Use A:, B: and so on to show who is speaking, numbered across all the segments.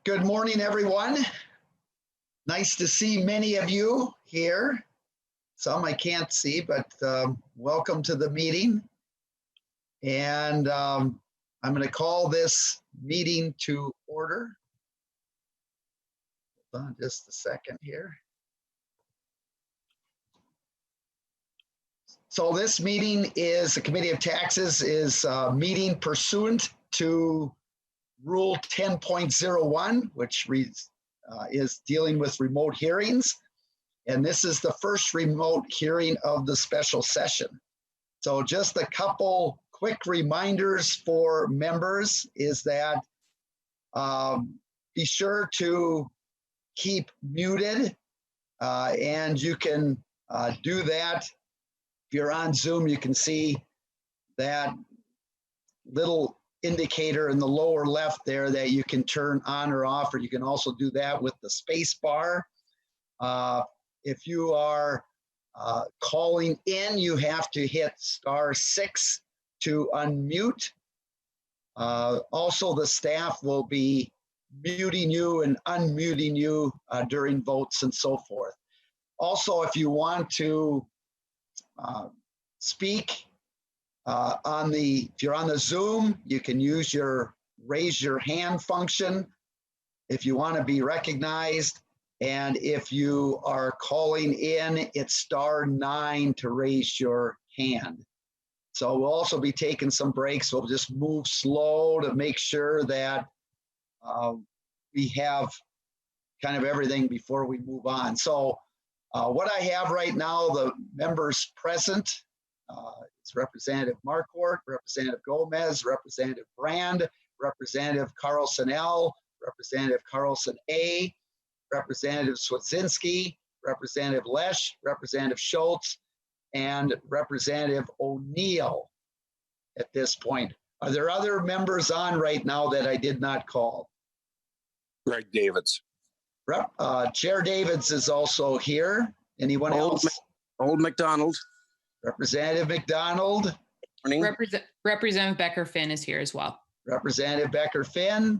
A: Good morning, everyone. Nice to see many of you here. Some I can't see, but welcome to the meeting. And I'm going to call this meeting to order. Hold on just a second here. So this meeting is the Committee of Taxes is meeting pursuant to Rule 10.01, which is dealing with remote hearings. And this is the first remote hearing of the special session. So just a couple quick reminders for members is that be sure to keep muted and you can do that. If you're on Zoom, you can see that little indicator in the lower left there that you can turn on or off, or you can also do that with the space bar. If you are calling in, you have to hit *6 to unmute. Also, the staff will be muting you and unmuting you during votes and so forth. Also, if you want to speak, if you're on the Zoom, you can use your raise your hand function if you want to be recognized. And if you are calling in, it's *9 to raise your hand. So we'll also be taking some breaks. We'll just move slow to make sure that we have kind of everything before we move on. So what I have right now, the members present, it's Representative Marquardt, Representative Gomez, Representative Brand, Representative Carlson L, Representative Carlson A, Representative Swedzinski, Representative Lesh, Representative Schultz, and Representative O'Neill at this point. Are there other members on right now that I did not call?
B: Greg Davids.
A: Chair Davids is also here. Anyone else?
B: Old McDonald.
A: Representative McDonald.
C: Representative Becker Finn is here as well.
A: Representative Becker Finn.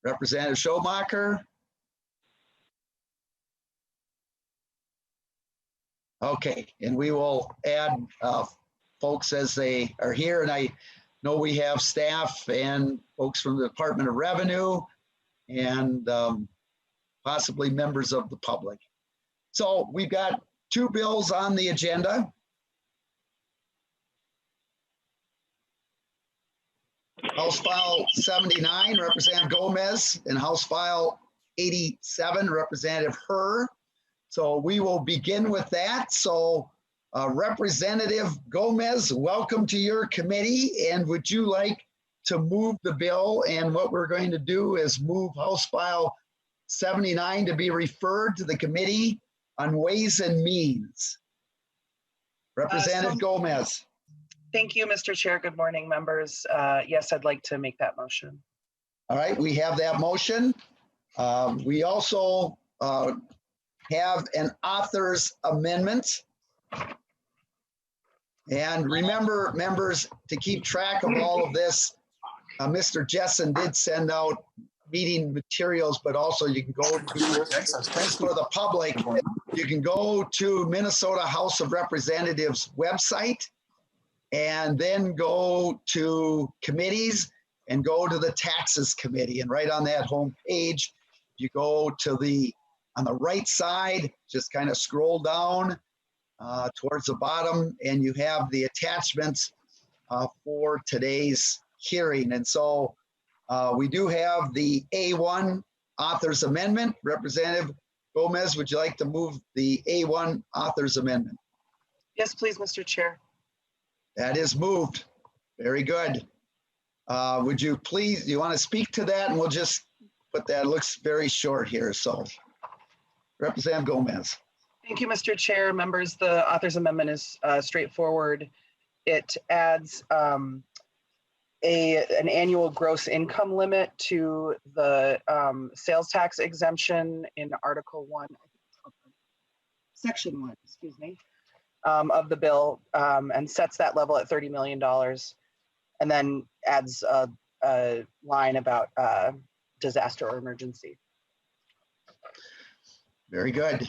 A: Representative Schomacher. Okay, and we will add folks as they are here. And I know we have staff and folks from the Department of Revenue and possibly members of the public. So we've got two bills on the agenda. House File 79, Representative Gomez, and House File 87, Representative Herr. So we will begin with that. So Representative Gomez, welcome to your committee. And would you like to move the bill? And what we're going to do is move House File 79 to be referred to the Committee on Ways and Means. Representative Gomez.
D: Thank you, Mr. Chair. Good morning, members. Yes, I'd like to make that motion.
A: All right, we have that motion. We also have an author's amendment. And remember, members, to keep track of all of this, Mr. Jessen did send out meeting materials, but also you can go to, for the public, you can go to Minnesota House of Representatives website and then go to committees and go to the Taxes Committee. And right on that home page, you go to on the right side, just kind of scroll down towards the bottom, and you have the attachments for today's hearing. And so we do have the A1 author's amendment. Representative Gomez, would you like to move the A1 author's amendment?
D: Yes, please, Mr. Chair.
A: That is moved. Very good. Would you please, you want to speak to that? And we'll just put that, it looks very short here. So Representative Gomez.
D: Thank you, Mr. Chair. Members, the author's amendment is straightforward. It adds an annual gross income limit to the sales tax exemption in Article 1, Section 1, excuse me. of the bill, and sets that level at $30 million, and then adds a line about disaster or emergency.
A: Very good.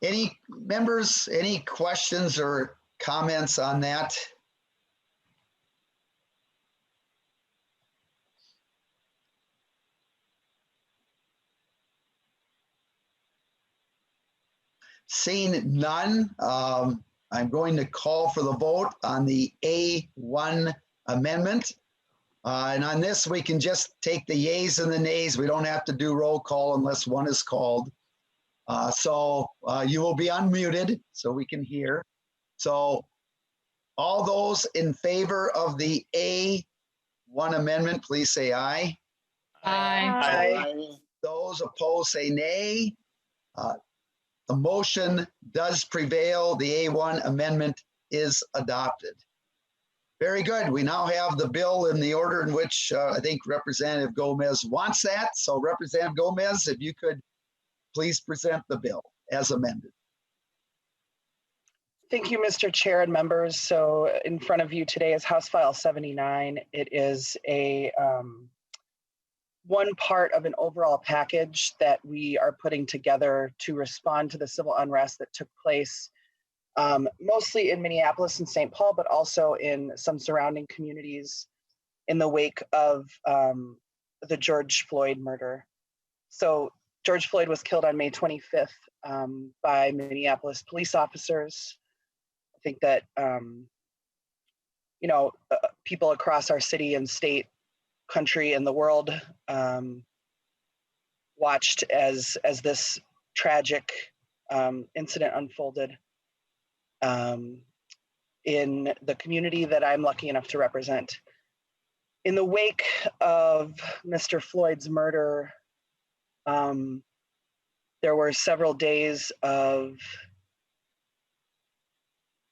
A: Any members, any questions or comments on that? Seeing none, I'm going to call for the vote on the A1 amendment. And on this, we can just take the yays and the nays. We don't have to do roll call unless one is called. So you will be unmuted so we can hear. So all those in favor of the A1 amendment, please say aye.
C: Aye.
A: Those opposed say nay. The motion does prevail. The A1 amendment is adopted. Very good. We now have the bill in the order in which I think Representative Gomez wants that. So Representative Gomez, if you could please present the bill as amended.
D: Thank you, Mr. Chair and members. So in front of you today is House File 79. It is a one part of an overall package that we are putting together to respond to the civil unrest that took place mostly in Minneapolis and St. Paul, but also in some surrounding communities in the wake of the George Floyd murder. So George Floyd was killed on May 25th by Minneapolis police officers. I think that, people across our city and state, country, and the world watched as this tragic incident unfolded in the community that I'm lucky enough to represent. In the wake of Mr. Floyd's murder, there were several days of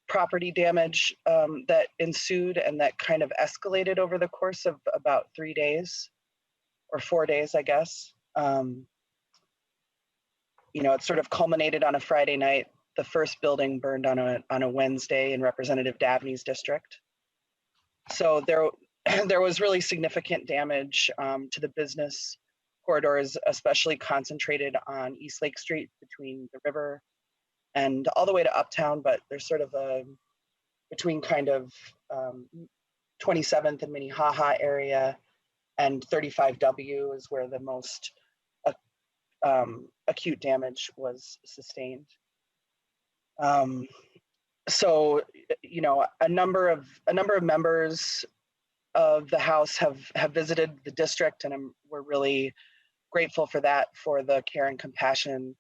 D: property damage that ensued and that kind of escalated over the course of about 3 days or 4 days, I guess. It sort of culminated on a Friday night. The first building burned on a Wednesday in Representative Dabney's district. So there was really significant damage to the business corridors, especially concentrated on East Lake Street between the river and all the way to Uptown, but there's sort of a between kind of 27th and Minnehaha area and 35W is where the most acute damage was sustained. So, a number of members of the House have visited the district, and we're really grateful for that, for the care and compassion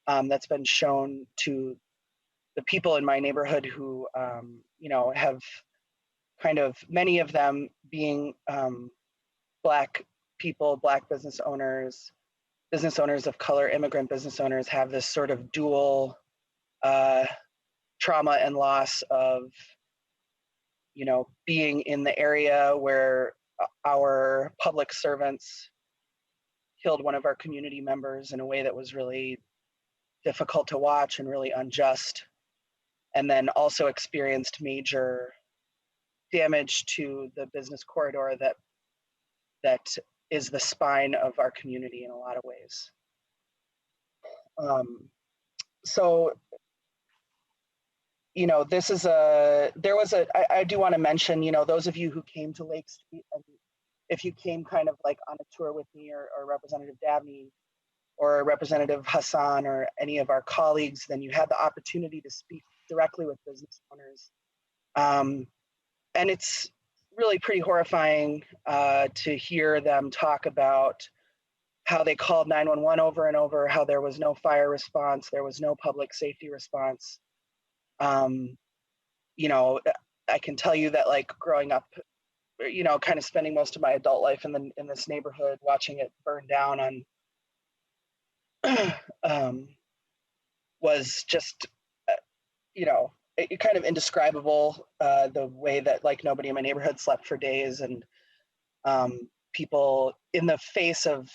D: that's been shown to the people in my neighborhood who, have kind of, many of them being Black people, Black business owners of color, immigrant business owners, have this sort of dual trauma and loss of, being in the area where our public servants killed one of our community members in a way that was really difficult to watch and really unjust, and then also experienced major damage to the business corridor that is the spine of our community in a lot of ways. So, this is I do want to mention, those of you who came to Lake Street, and if you came kind of like on a tour with me or Representative Dabney or Representative Hassan or any of our colleagues, then you had the opportunity to speak directly with business owners. And it's really pretty horrifying to hear them talk about how they called 911 over and over, how there was no fire response, there was no public safety response. I can tell you that, like, growing up, kind of spending most of my adult life in this neighborhood, watching it burn down was just, kind of indescribable, the way that, like, nobody in my neighborhood slept for days, and people in the face of,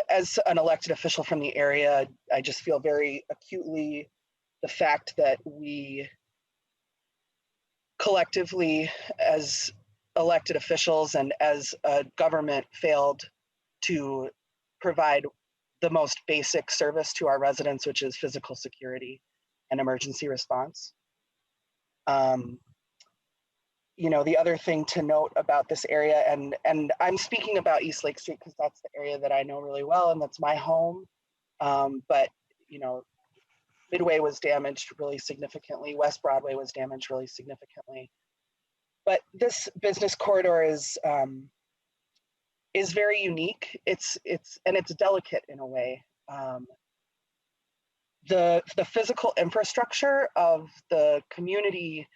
D: as an elected official from the area, I just feel very acutely the fact that we collectively, as elected officials and as a government, failed to provide the most basic service to our residents, which is physical security and emergency response. You know, the other thing to note about this area, and I'm speaking about East Lake Street because that's the area that I know really well and that's my home. But, you know, Midway was damaged really significantly. West Broadway was damaged really significantly. But this business corridor is very unique. It's delicate in a way. The physical infrastructure of the community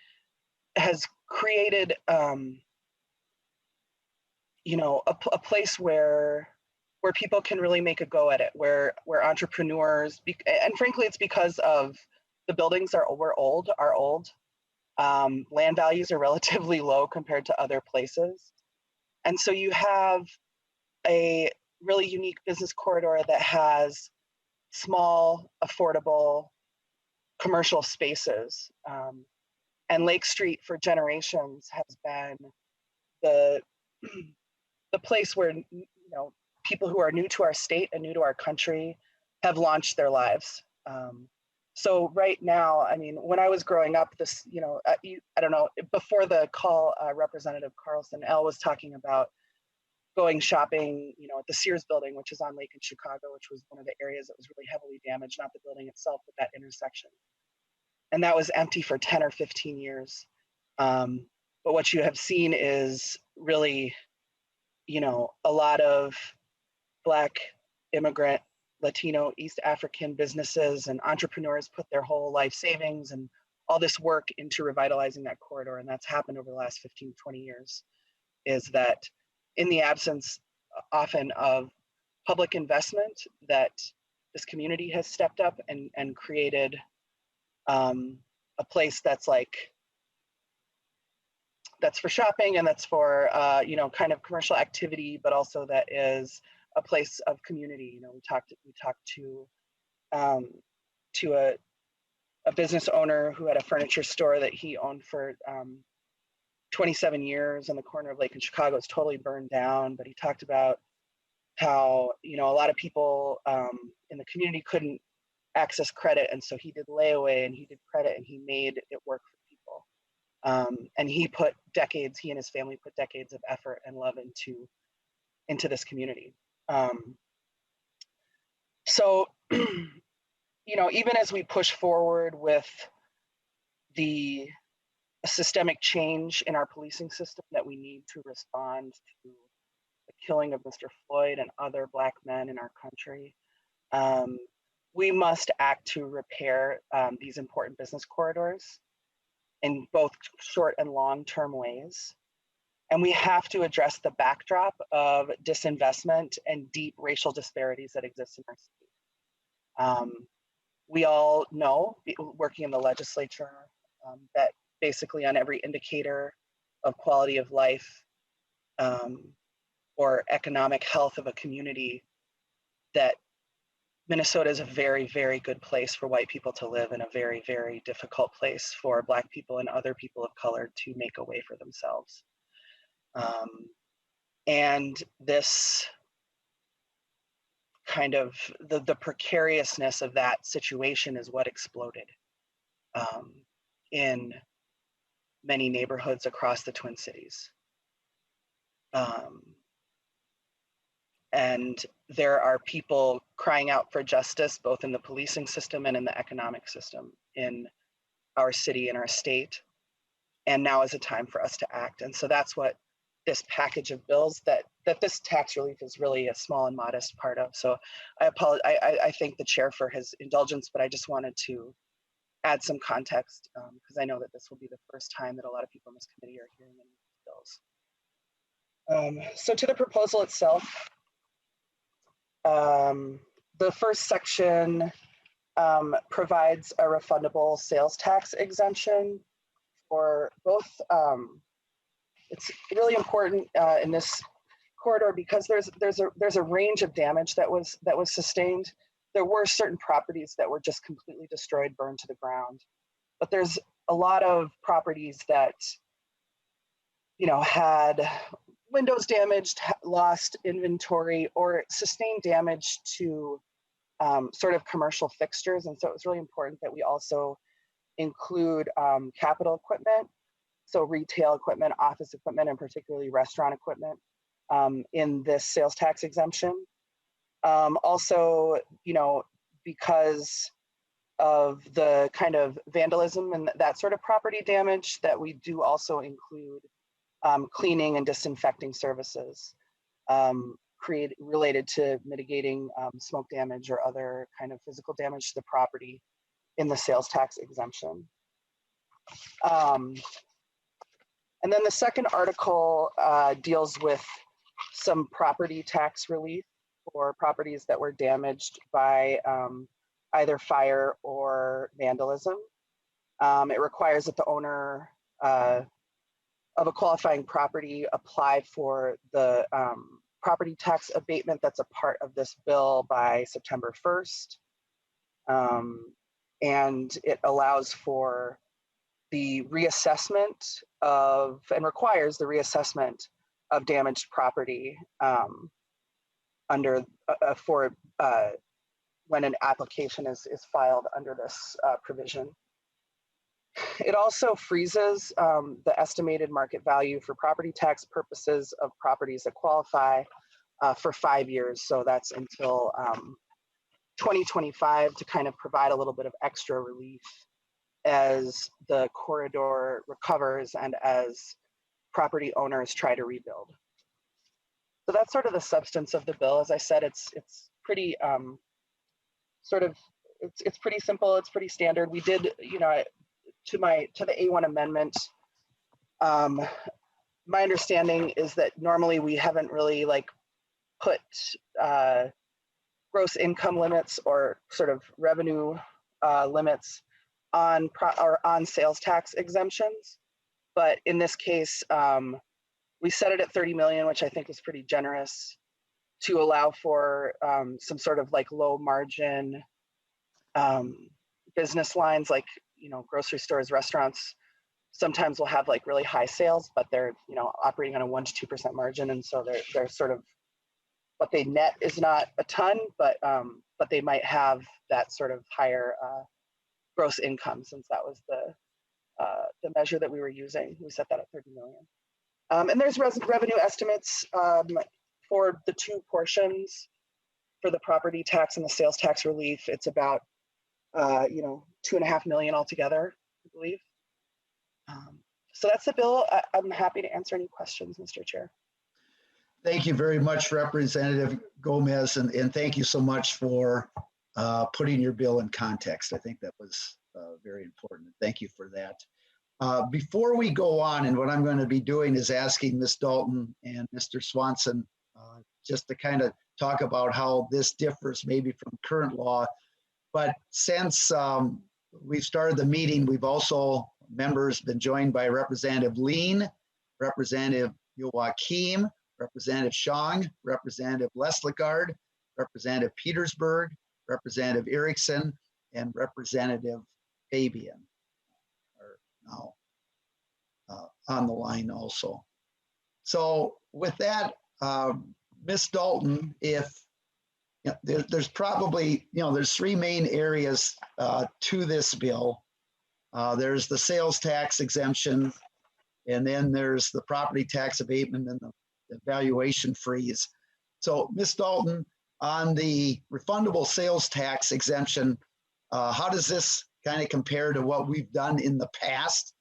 D: has created, you know, a place where people can really make a go at it, where entrepreneurs, and frankly, it's because of the buildings are old. Land values are relatively low compared to other places. And so you have a really unique business corridor that has small, affordable commercial spaces. And Lake Street for generations has been the place where, you know, people who are new to our state and new to our country have launched their lives. So right now, I mean, when I was growing up, this, you know, I don't know, before the call, Representative Carlson L was talking about going shopping, you know, at the Sears building, which is on Lake in Chicago, which was one of the areas that was really heavily damaged, not the building itself, but that intersection. And that was empty for 10 or 15 years. But what you have seen is really, you know, a lot of Black, immigrant, Latino, East African businesses and entrepreneurs put their whole life savings and all this work into revitalizing that corridor. And that's happened over the last 15, 20 years, is that in the absence often of public investment, that this community has stepped up and created a place that's for shopping and that's for you know, kind of commercial activity, but also that is a place of community. You know, we talked to a business owner who had a furniture store that he owned for 27 years on the corner of Lake in Chicago. It's totally burned down, but he talked about how, you know, a lot of people in the community couldn't access credit, and so he did layaway and he did credit and he made it work for people. And he and his family put decades of effort and love into this community. So, you know, even as we push forward with the systemic change in our policing system that we need to respond to the killing of Mr. Floyd and other Black men in our country, we must act to repair these important business corridors in both short and long-term ways. And we have to address the backdrop of disinvestment and deep racial disparities that exist in our state. We all know, working in the legislature, that basically on every indicator of quality of life or economic health of a community, that Minnesota is a very, very good place for white people to live and a very, very difficult place for Black people and other people of color to make a way for themselves. And this kind of the precariousness of that situation is what exploded in many neighborhoods across the Twin Cities. And there are people crying out for justice, both in the policing system and in the economic system in our city and our state. And now is a time for us to act. And so that's what this package of bills that this tax relief is really a small and modest part of. So I apologize. I thank the chair for his indulgence, but I just wanted to add some context because I know that this will be the first time that a lot of people in this committee are hearing any of these bills. So to the proposal itself, the first section provides a refundable sales tax exemption for both. It's really important in this corridor because there's a range of damage that was sustained. there were certain properties that were just completely destroyed, burned to the ground. But there's a lot of properties that, had windows damaged, lost inventory, or sustained damage to sort of commercial fixtures. And so it was really important that we also include capital equipment, so retail equipment, office equipment, and particularly restaurant equipment in this sales tax exemption. Also, because of the kind of vandalism and that sort of property damage, that we do also include cleaning and disinfecting services related to mitigating smoke damage or other kind of physical damage to the property in the sales tax exemption. And then the second article deals with some property tax relief for properties that were damaged by either fire or vandalism. It requires that the owner of a qualifying property apply for the property tax abatement that's a part of this bill by September 1st. And it allows for the reassessment of, and requires the reassessment of damaged property under for when an application is filed under this provision. It also freezes the estimated market value for property tax purposes of properties that qualify for 5 years. So that's until 2025 to kind of provide a little bit of extra relief as the corridor recovers and as property owners try to rebuild. So that's sort of the substance of the bill. As I said, it's pretty it's pretty simple. It's pretty standard. We did, to the A1 amendment, my understanding is that normally we haven't really put gross income limits or sort of revenue limits on sales tax exemptions. But in this case, we set it at 30 million, which I think is pretty generous to allow for some sort of low margin business lines, grocery stores, restaurants. Sometimes will have really high sales, but they're operating on a 1 to 2% margin, and so they're sort of what they net is not a ton, but they might have that sort of higher gross income, since that was the measure that we were using. We set that at 30 million. And there's revenue estimates for the two portions for the property tax and the sales tax relief. It's about 2.5 million altogether, I believe. So that's the bill. I'm happy to answer any questions, Mr. Chair.
A: Thank you very much, Representative Gomez, and thank you so much for putting your bill in context. I think that was very important. Thank you for that. Before we go on, and what I'm going to be doing is asking Ms. Dalton and Mr. Swanson just to kind of talk about how this differs maybe from current law. But since we've started the meeting, we've also, members, been joined by Representative Lean, Representative Joachim, Representative Shong, Representative Lesligard, Representative Petersburg, Representative Erickson, and Representative Fabian are now on the line also. So with that, Ms. Dalton, if there's probably, there's three main areas to this bill. There's the sales tax exemption, and then there's the property tax abatement and the valuation freeze. So Ms. Dalton, on the refundable sales tax exemption, how does this kind of compare to what we've done in the past,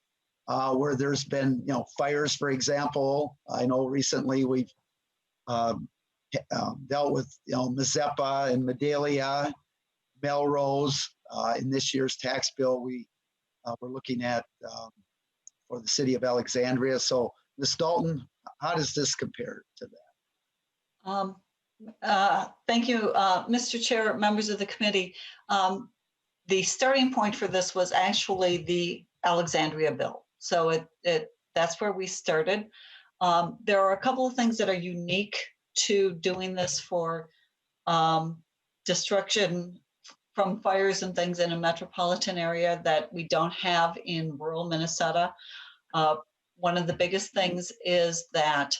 A: where there's been, fires, for example? I know recently we've dealt with, Mazeppa and Medalia, Melrose. In this year's tax bill, we're looking at for the city of Alexandria. So, Ms. Dalton, how does this compare to that?
E: Thank you, Mr. Chair, members of the committee. The starting point for this was actually the Alexandria bill. So that's where we started. There are a couple of things that are unique to doing this for destruction from fires and things in a metropolitan area that we don't have in rural Minnesota. One of the biggest things is that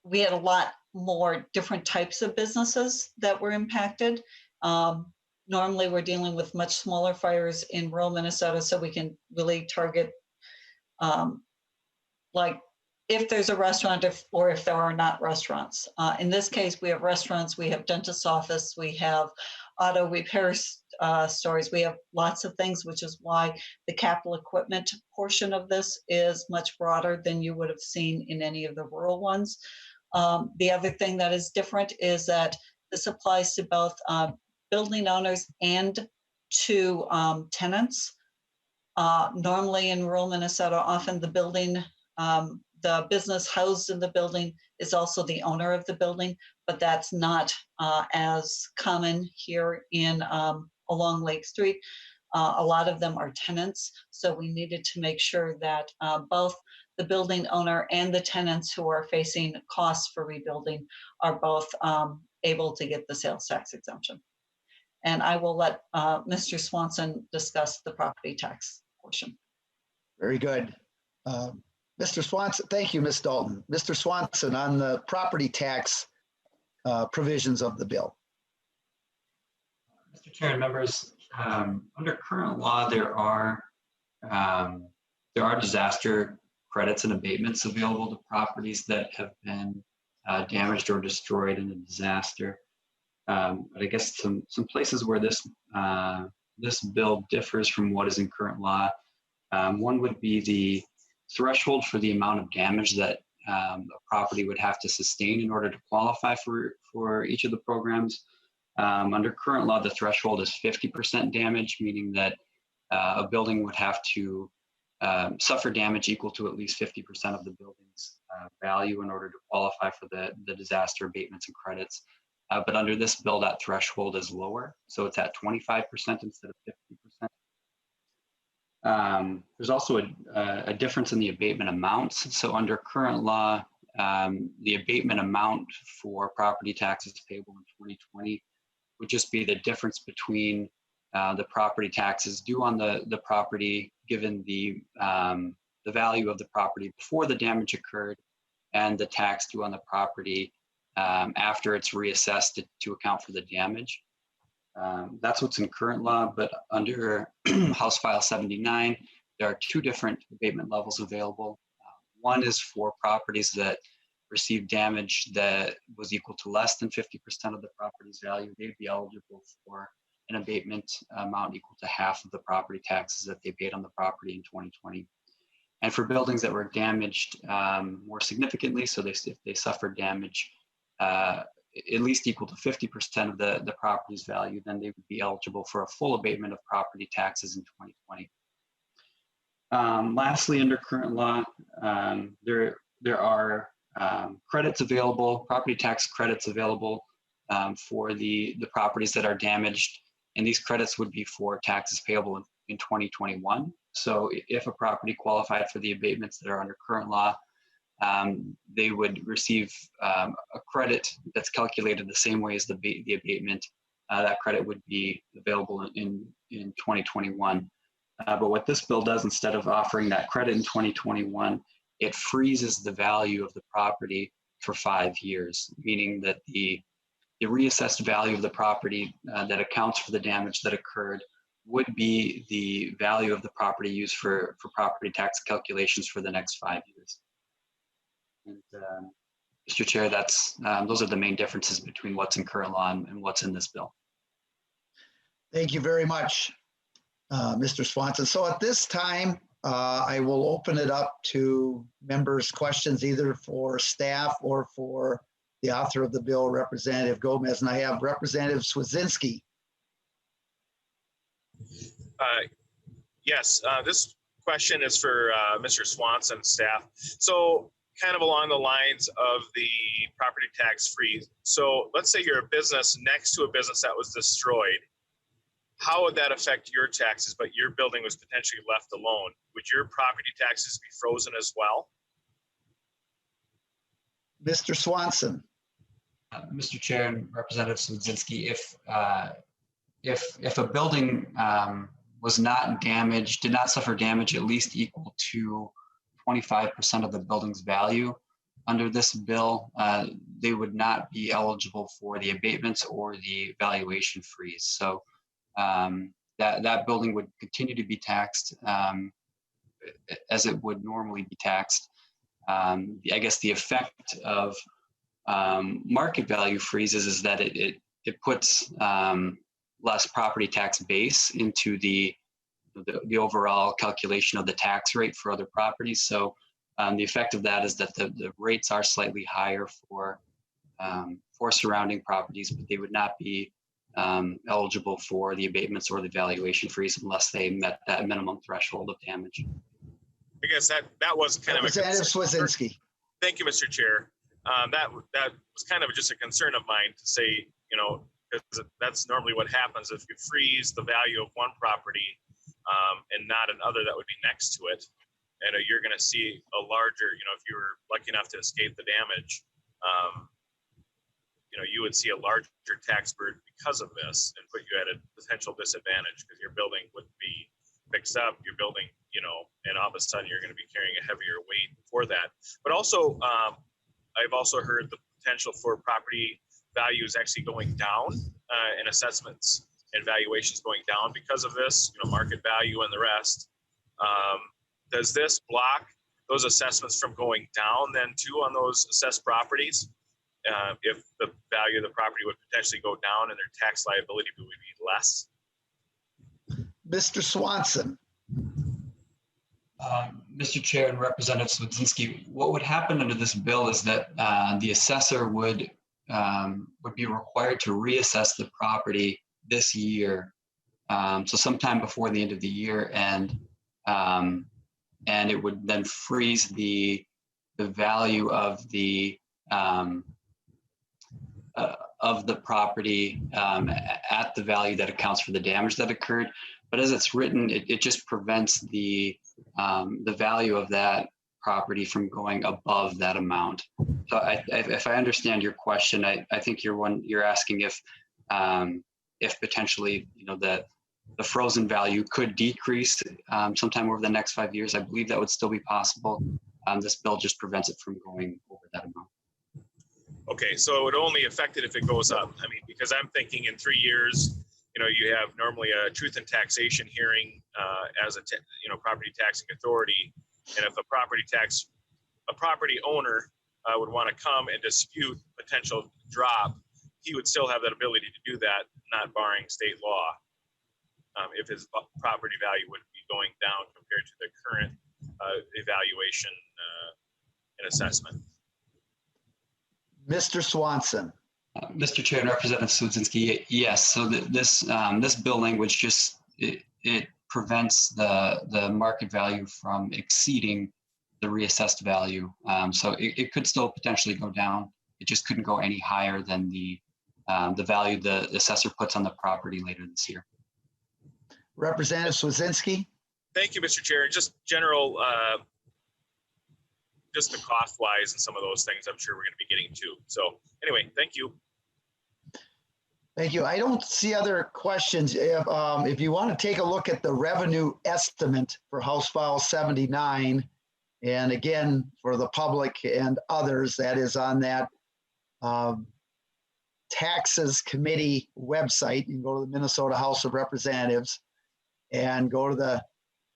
E: we had a lot more different types of businesses that were impacted. Normally we're dealing with much smaller fires in rural Minnesota, so we can really target like if there's a restaurant or if there are not restaurants. In this case, we have restaurants, we have dentist's office, we have auto repair stores, we have lots of things, which is why the capital equipment portion of this is much broader than you would have seen in any of the rural ones. The other thing that is different is that this applies to both building owners and to tenants. Normally in rural Minnesota, often the business housed in the building is also the owner of the building, but that's not as common here in along Lake Street. A lot of them are tenants, so we needed to make sure that both the building owner and the tenants who are facing costs for rebuilding are both able to get the sales tax exemption. And I will let Mr. Swanson discuss the property tax portion.
A: Very good. Mr. Swanson, thank you, Ms. Dalton. Mr. Swanson, on the property tax provisions of the bill.
F: Mr. Chair and members, under current law, there are disaster credits and abatements available to properties that have been damaged or destroyed in a disaster. But I guess some places where this bill differs from what is in current law. One would be the threshold for the amount of damage that a property would have to sustain in order to qualify for each of the programs. Under current law, the threshold is 50% damage, meaning that a building would have to suffer damage equal to at least 50% of the building's value in order to qualify for the disaster abatements and credits. But under this bill, that threshold is lower. So it's at 25% instead of 50%. There's also a difference in the abatement amounts. So under current law, the abatement amount for property taxes payable in 2020 would just be the difference between the property taxes due on the property, given the value of the property before the damage occurred, and the tax due on the property after it's reassessed to account for the damage. That's what's in current law, but under House File 79, there are two different abatement levels available. One is for properties that received damage that was equal to less than 50% of the property's value. They'd be eligible for an abatement amount equal to half of the property taxes that they paid on the property in 2020. And for buildings that were damaged more significantly, so if they suffered damage at least equal to 50% of the property's value, then they would be eligible for a full abatement of property taxes in 2020. Lastly, under current law, there are credits available, property tax credits available for the properties that are damaged, and these credits would be for taxes payable in 2021. So if a property qualified for the abatements that are under current law, they would receive a credit that's calculated the same way as the abatement. That credit would be available in 2021. But what this bill does, instead of offering that credit in 2021, it freezes the value of the property for 5 years, meaning that the reassessed value of the property that accounts for the damage that occurred would be the value of the property used for property tax calculations for the next 5 years. And Mr. Chair, those are the main differences between what's in current law and what's in this bill.
A: Thank you very much, Mr. Swanson. So at this time, I will open it up to members' questions, either for staff or for the author of the bill, Representative Gomez, and I have Representative Swedzinski.
G: Yes, this question is for Mr. Swanson staff. So kind of along the lines of the property tax freeze. So let's say you're a business next to a business that was destroyed. How would that affect your taxes, but your building was potentially left alone? Would your property taxes be frozen as well?
A: Mr. Swanson.
F: Mr. Chair and Representative Swedzinski, if a building was not damaged, did not suffer damage at least equal to 25% of the building's value under this bill, they would not be eligible for the abatements or the valuation freeze. So that building would continue to be taxed as it would normally be taxed. I guess the effect of market value freezes is that it puts less property tax base into the overall calculation of the tax rate for other properties. So the effect of that is that the rates are slightly higher for surrounding properties, but they would not be eligible for the abatements or the valuation freeze unless they met that minimum threshold of damage.
G: I guess that was kind of a
A: Representative Swedzinski.
G: Thank you, Mr. Chair. That was kind of just a concern of mine to say, because that's normally what happens if you freeze the value of one property and not another that would be next to it. And you're going to see a larger, if you were lucky enough to escape the damage, you would see a larger tax burden because of this and put you at a potential disadvantage because your building wouldn't be fixed up, your building, and all of a sudden you're going to be carrying a heavier weight for that. But also, I've also heard the potential for property values actually going down and assessments and valuations going down because of this, market value and the rest. Does this block those assessments from going down then too on those assessed properties? If the value of the property would potentially go down and their tax liability would be less?
A: Mr. Swanson.
F: Mr. Chair and Representative Swedzinski, what would happen under this bill is that the assessor would be required to reassess the property this year, so sometime before the end of the year, and it would then freeze the value of the property at the value that accounts for the damage that occurred. But as it's written, it just prevents the value of that property from going above that amount. So if I understand your question, I think you're asking if potentially the frozen value could decrease sometime over the next 5 years. I believe that would still be possible. This bill just prevents it from going over that amount.
G: Okay, so it would only affect it if it goes up. I mean, because I'm thinking in 3 years, you have normally a truth and taxation hearing as a property taxing authority, and if a property owner would want to come and dispute potential drop, he would still have that ability to do that, not barring state law. If his property value would be going down compared to the current evaluation and assessment.
A: Mr. Swanson.
F: Mr. Chair and Representative Swedzinski, yes. So this bill language it prevents the market value from exceeding the reassessed value. So it could still potentially go down. It just couldn't go any higher than the value the assessor puts on the property later this year.
A: Representative Swedzinski.
G: Thank you, Mr. Chair. Just general, just the cost wise and some of those things I'm sure we're going to be getting to. So anyway, thank you.
A: Thank you. I don't see other questions. If you want to take a look at the revenue estimate for House File 79, and again, for the public and others, that is on that Taxes Committee website. You can go to the Minnesota House of Representatives and go to the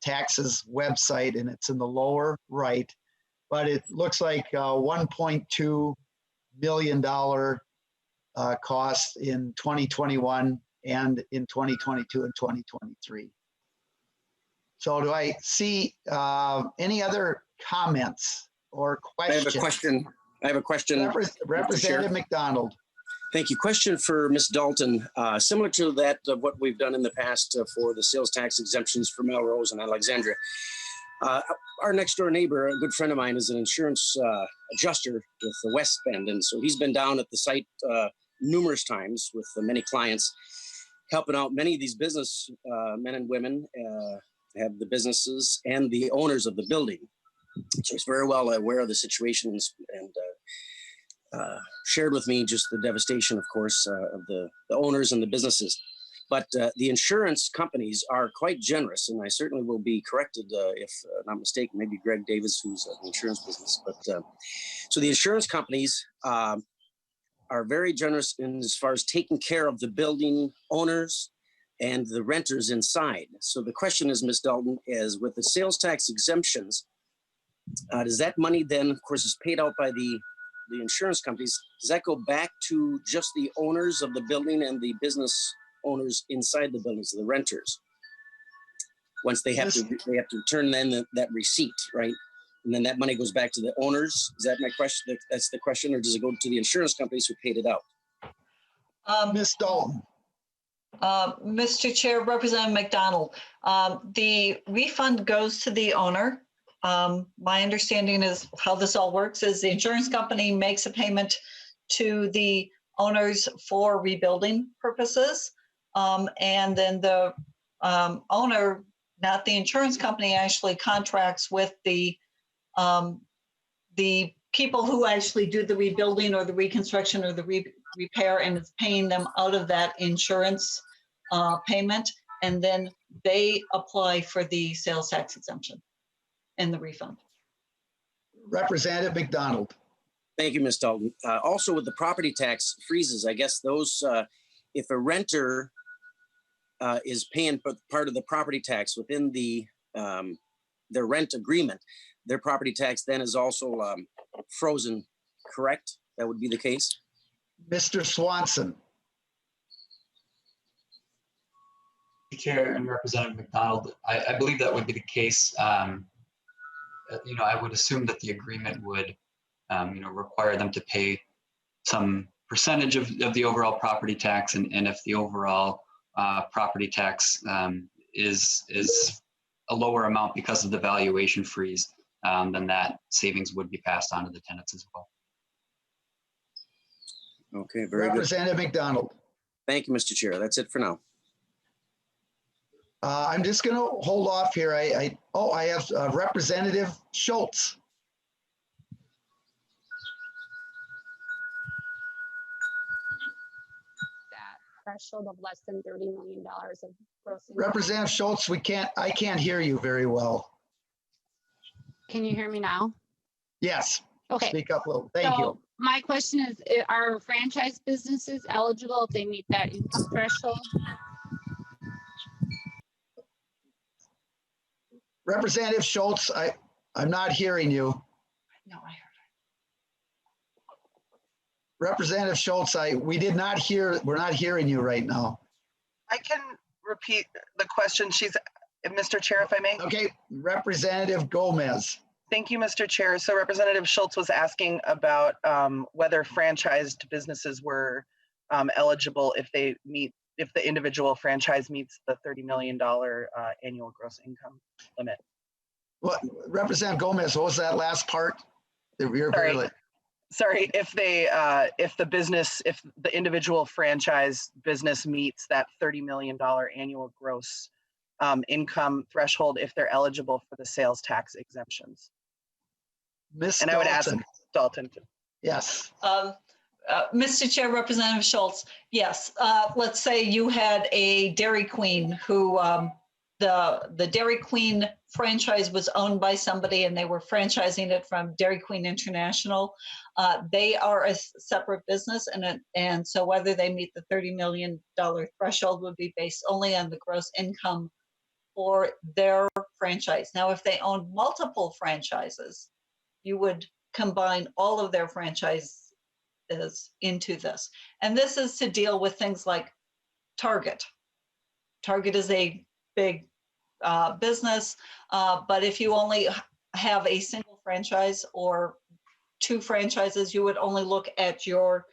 A: taxes website, and it's in the lower right. But it looks like $1.2 million cost in 2021 and in 2022 and 2023. So do I see any other comments or questions?
H: I have a question.
A: Representative McDonald.
H: Thank you. Question for Ms. Dalton. Similar to that of what we've done in the past for the sales tax exemptions for Melrose and Alexandria. Our next door neighbor, a good friend of mine, is an insurance adjuster with the West Bend. And so he's been down at the site numerous times with many clients, helping out many of these business men and women, have the businesses and the owners of the building. So he's very well aware of the situations and shared with me just the devastation, of course, of the owners and the businesses. But the insurance companies are quite generous, and I certainly will be corrected if not mistaken. Maybe Greg Davis, who's in the insurance business. But so the insurance companies are very generous in as far as taking care of the building owners and the renters inside. So the question is, Ms. Dalton, is with the sales tax exemptions, does that money then, of course, is paid out by the insurance companies? Does that go back to just the owners of the building and the business owners inside the buildings, the renters? Once they have to return then that receipt, right? And then that money goes back to the owners. Is that my question? That's the question, or does it go to the insurance companies who paid it out?
A: Ms. Dalton.
E: Mr. Chair, Representative McDonald, the refund goes to the owner. My understanding is how this all works is the insurance company makes a payment to the owners for rebuilding purposes. And then the owner, not the insurance company, actually contracts with the people who actually do the rebuilding or the reconstruction or the repair, and is paying them out of that insurance payment. And then they apply for the sales tax exemption and the refund.
A: Representative McDonald.
H: Thank you, Ms. Dalton. Also with the property tax freezes, I guess those, if a renter is paying part of the property tax within their rent agreement, their property tax then is also frozen, correct? That would be the case?
A: Mr. Swanson.
F: Chair and Representative McDonald, I believe that would be the case. I would assume that the agreement would, require them to pay some percentage of the overall property tax, and if the overall property tax is a lower amount because of the valuation freeze, then that savings would be passed on to the tenants as well.
H: Okay, very
A: Representative
H: good.
A: McDonald.
H: Thank you, Mr. Chair. That's it for now.
A: I'm just going to hold off here. I have Representative Schultz.
I: That threshold of less than $30 million of gross income.
A: Representative Schultz, I can't hear you very well.
I: Can you hear me now?
A: Yes.
I: Okay.
A: Speak up a little. Thank you.
I: My question is, are franchise businesses eligible if they meet that income threshold?
A: Representative Schultz, I'm not hearing you.
E: No, I heard.
A: Representative Schultz, we're not hearing you right now.
D: I can repeat the question. Mr. Chair, if I may.
A: Okay, Representative Gomez.
D: Thank you, Mr. Chair. So Representative Schultz was asking about whether franchised businesses were eligible if the individual franchise meets the $30 million annual gross income limit.
A: What, Representative Gomez, what was that last part?
D: Sorry, if the individual franchise business meets that $30 million annual gross income threshold, if they're eligible for the sales tax exemptions.
A: Ms.
D: And
A: Dalton.
D: I would ask Dalton to.
A: Yes.
E: Mr. Chair, Representative Schultz, yes. Let's say you had a Dairy Queen who the Dairy Queen franchise was owned by somebody and they were franchising it from Dairy Queen International. They are a separate business, and so whether they meet the $30 million threshold would be based only on the gross income for their franchise. Now, if they own multiple franchises, you would combine all of their franchises into this. And this is to deal with things like Target. Target is a big business, but if you only have a single franchise or two franchises, you would only look at your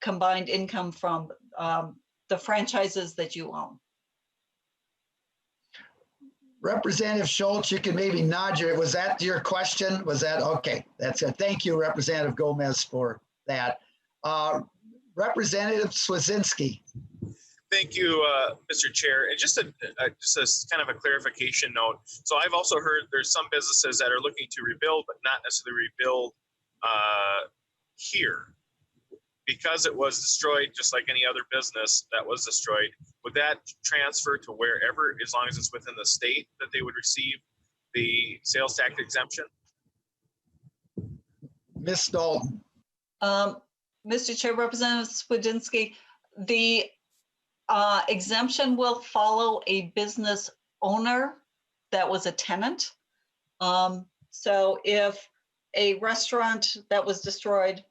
E: combined income from the franchises that you own.
A: Representative Schultz, you can maybe nod was that your question? Was that, okay, that's it. Thank you, Representative Gomez, for that. Representative Swazinski.
G: Thank you, Mr. Chair. And just a kind of a clarification note. So I've also heard there's some businesses that are looking to rebuild, but not necessarily rebuild here, because it was destroyed, just like any other business that was destroyed, would that transfer to wherever, as long as it's within the state, that they would receive the sales tax exemption?
A: Ms. Dalton.
E: Mr. Chair, Representative Swedzinski, the exemption will follow a business owner that was a tenant. So if a restaurant that was destroyed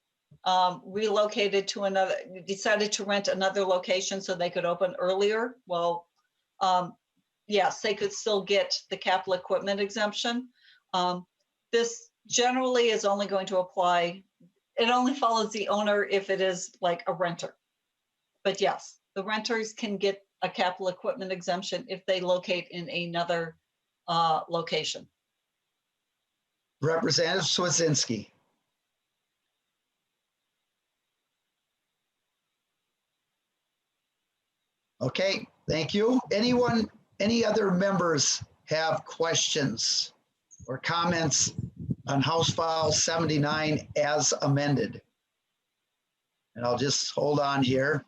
E: relocated to another, decided to rent another location so they could open earlier, well, yes, they could still get the capital equipment exemption. This generally is only going to apply, it only follows the owner if it is like a renter. But yes, the renters can get a capital equipment exemption if they locate in another location.
A: Representative Swedzinski. Okay, thank you. Anyone, any other members have questions or comments on House File 79 as amended? And I'll just hold on here.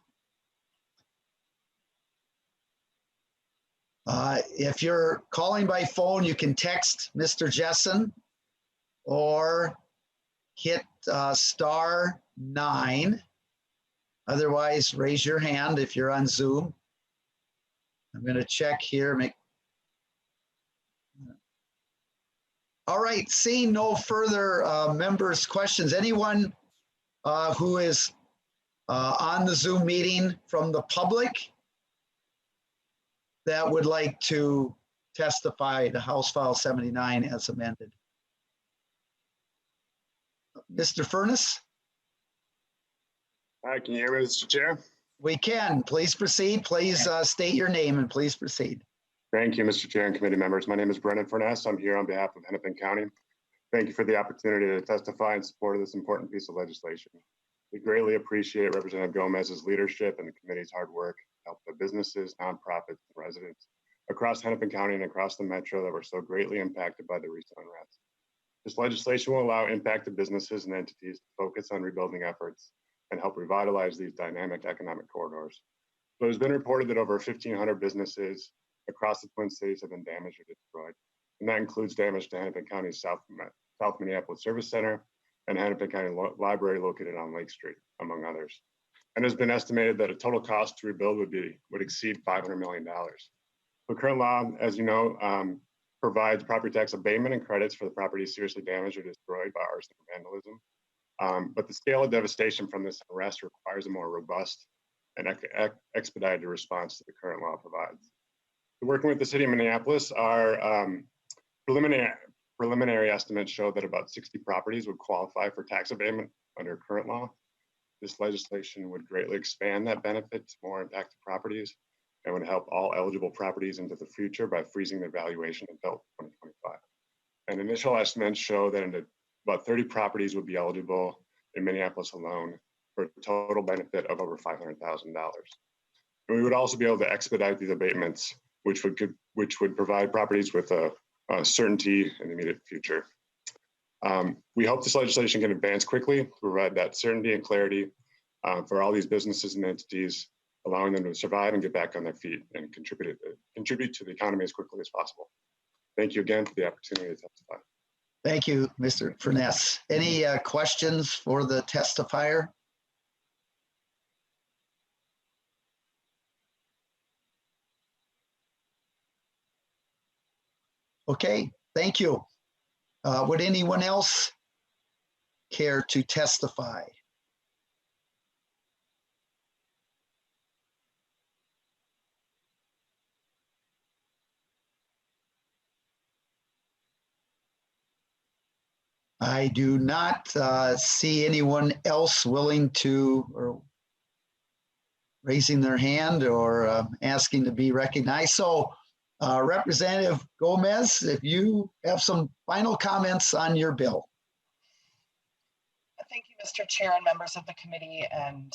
A: If you're calling by phone, you can text Mr. Jessen or hit *9. Otherwise, raise your hand if you're on Zoom. I'm going to check here. All right, seeing no further members' questions. Anyone who is on the Zoom meeting from the public that would like to testify to House File 79 as amended? Mr. Furness?
J: Hi, can you hear me, Mr. Chair?
A: We can. Please proceed. Please state your name and please proceed.
J: Thank you, Mr. Chair and committee members. My name is Brennan Furness. I'm here on behalf of Hennepin County. Thank you for the opportunity to testify in support of this important piece of legislation. We greatly appreciate Representative Gomez's leadership and the committee's hard work to help the businesses, nonprofits, and residents across Hennepin County and across the metro that were so greatly impacted by the recent unrest. This legislation will allow impacted businesses and entities to focus on rebuilding efforts and help revitalize these dynamic economic corridors. So it's been reported that over 1,500 businesses across the Twin Cities have been damaged or destroyed. And that includes damage to Hennepin County's South Minneapolis Service Center and Hennepin County Library located on Lake Street, among others. And it's been estimated that a total cost to rebuild would exceed $500 million. The current law, as you know, provides property tax abatement and credits for the property seriously damaged or destroyed by arson or vandalism. But the scale of devastation from this unrest requires a more robust and expedited response that the current law provides. So working with the city of Minneapolis, our preliminary estimates show that about 60 properties would qualify for tax abatement under current law. This legislation would greatly expand that benefit to more impacted properties and would help all eligible properties into the future by freezing their valuation until 2025. And initial estimates show that about 30 properties would be eligible in Minneapolis alone for a total benefit of over $500,000. And we would also be able to expedite these abatements, which would provide properties with a certainty in the immediate future. We hope this legislation can advance quickly to provide that certainty and clarity for all these businesses and entities, allowing them to survive and get back on their feet and contribute to the economy as quickly as possible. Thank you again for the opportunity to testify.
A: Thank you, Mr. Furness. Any questions for the testifier? Okay, thank you. Would anyone else care to testify? I do not see anyone else willing to or raising their hand or asking to be recognized. So Representative Gomez, if you have some final comments on your bill.
D: Thank you, Mr. Chair and members of the committee, and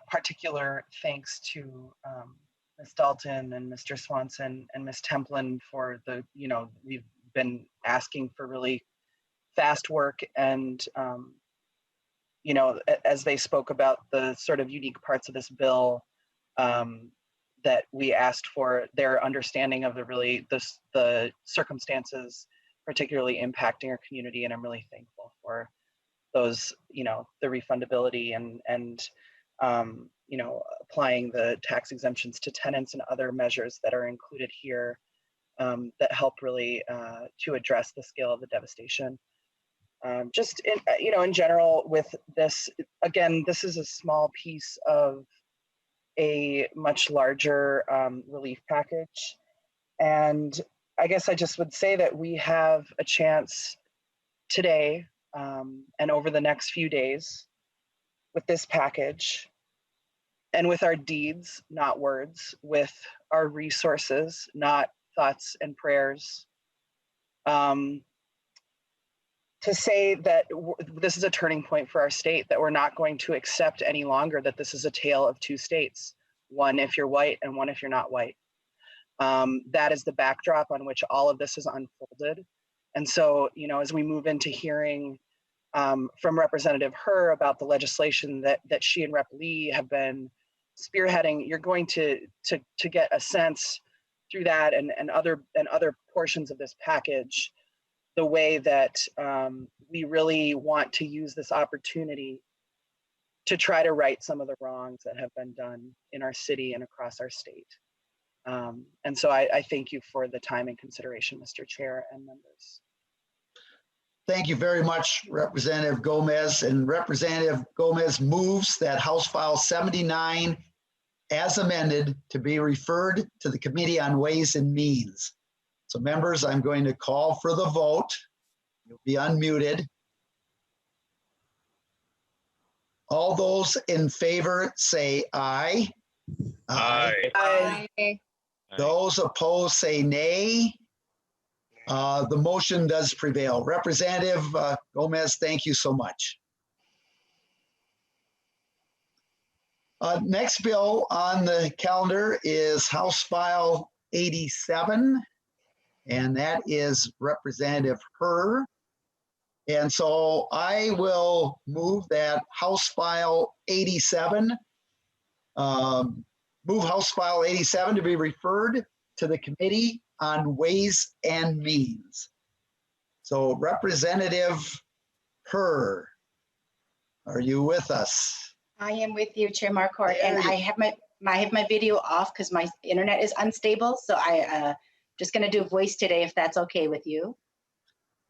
D: particular thanks to Ms. Dalton and Mr. Swanson and Ms. Templin for the, we've been asking for really fast work and you know, as they spoke about the sort of unique parts of this bill, that we asked for their understanding of the circumstances particularly impacting our community, and I'm really thankful for those, you know, the refundability and you know, applying the tax exemptions to tenants and other measures that are included here that help really to address the scale of the devastation. Just in, you know, in general with this, again, this is a small piece of a much larger relief package. And I guess I just would say that we have a chance today and over the next few days with this package and with our deeds, not words, with our resources, not thoughts and prayers, to say that this is a turning point for our state, that we're not going to accept any longer that this is a tale of two states, one if you're white and one if you're not white. That is the backdrop on which all of this is unfolded. And so, you know, as we move into hearing from Representative Herr about the legislation that she and Rep. Lee have been spearheading, you're going to get a sense through that and other portions of this package, the way that we really want to use this opportunity to try to right some of the wrongs that have been done in our city and across our state. And so I thank you for the time and consideration, Mr. Chair and members.
A: Thank you very much, Representative Gomez. And Representative Gomez moves that House File 79 as amended to be referred to the Committee on Ways and Means. So members, I'm going to call for the vote. You'll be unmuted. All those in favor say aye.
G: Aye.
I: Aye.
A: Those opposed say nay. The motion does prevail. Representative Gomez, thank you so much. Next bill on the calendar is House File 87, and that is Representative Herr. And so I will move that House File 87, move House File 87 to be referred to the Committee on Ways and Means. So Representative Herr, are you with us?
K: I am with you, Chair Marquardt, and I have my video off because my internet is unstable. So I just going to do voice today, if that's okay with you.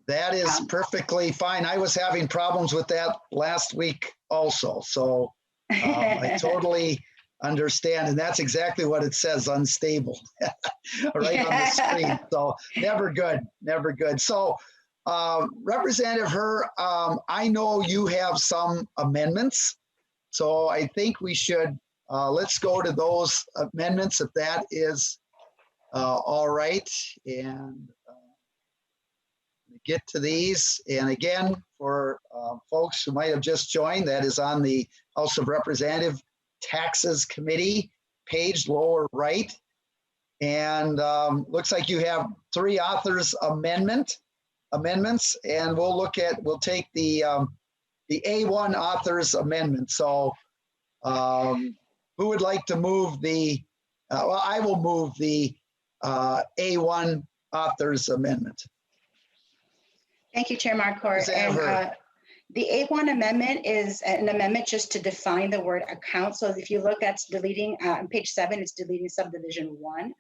A: That is perfectly fine. I was having problems with that last week also. So I totally understand. And that's exactly what it says, unstable, right on the screen. So never good, never good. So Representative Herr, I know you have some amendments. So I think we should, let's go to those amendments if that is all right. And get to these. And again, for folks who might have just joined, that is on the House of Representatives Taxes Committee page, lower right. And looks like you have 3 authors amendments, and we'll take the A1 authors amendment. So who would like to move the, well, I will move the A1 authors amendment.
K: Thank you, Chair Marquardt. And the A1 amendment is an amendment just to define the word account. So if you look, that's deleting, on page 7, it's deleting subdivision 1,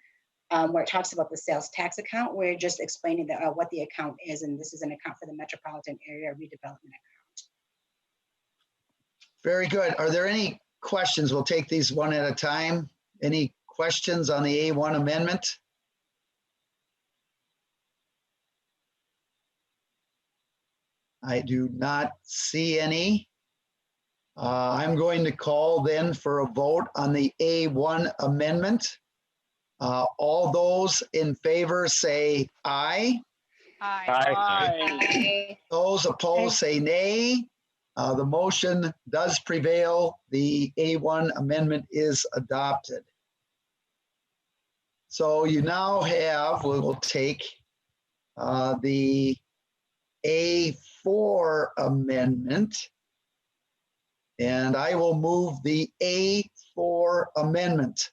K: where it talks about the sales tax account. We're just explaining what the account is, and this is an account for the Metropolitan Area Redevelopment account.
A: Very good. Are there any questions? We'll take these one at a time. Any questions on the A1 amendment? I do not see any. I'm going to call then for a vote on the A1 amendment. All those in favor say aye.
I: Aye.
K: Aye.
A: Those opposed say nay. The motion does prevail. The A1 amendment is adopted. So you now have, we will take the A4 amendment. And I will move the A4 amendment.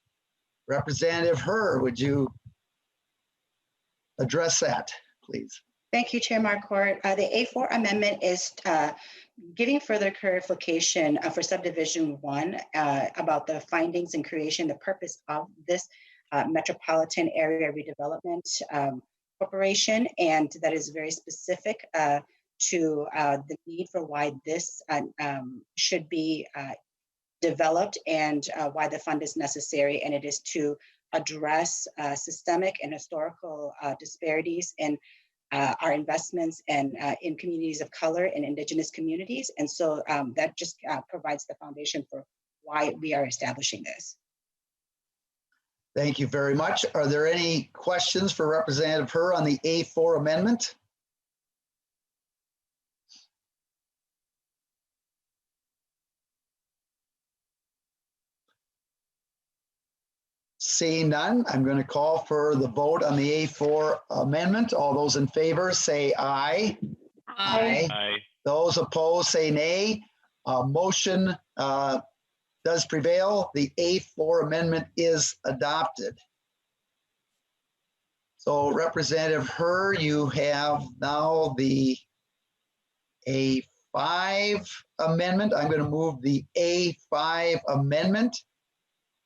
A: Representative Herr, would you address that, please?
K: Thank you, Chair Marquardt. The A4 amendment is giving further clarification for subdivision 1 about the findings and creation, the purpose of this Metropolitan Area Redevelopment Corporation, and that is very specific to the need for why this should be developed and why the fund is necessary, and it is to address systemic and historical disparities in our investments and in communities of color and indigenous communities. And so that just provides the foundation for why we are establishing this.
A: Thank you very much. Are there any questions for Representative Herr on the A4 amendment? Seeing none, I'm going to call for the vote on the A4 amendment. All those in favor say aye.
C: Aye.
G: Aye.
A: Those opposed say nay. Motion does prevail. The A4 amendment is adopted. So Representative Herr, you have now the A5 amendment. I'm going to move the A5 amendment.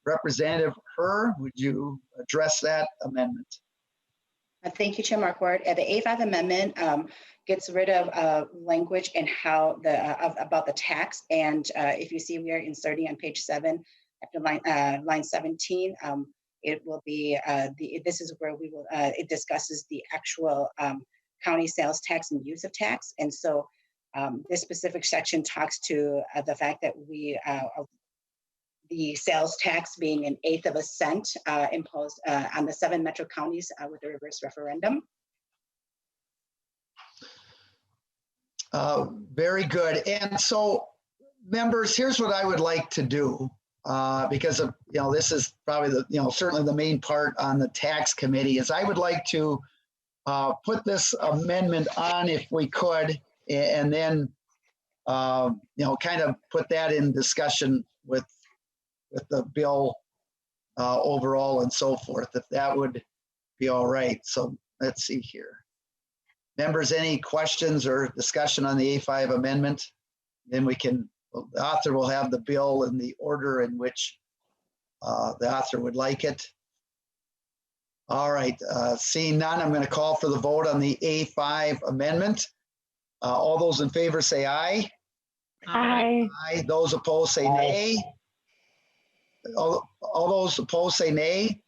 A: Representative Herr, would you address that amendment?
K: Thank you, Chair Marquardt. The A5 amendment gets rid of language and how about the tax. And if you see, we are inserting on page 7 after line 17. It will be this is where we will it discusses the actual county sales tax and use of tax. And so this specific section talks to the fact that we the sales tax being 1/8 of a cent imposed on the 7 metro counties with the reverse referendum.
A: Very good. And so, members, here's what I would like to do, because of, this is probably the, certainly the main part on the tax committee, is I would like to put this amendment on if we could, and then, kind of put that in discussion with the bill overall and so forth, if that would be all right. So let's see here. Members, any questions or discussion on the A5 amendment? Then the author will have the bill in the order in which the author would like it. All right, seeing none, I'm going to call for the vote on the A5 amendment. All those in favor say aye.
C: Aye.
A: Aye. Those opposed say nay. All those opposed say nay.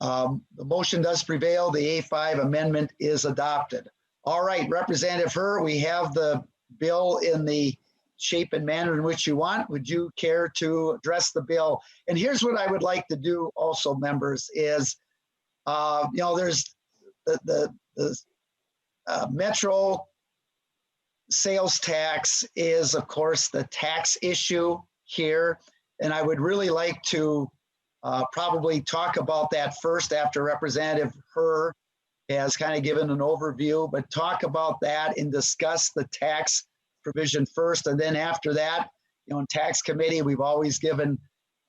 A: The motion does prevail. The A5 amendment is adopted. All right, Representative Herr, we have the bill in the shape and manner in which you want. Would you care to address the bill? And here's what I would like to do also, members, is, there's the Metro sales tax is, of course, the tax issue here. And I would really like to probably talk about that first after Representative Herr has kind of given an overview, but talk about that and discuss the tax provision first. And then after that, in tax committee, we've always given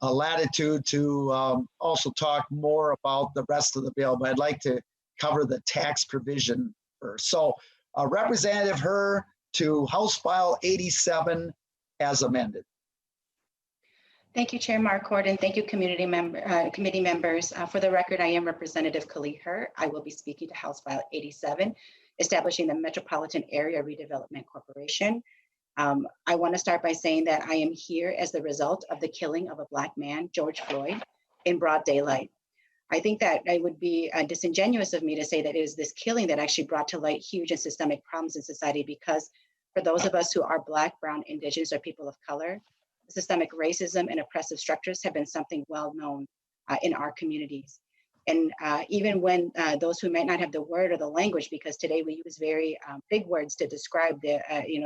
A: a latitude to also talk more about the rest of the bill, but I'd like to cover the tax provision first. So Representative Herr to House File 87 as amended.
K: Thank you, Chair Marquardt, and thank you, committee members. For the record, I am Representative Kali Herr. I will be speaking to House File 87, establishing the Metropolitan Area Redevelopment Corporation. I want to start by saying that I am here as the result of the killing of a Black man, George Floyd, in broad daylight. I think that it would be disingenuous of me to say that it is this killing that actually brought to light huge and systemic problems in society, because for those of us who are Black, Brown, Indigenous, or people of color, systemic racism and oppressive structures have been something well known in our communities. And even when those who might not have the word or the language, because today we use very big words to describe the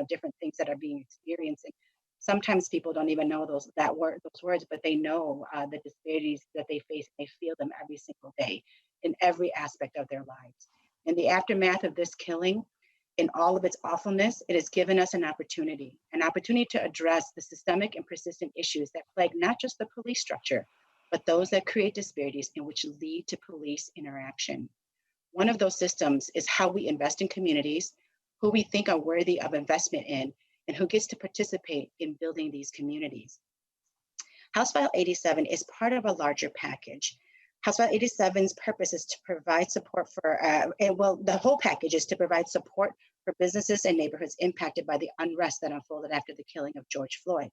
K: different things that are being experienced. Sometimes people don't even know those words, but they know the disparities that they face. They feel them every single day in every aspect of their lives. In the aftermath of this killing, In all of its awfulness, it has given us an opportunity to address the systemic and persistent issues that plague not just the police structure, but those that create disparities and which lead to police interaction. One of those systems is how we invest in communities, who we think are worthy of investment in, and who gets to participate in building these communities. House File 87 is part of a larger package. House File 87's purpose is to provide support for, the whole package is to provide support for businesses and neighborhoods impacted by the unrest that unfolded after the killing of George Floyd.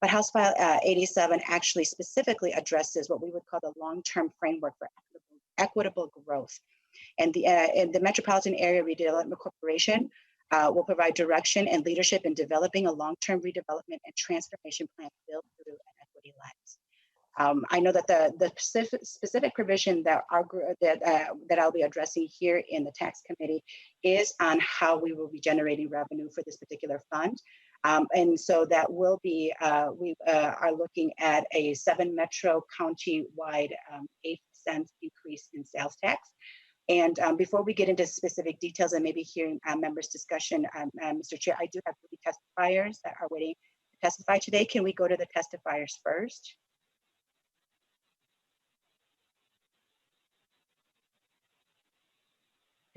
K: But House File 87 actually specifically addresses what we would call the long-term framework for equitable growth. And the Metropolitan Area Redevelopment Corporation will provide direction and leadership in developing a long-term redevelopment and transformation plan built through an equity lens. I know that the specific provision that I'll be addressing here in the tax committee is on how we will be generating revenue for this particular fund. And so that will be, we are looking at a 7 metro county-wide 8% increase in sales tax. And before we get into specific details and maybe hearing members' discussion, Mr. Chair, I do have 3 testifiers that are waiting to testify today. Can we go to the testifiers first?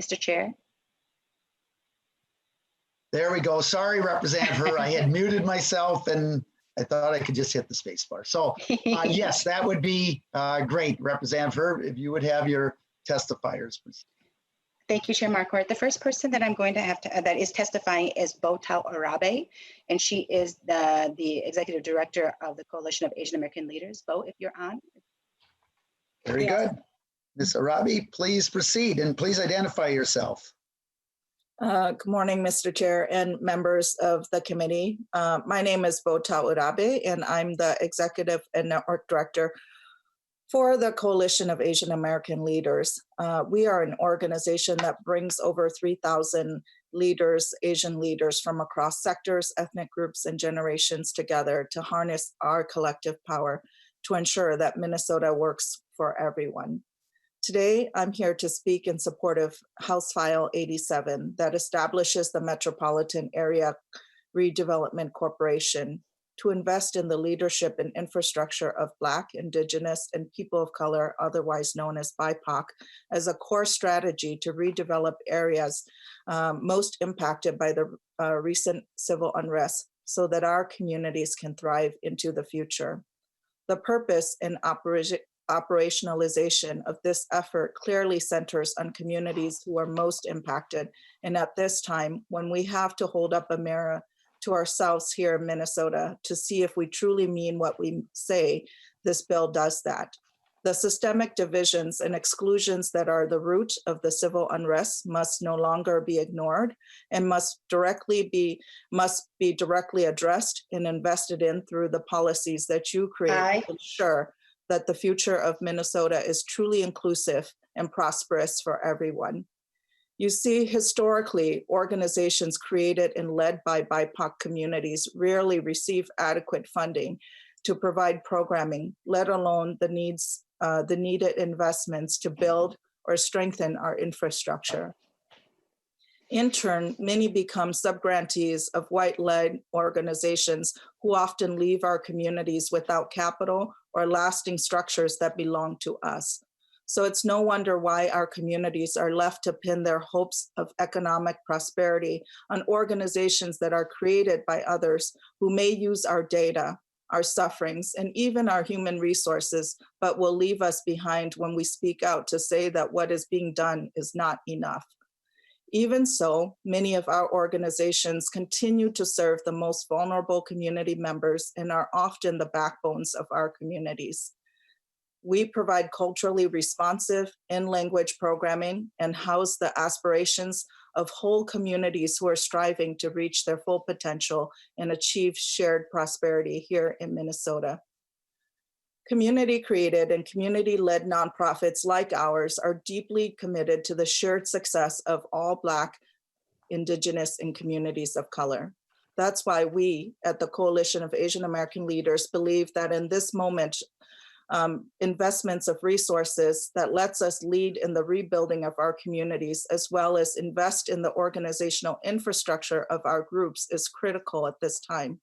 K: Mr. Chair.
A: There we go. Sorry, Representative Herr. I had muted myself and I thought I could just hit the space bar. So yes, that would be great, Representative Herr, if you would have your testifiers, please.
K: Thank you, Chair Marquardt. The first person that I'm going to have to, that is testifying is Botal Arabe, and she is the Executive Director of the Coalition of Asian American Leaders. Bo, if you're on.
A: Very good. Ms. Arabe, please proceed and please identify yourself.
L: Good morning, Mr. Chair and members of the committee. My name is Botal Arabe, and I'm the Executive and Network Director for the Coalition of Asian American Leaders. We are an organization that brings over 3,000 leaders, Asian leaders from across sectors, ethnic groups, and generations together to harness our collective power to ensure that Minnesota works for everyone. Today, I'm here to speak in support of House File 87 that establishes the Metropolitan Area Redevelopment Corporation to invest in the leadership and infrastructure of Black, Indigenous, and people of color, otherwise known as BIPOC, as a core strategy to redevelop areas most impacted by the recent civil unrest so that our communities can thrive into the future. The purpose and operationalization of this effort clearly centers on communities who are most impacted. And at this time, when we have to hold up a mirror to ourselves here in Minnesota to see if we truly mean what we say, this bill does that. The systemic divisions and exclusions that are the root of the civil unrest must no longer be ignored and must be directly addressed and invested in through the policies that you create to ensure that the future of Minnesota is truly inclusive and prosperous for everyone. You see, historically, organizations created and led by BIPOC communities rarely receive adequate funding to provide programming, let alone the needed investments to build or strengthen our infrastructure. In turn, many become subgrantees of white-led organizations who often leave our communities without capital or lasting structures that belong to us. So it's no wonder why our communities are left to pin their hopes of economic prosperity on organizations that are created by others who may use our data, our sufferings, and even our human resources, but will leave us behind when we speak out to say that what is being done is not enough. Even so, many of our organizations continue to serve the most vulnerable community members and are often the backbones of our communities. We provide culturally responsive in-language programming and house the aspirations of whole communities who are striving to reach their full potential and achieve shared prosperity here in Minnesota. Community-created and community-led nonprofits like ours are deeply committed to the shared success of all Black, Indigenous, and communities of color. That's why we at the Coalition of Asian American Leaders believe that in this moment investments of resources that lets us lead in the rebuilding of our communities, as well as invest in the organizational infrastructure of our groups, is critical at this time.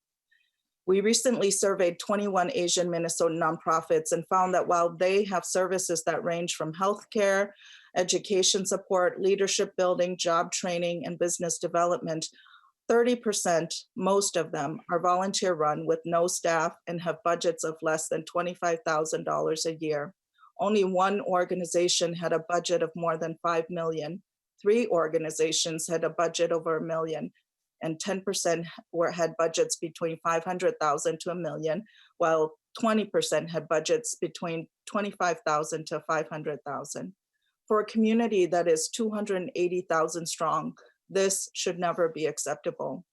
L: We recently surveyed 21 Asian Minnesotan nonprofits and found that while they have services that range from healthcare, education support, leadership building, job training, and business development, 30%, most of them, are volunteer run with no staff and have budgets of less than $25,000 a year. Only one organization had a budget of more than $5 million. 3 organizations had a budget over $1 million, and 10% had budgets between $500,000 to $1 million, while 20% had budgets between $25,000 to $500,000. For a community that is 280,000 strong, this should never be acceptable.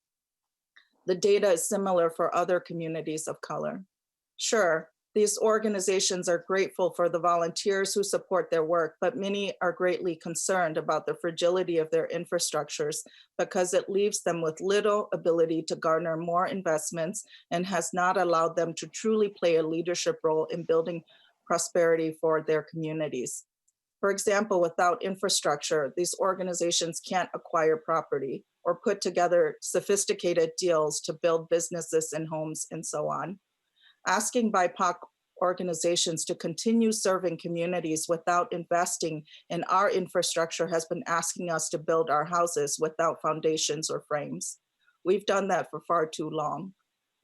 L: The data is similar for other communities of color. Sure, these organizations are grateful for the volunteers who support their work, but many are greatly concerned about the fragility of their infrastructures because it leaves them with little ability to garner more investments and has not allowed them to truly play a leadership role in building prosperity for their communities. For example, without infrastructure, these organizations can't acquire property or put together sophisticated deals to build businesses and homes and so on. Asking BIPOC organizations to continue serving communities without investing in our infrastructure has been asking us to build our houses without foundations or frames. We've done that for far too long.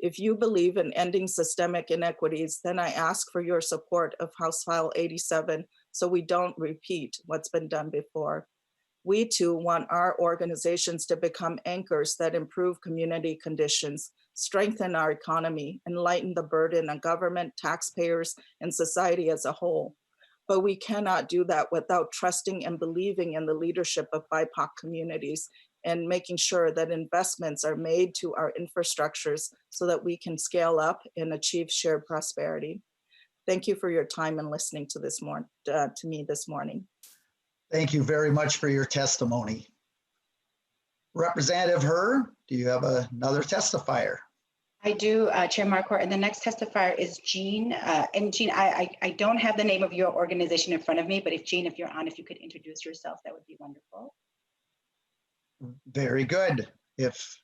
L: If you believe in ending systemic inequities, then I ask for your support of House File 87 so we don't repeat what's been done before. We too want our organizations to become anchors that improve community conditions, strengthen our economy, and lighten the burden on government, taxpayers, and society as a whole. But we cannot do that without trusting and believing in the leadership of BIPOC communities and making sure that investments are made to our infrastructures so that we can scale up and achieve shared prosperity. Thank you for your time and listening to me this morning.
A: Thank you very much for your testimony. Representative Herr, do you have another testifier?
K: I do, Chair Marquardt, and the next testifier is Jean. And Jean, I don't have the name of your organization in front of me, but if Jean, if you're on, if you could introduce yourself, that would be wonderful.
A: Very good. If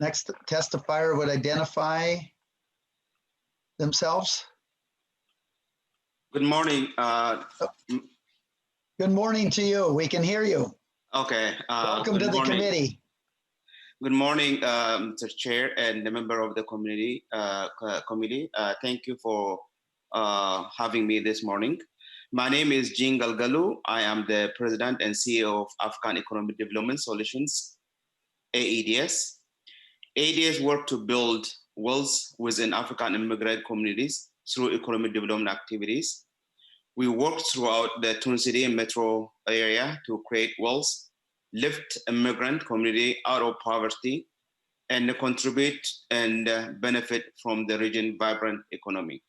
A: next testifier would identify themselves.
M: Good morning.
A: Good morning to you. We can hear you.
M: Okay.
A: Welcome to the committee.
M: Good morning, Mr. Chair and the member of the committee. Thank you for having me this morning. My name is Jean Galgalu. I am the President and CEO of African Economic Development Solutions, AEDS. AEDS work to build wealth within African immigrant communities through economic development activities. We work throughout the Twin City metro area to create wealth, lift immigrant community out of poverty, and contribute and benefit from the region's vibrant economy.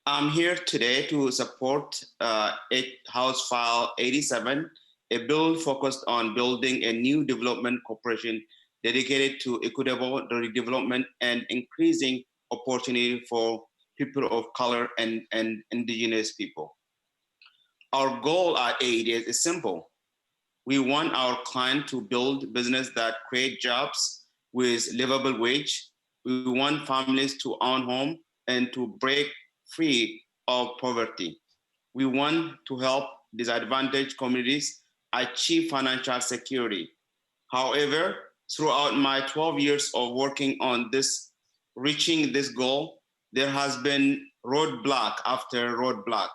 M: I'm here today to support House File 87, a bill focused on building a new development corporation dedicated to equitable redevelopment and increasing opportunity for people of color and indigenous people. Our goal at AEDS is simple. We want our client to build business that create jobs with livable wage. We want families to own home and to break free of poverty. We want to help disadvantaged communities achieve financial security. However, throughout my 12 years of working on this, reaching this goal, there has been roadblock after roadblock.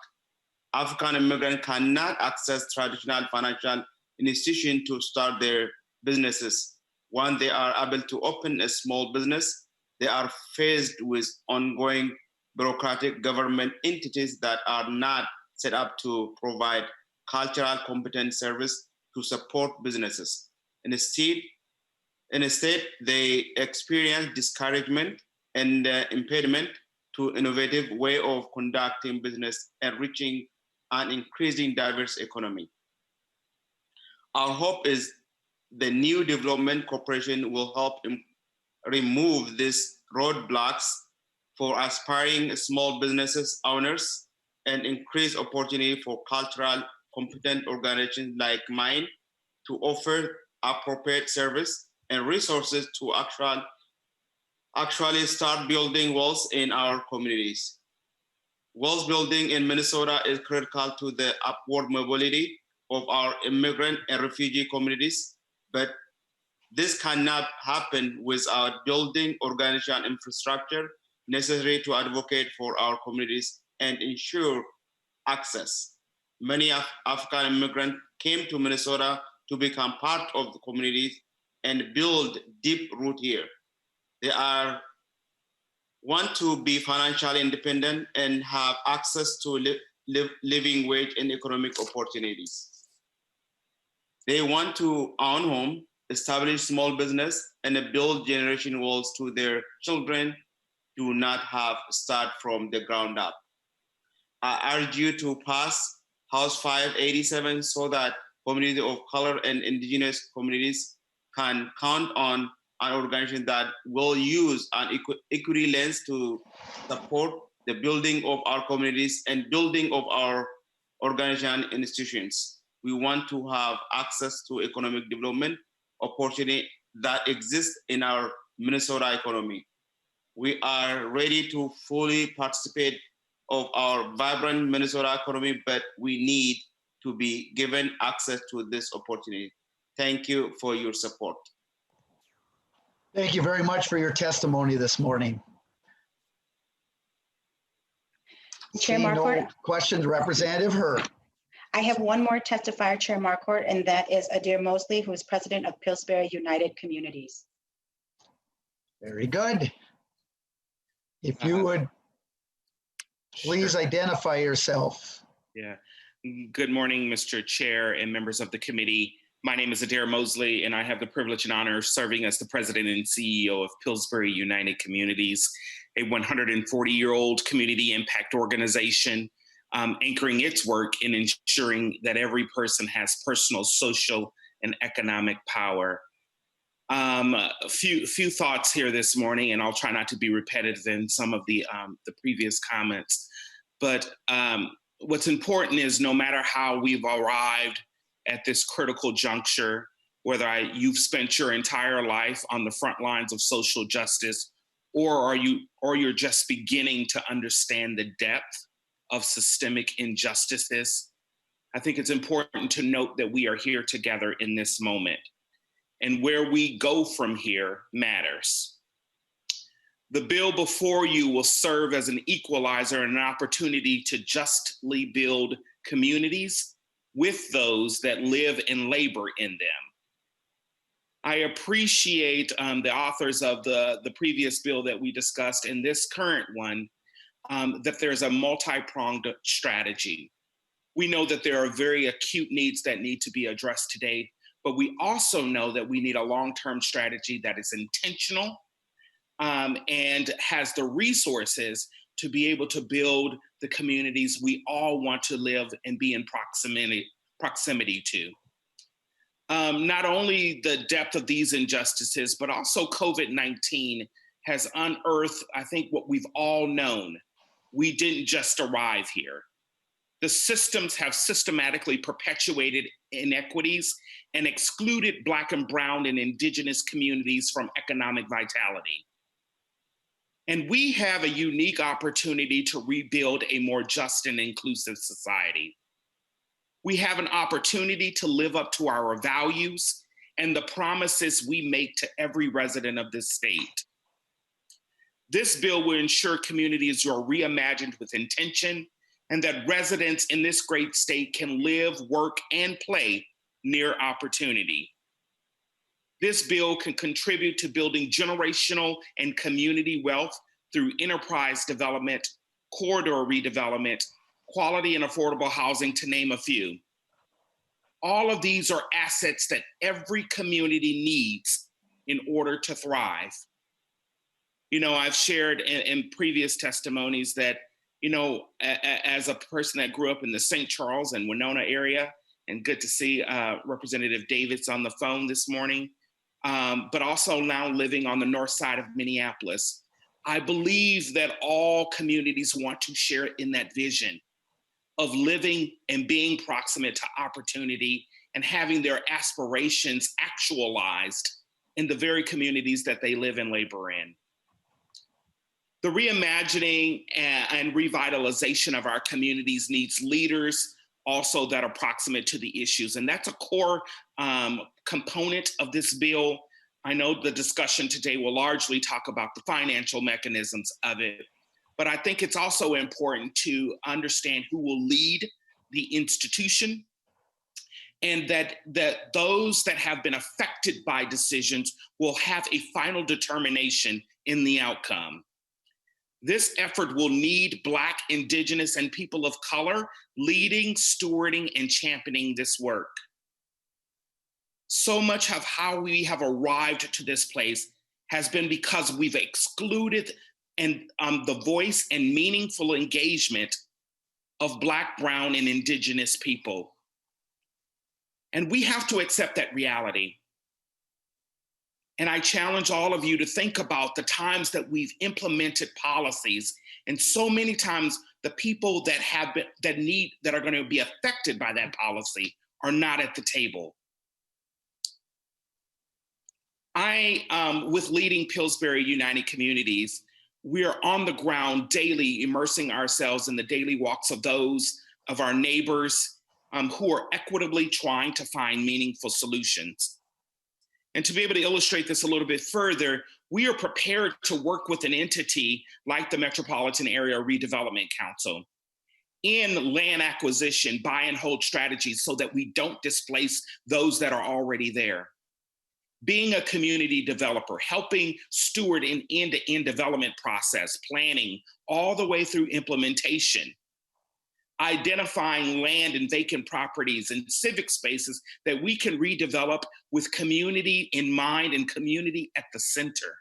M: African immigrants cannot access traditional financial institutions to start their businesses. When they are able to open a small business, they are faced with ongoing bureaucratic government entities that are not set up to provide cultural competent service to support businesses. Instead, they experience discouragement and impediment to innovative way of conducting business and reaching an increasing diverse economy. Our hope is the new development corporation will help remove these roadblocks for aspiring small businesses owners and increase opportunity for cultural competent organizations like mine to offer appropriate service and resources to actually start building walls in our communities. Walls building in Minnesota is critical to the upward mobility of our immigrant and refugee communities, but this cannot happen without building organizational infrastructure necessary to advocate for our communities and ensure access. Many African immigrants came to Minnesota to become part of the communities and build deep root here. They want to be financially independent and have access to living wage and economic opportunities. They want to own home, establish small business, and build generation walls to their children do not have start from the ground up. I urge you to pass House 587 so that communities of color and indigenous communities can count on an organization that will use an equity lens to support the building of our communities and building of our organization institutions. We want to have access to economic development opportunity that exists in our Minnesota economy. We are ready to fully participate of our vibrant Minnesota economy, but we need to be given access to this opportunity. Thank you for your support.
A: Thank you very much for your testimony this morning.
K: Chair
A: Seeing
K: Marquardt.
A: no questions, Representative Her.
K: I have one more testifier, Chair Marquardt, and that is Adair Mosley, who is president of Pillsbury United Communities.
A: Very good. If you would please identify yourself.
N: Yeah. Good morning, Mr. Chair and members of the committee. My name is Adair Mosley, and I have the privilege and honor of serving as the president and CEO of Pillsbury United Communities, a 140-year-old community impact organization anchoring its work in ensuring that every person has personal, social, and economic power. A few thoughts here this morning, and I'll try not to be repetitive in some of the previous comments. But what's important is no matter how we've arrived at this critical juncture, whether you've spent your entire life on the front lines of social justice, or you're just beginning to understand the depth of systemic injustices, I think it's important to note that we are here together in this moment. And where we go from here matters. The bill before you will serve as an equalizer and an opportunity to justly build communities with those that live and labor in them. I appreciate the authors of the previous bill that we discussed and this current one, that there's a multi-pronged strategy. We know that there are very acute needs that need to be addressed today, but we also know that we need a long-term strategy that is intentional and has the resources to be able to build the communities we all want to live and be in proximity to. Not only the depth of these injustices, but also COVID-19 has unearthed, I think, what we've all known. We didn't just arrive here. The systems have systematically perpetuated inequities and excluded Black and Brown and Indigenous communities from economic vitality. And we have a unique opportunity to rebuild a more just and inclusive society. We have an opportunity to live up to our values and the promises we make to every resident of this state. This bill will ensure communities are reimagined with intention and that residents in this great state can live, work, and play near opportunity. This bill can contribute to building generational and community wealth through enterprise development, corridor redevelopment, quality and affordable housing, to name a few. All of these are assets that every community needs in order to thrive. You know, I've shared in previous testimonies that, you know, as a person that grew up in the St. Charles and Winona area, and good to see Representative Davids on the phone this morning, but also now living on the north side of Minneapolis, I believe that all communities want to share in that vision of living and being proximate to opportunity and having their aspirations actualized in the very communities that they live and labor in. The reimagining and revitalization of our communities needs leaders also that are proximate to the issues. And that's a core component of this bill. I know the discussion today will largely talk about the financial mechanisms of it, but I think it's also important to understand who will lead the institution, and that those that have been affected by decisions will have a final determination in the outcome. This effort will need Black, Indigenous, and people of color leading, stewarding, and championing this work. So much of how we have arrived to this place has been because we've excluded the voice and meaningful engagement of Black, Brown, and Indigenous people. And we have to accept that reality. And I challenge all of you to think about the times that we've implemented policies, and so many times the people that are going to be affected by that policy are not at the table. With leading Pillsbury United Communities, we are on the ground daily, immersing ourselves in the daily walks of those of our neighbors who are equitably trying to find meaningful solutions. And to be able to illustrate this a little bit further, we are prepared to work with an entity like the Metropolitan Area Redevelopment Council in land acquisition, buy and hold strategies so that we don't displace those that are already there. Being a community developer, helping steward an end-to-end development process, planning all the way through implementation, identifying land and vacant properties and civic spaces that we can redevelop with community in mind and community at the center.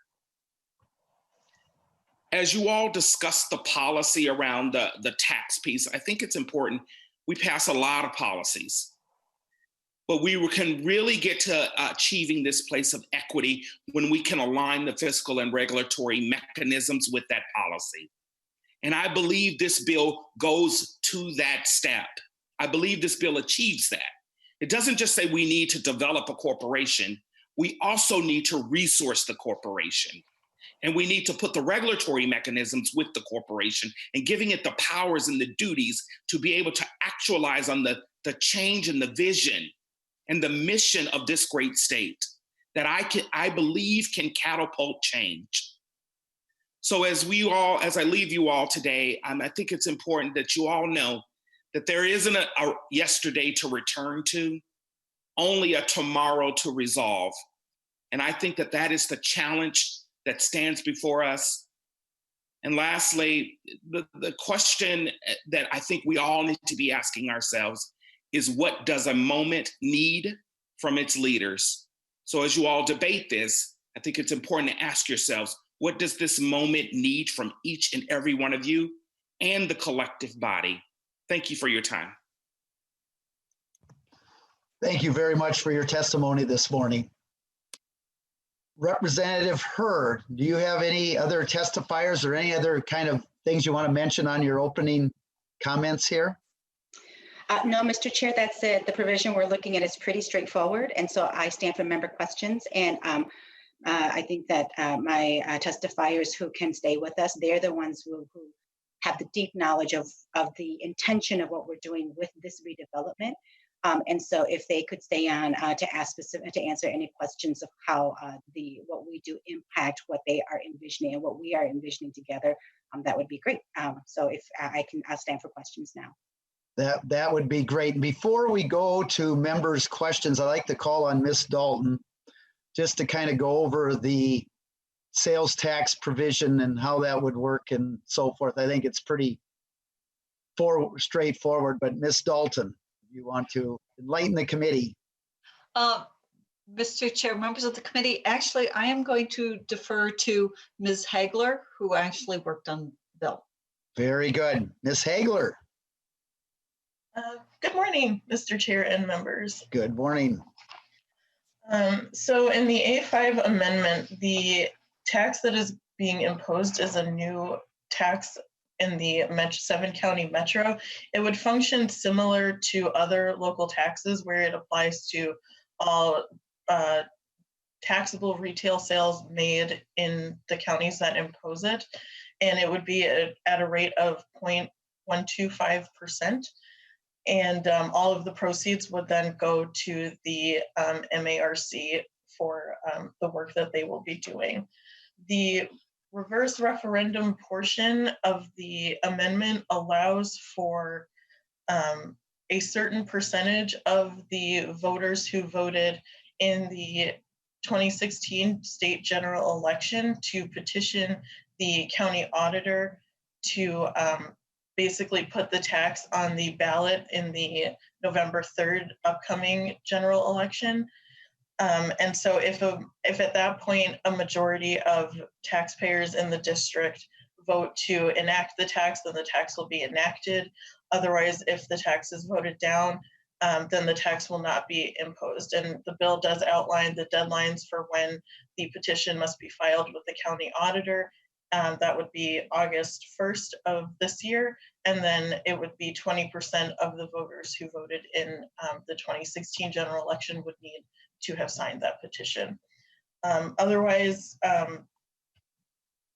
N: As you all discuss the policy around the tax piece, I think it's important. We pass a lot of policies, but we can really get to achieving this place of equity when we can align the fiscal and regulatory mechanisms with that policy. And I believe this bill goes to that step. I believe this bill achieves that. It doesn't just say we need to develop a corporation. We also need to resource the corporation. And we need to put the regulatory mechanisms with the corporation and giving it the powers and the duties to be able to actualize on the change and the vision and the mission of this great state that I believe can catapult change. So as I leave you all today, I think it's important that you all know that there isn't a yesterday to return to, only a tomorrow to resolve. And I think that is the challenge that stands before us. And lastly, the question that I think we all need to be asking ourselves is, what does a moment need from its leaders? So as you all debate this, I think it's important to ask yourselves, what does this moment need from each and every one of you and the collective body? Thank you for your time.
A: Thank you very much for your testimony this morning. Representative Hurd, do you have any other testifiers or any other kind of things you want to mention on your opening comments here?
K: No, Mr. Chair, that's it. The provision we're looking at is pretty straightforward. And so I stand for member questions. And I think that my testifiers who can stay with us, they're the ones who have the deep knowledge of the intention of what we're doing with this redevelopment. And so if they could stay on to answer any questions of how what we do impact what they are envisioning and what we are envisioning together, that would be great. So if I'll stand for questions now.
A: That would be great. And before we go to members' questions, I'd like to call on Ms. Dalton just to kind of go over the sales tax provision and how that would work and so forth. I think it's pretty straightforward, but Ms. Dalton, you want to enlighten the committee?
E: Mr. Chair, members of the committee, actually, I am going to defer to Ms. Hagler, who actually worked on the bill.
A: Very good. Ms. Hagler.
O: Good morning, Mr. Chair and members.
A: Good morning.
O: So in the A5 amendment, the tax that is being imposed as a new tax in the 7-county metro. It would function similar to other local taxes where it applies to all taxable retail sales made in the counties that impose it. And it would be at a rate of 0.125%. And all of the proceeds would then go to the MARC for the work that they will be doing. The reverse referendum portion of the amendment allows for a certain percentage of the voters who voted in the 2016 state general election to petition the county auditor to basically put the tax on the ballot in the November 3rd upcoming general election. And so if at that point a majority of taxpayers in the district vote to enact the tax, then the tax will be enacted. Otherwise, if the tax is voted down, then the tax will not be imposed. And the bill does outline the deadlines for when the petition must be filed with the county auditor. That would be August 1st of this year. And then it would be 20% of the voters who voted in the 2016 general election would need to have signed that petition. Otherwise,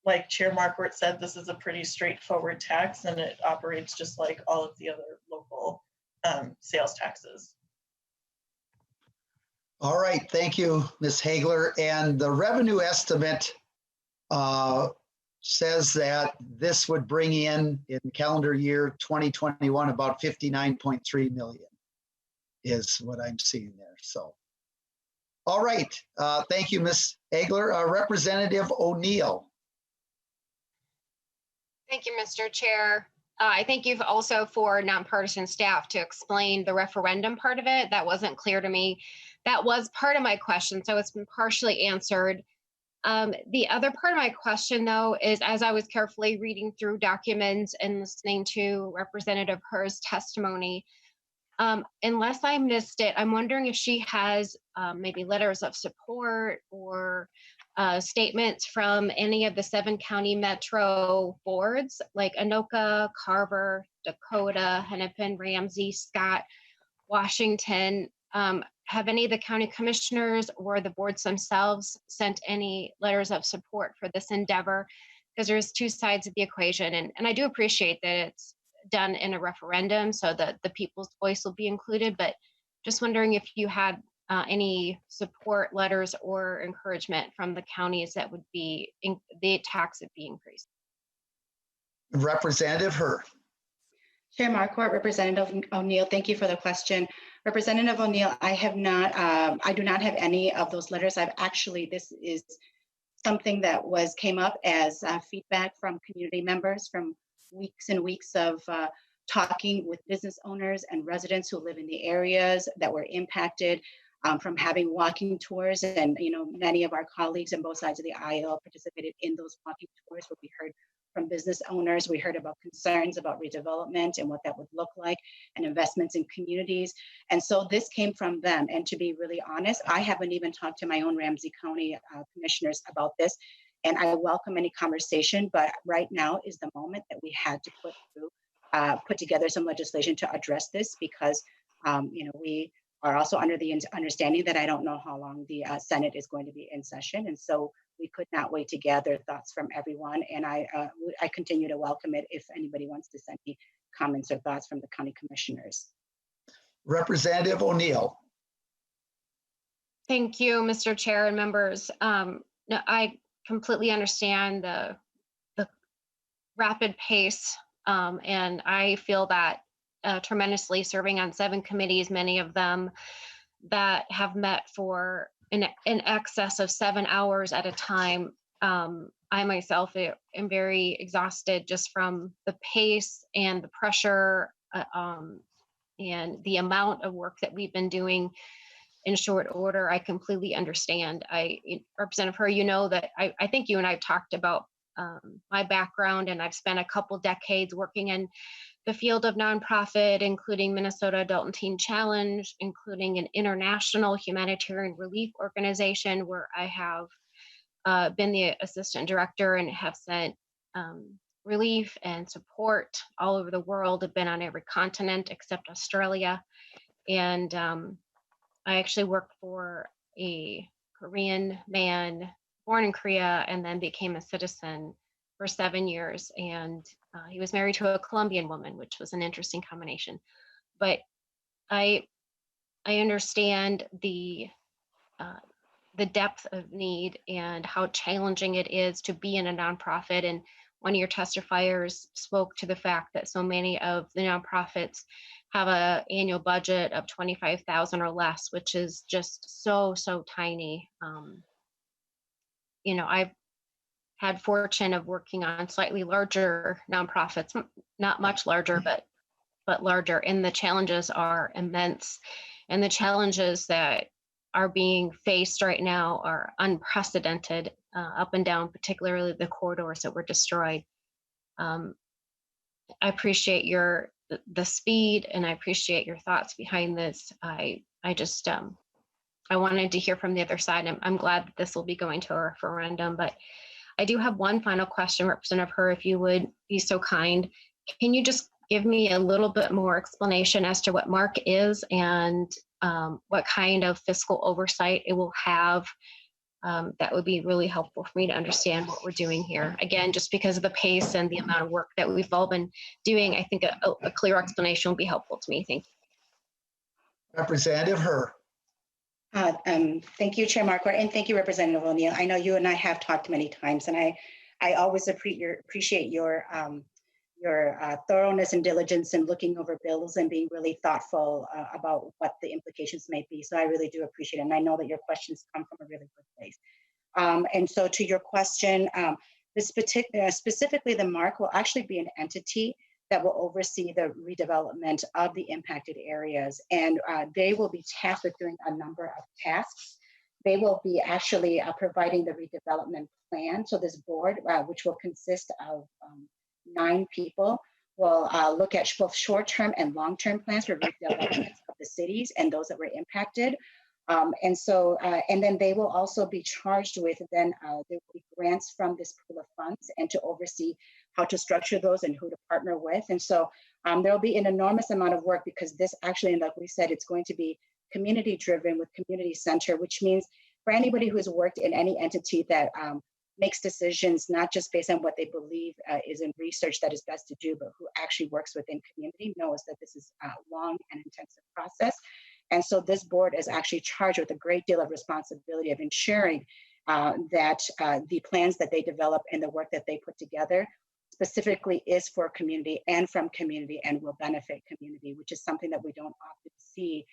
O: like Chair Marquardt said, this is a pretty straightforward tax and it operates just like all of the other local sales taxes.
A: All right, thank you, Ms. Hagler. And the revenue estimate says that this would bring in calendar year 2021 about 59.3 million is what I'm seeing there. So, all right, thank you, Ms. Hagler. Representative O'Neill.
P: Thank you, Mr. Chair. I thank you also for nonpartisan staff to explain the referendum part of it. That wasn't clear to me. That was part of my question, so it's been partially answered. The other part of my question, though, is as I was carefully reading through documents and listening to Representative Herr's testimony, unless I missed it, I'm wondering if she has maybe letters of support or statements from any of the 7-county metro boards like Anoka, Carver, Dakota, Hennepin, Ramsey, Scott, Washington. Have any of the county commissioners or the boards themselves sent any letters of support for this endeavor? Because there's two sides of the equation. And I do appreciate that it's done in a referendum so that the people's voice will be included, but just wondering if you had any support letters or encouragement from the counties that would be, the tax would be increased.
A: Representative Herr.
K: Chair Marquardt, Representative O'Neill, thank you for the question. Representative O'Neill, I do not have any of those letters. This is something that came up as feedback from community members from weeks and weeks of talking with business owners and residents who live in the areas that were impacted from having walking tours. And, many of our colleagues on both sides of the aisle participated in those walking tours where we heard from business owners. We heard about concerns about redevelopment and what that would look like and investments in communities. And so this came from them. And to be really honest, I haven't even talked to my own Ramsey County commissioners about this. And I welcome any conversation, but right now is the moment that we had to put together some legislation to address this because, we are also under the understanding that I don't know how long the Senate is going to be in session. And so we could not wait to gather thoughts from everyone. And I continue to welcome it if anybody wants to send me comments or thoughts from the county commissioners.
A: Representative O'Neill.
P: Thank you, Mr. Chair and members. I completely understand the rapid pace, and I feel that tremendously serving on 7 committees, many of them that have met for in excess of 7 hours at a time. I myself am very exhausted just from the pace and the pressure and the amount of work that we've been doing in short order. I completely understand. Representative Herr, that I think you and I have talked about my background, and I've spent a couple decades working in the field of nonprofit, including Minnesota Adult and Teen Challenge, including an international humanitarian relief organization where I have been the assistant director and have sent relief and support all over the world. I've been on every continent except Australia. And I actually worked for a Korean man born in Korea and then became a citizen for 7 years. And he was married to a Colombian woman, which was an interesting combination. But I understand the depth of need and how challenging it is to be in a nonprofit. And one of your testifiers spoke to the fact that so many of the nonprofits have an annual budget of $25,000 or less, which is just so tiny. You know, I've had fortune of working on slightly larger nonprofits, not much larger, but larger, and the challenges are immense. And the challenges that are being faced right now are unprecedented, up and down, particularly the corridors that were destroyed. I appreciate the speed, and I appreciate your thoughts behind this. I just I wanted to hear from the other side. I'm glad that this will be going to a referendum, but I do have one final question, Representative Herr, if you would be so kind. Can you just give me a little bit more explanation as to what MARC is and what kind of fiscal oversight it will have? That would be really helpful for me to understand what we're doing here. Again, just because of the pace and the amount of work that we've all been doing, I think a clear explanation will be helpful to me. Thank you.
A: Representative Herr.
K: Thank you, Chair Marquardt, and thank you, Representative O'Neill. I know you and I have talked many times, and I always appreciate your thoroughness and diligence in looking over bills and being really thoughtful about what the implications may be. So I really do appreciate it, and I know that your questions come from a really good place. And so to your question, specifically the MARC will actually be an entity that will oversee the redevelopment of the impacted areas. And they will be tasked with doing a number of tasks. They will be actually providing the redevelopment plan. So this board, which will consist of 9 people, will look at both short-term and long-term plans for redevelopment of the cities and those that were impacted. And then they will also be charged with there will be grants from this pool of funds and to oversee how to structure those and who to partner with. And so there'll be an enormous amount of work because this actually, like we said, it's going to be community driven with community center, which means for anybody who has worked in any entity that makes decisions, not just based on what they believe is in research that is best to do, but who actually works within community knows that this is a long and intensive process. And so this board is actually charged with a great deal of responsibility of ensuring that the plans that they develop and the work that they put together specifically is for community and from community and will benefit community, which is something that we don't often see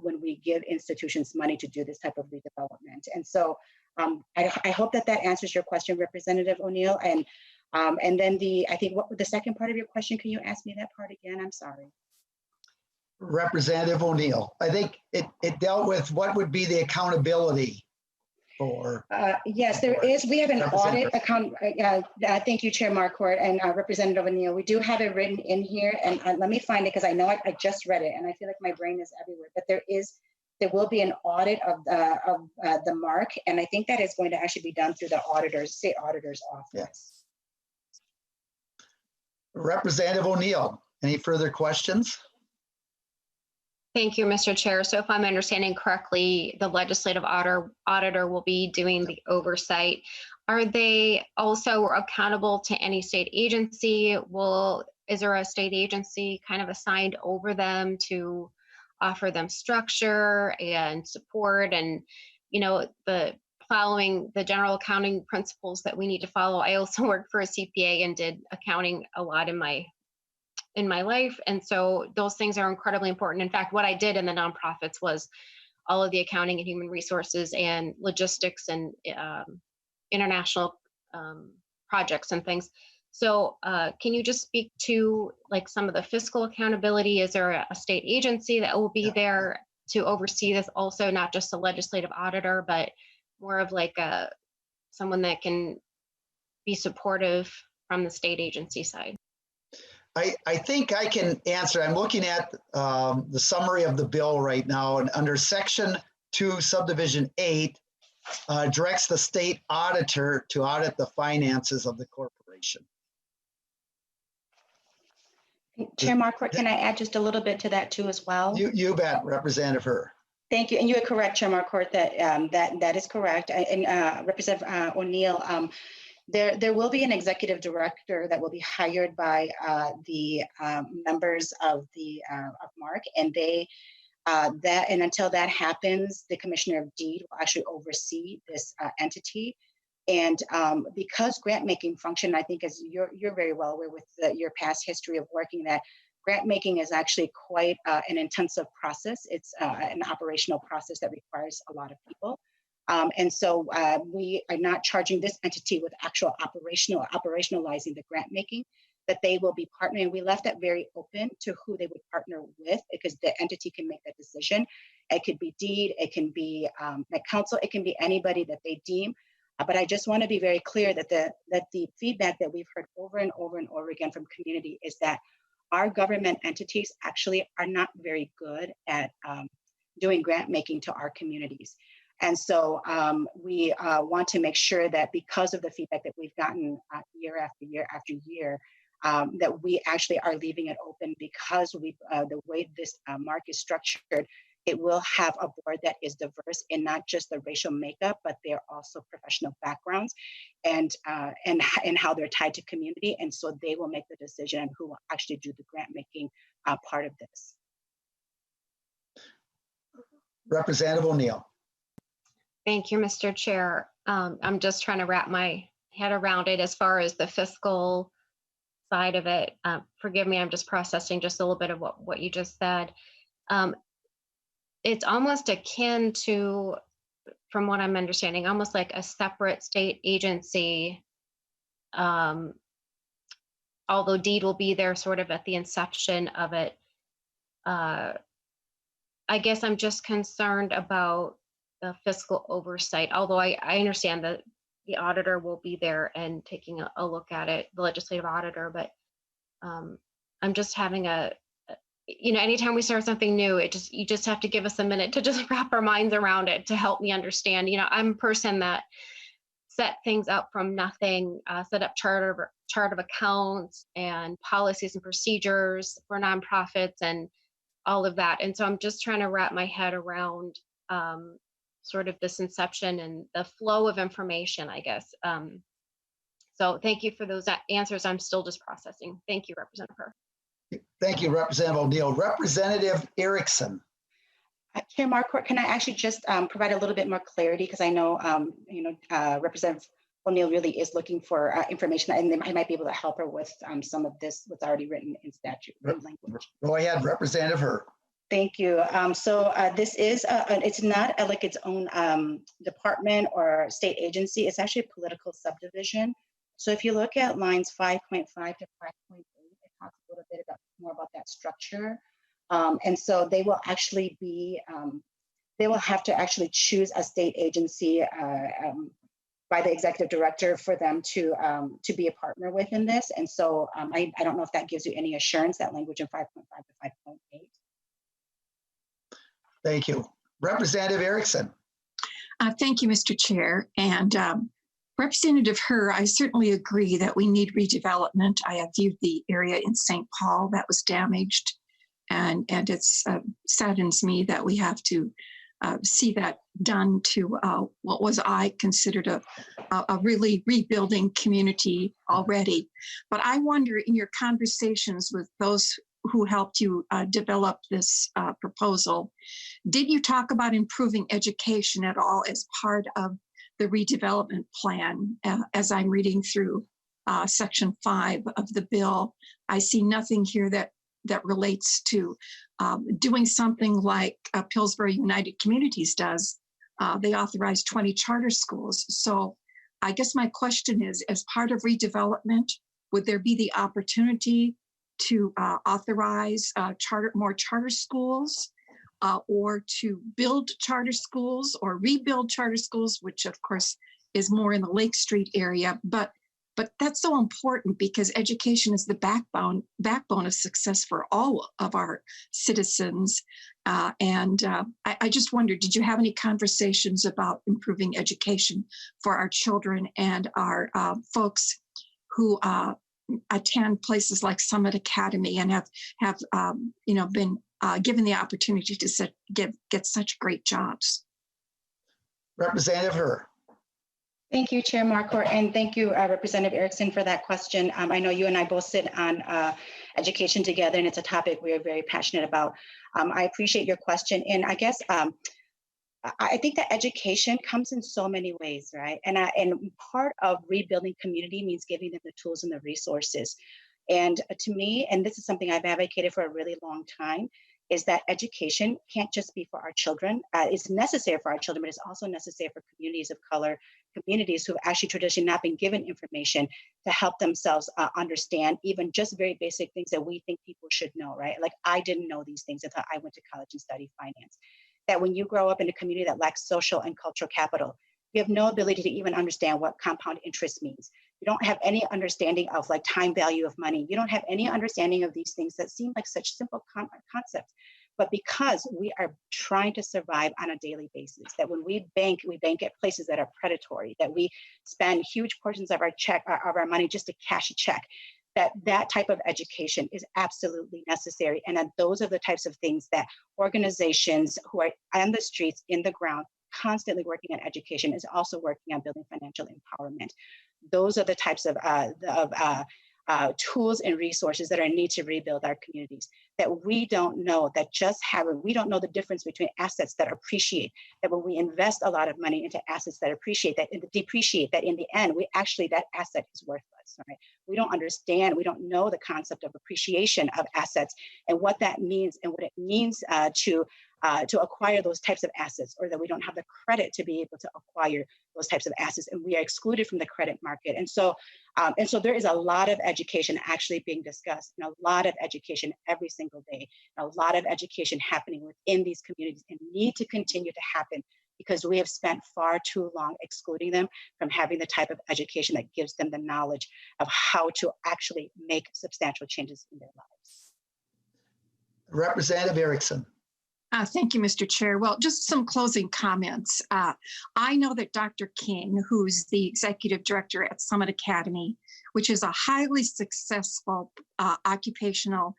K: when we give institutions money to do this type of redevelopment. And so I hope that answers your question, Representative O'Neill. And then I think what was the second part of your question? Can you ask me that part again? I'm sorry.
A: Representative O'Neill, I think it dealt with what would be the accountability for.
K: Yes, there is. We have an audit account. Thank you, Chair Marquardt and Representative O'Neill. We do have it written in here, and let me find it because I know I just read it, and I feel like my brain is everywhere. But there will be an audit of the MARC, and I think that is going to actually be done through the state auditor's office.
A: Yes. Representative O'Neill, any further questions?
P: Thank you, Mr. Chair. So if I'm understanding correctly, the legislative auditor will be doing the oversight. Are they also accountable to any state agency? Is there a state agency kind of assigned over them to offer them structure and support and, following the general accounting principles that we need to follow? I also worked for a CPA and did accounting a lot in my life. And so those things are incredibly important. In fact, what I did in the nonprofits was all of the accounting and human resources and logistics and international projects and things. So can you just speak to like some of the fiscal accountability? Is there a state agency that will be there to oversee this also, not just a legislative auditor, but more of like someone that can be supportive from the state agency side?
A: I think I can answer. I'm looking at the summary of the bill right now, and under Section 2, Subdivision 8, directs the state auditor to audit the finances of the corporation.
K: Chair Marquardt, can I add just a little bit to that too as well?
A: You bet, Representative Herr.
K: Thank you, and you are correct, Chair Marquardt, that is correct. And Representative O'Neill, there will be an executive director that will be hired by the members of MARC, and and until that happens, the Commissioner of Deed will actually oversee this entity. And because grant making function, I think, as you're very well aware with your past history of working, that grant making is actually quite an intensive process. It's an operational process that requires a lot of people. And so we are not charging this entity with actual operationalizing the grant making, that they will be partnering. We left that very open to who they would partner with, because the entity can make that decision. It could be Deed, it can be Met Council, it can be anybody that they deem. But I just want to be very clear that the feedback that we've heard over and over and over again from community is that our government entities actually are not very good at doing grant making to our communities. And so we want to make sure that because of the feedback that we've gotten year after year after year, that we actually are leaving it open, because the way this MARC is structured, it will have a board that is diverse in not just the racial makeup, but they're also professional backgrounds and how they're tied to community. And so they will make the decision on who will actually do the grant making part of this.
A: Representative O'Neill.
P: Thank you, Mr. Chair. I'm just trying to wrap my head around it as far as the fiscal side of it. Forgive me, I'm just processing just a little bit of what you just said. It's almost akin to, from what I'm understanding, almost like a separate state agency, although Deed will be there sort of at the inception of it. I guess I'm just concerned about the fiscal oversight, although I understand that the auditor will be there and taking a look at it, the legislative auditor, but I'm just having anytime we start something new, you just have to give us a minute to just wrap our minds around it to help me understand. I'm a person that set things up from nothing, set up chart of accounts and policies and procedures for nonprofits and all of that. And so I'm just trying to wrap my head around sort of this inception and the flow of information, I guess. So thank you for those answers. I'm still just processing. Thank you, Representative Herr.
A: Thank you, Representative O'Neill. Representative Erickson.
K: Chair Marquardt, can I actually just provide a little bit more clarity, because I know Representative O'Neill really is looking for information, and I might be able to help her with some of this, what's already written in statute language.
A: Go ahead, Representative Herr.
K: Thank you. So this is, it's not like its own department or state agency. It's actually a political subdivision. So if you look at lines 5.5 to 5.8, it talks a little bit more about that structure. And so they will actually be, they will have to actually choose a state agency by the executive director for them to be a partner with in this. And so I don't know if that gives you any assurance, that language in 5.5 to 5.8.
A: Thank you. Representative Erickson.
Q: Thank you, Mr. Chair. And Representative Herr, I certainly agree that we need redevelopment. I have viewed the area in St. Paul that was damaged, and it's saddens me that we have to see that done to what was I considered a really rebuilding community already. But I wonder, in your conversations with those who helped you develop this proposal, did you talk about improving education at all as part of the redevelopment plan? As I'm reading through section 5 of the bill, I see nothing here that relates to doing something like Pillsbury United Communities does. They authorize 20 charter schools. So I guess my question is, as part of redevelopment, would there be the opportunity to authorize more charter schools, or to build charter schools or rebuild charter schools, which of course is more in the Lake Street area. But that's so important, because education is the backbone of success for all of our citizens. I just wondered, did you have any conversations about improving education for our children and our folks who attend places like Summit Academy and have been given the opportunity to get such great jobs?
A: Representative Herr.
K: Thank you, Chair Marcourt, and thank you, Representative Erickson, for that question. I know you and I both sit on education together, and it's a topic we are very passionate about. I appreciate your question, and I guess I think that education comes in so many ways, right? And part of rebuilding community means giving them the tools and the resources. And to me, and this is something I've advocated for a really long time, is that education can't just be for our children. It's necessary for our children, but it's also necessary for communities of color, communities who have actually traditionally not been given information to help themselves understand even just very basic things that we think people should know, right? Like I didn't know these things until I went to college and studied finance. That when you grow up in a community that lacks social and cultural capital, you have no ability to even understand what compound interest means. You don't have any understanding of like time value of money. You don't have any understanding of these things that seem like such simple concepts. But because we are trying to survive on a daily basis, that when we bank at places that are predatory, that we spend huge portions of our money just to cash a check, that type of education is absolutely necessary. And that those are the types of things that organizations who are on the streets, in the ground, constantly working on education is also working on building financial empowerment. Those are the types of tools and resources that are needed to rebuild our communities. That we don't know, we don't know the difference between assets that appreciate, that when we invest a lot of money into assets that appreciate, that depreciate, that in the end, that asset is worthless, right? We don't understand, we don't know the concept of appreciation of assets and what that means and what it means to acquire those types of assets, or that we don't have the credit to be able to acquire those types of assets, and we are excluded from the credit market. And so there is a lot of education actually being discussed, and a lot of education every single day, and a lot of education happening within these communities, and need to continue to happen because we have spent far too long excluding them from having the type of education that gives them the knowledge of how to actually make substantial changes in their lives.
A: Representative Erickson.
Q: Thank you, Mr. Chair. Well, just some closing comments. I know that Dr. King, who's the executive director at Summit Academy, which is a highly successful occupational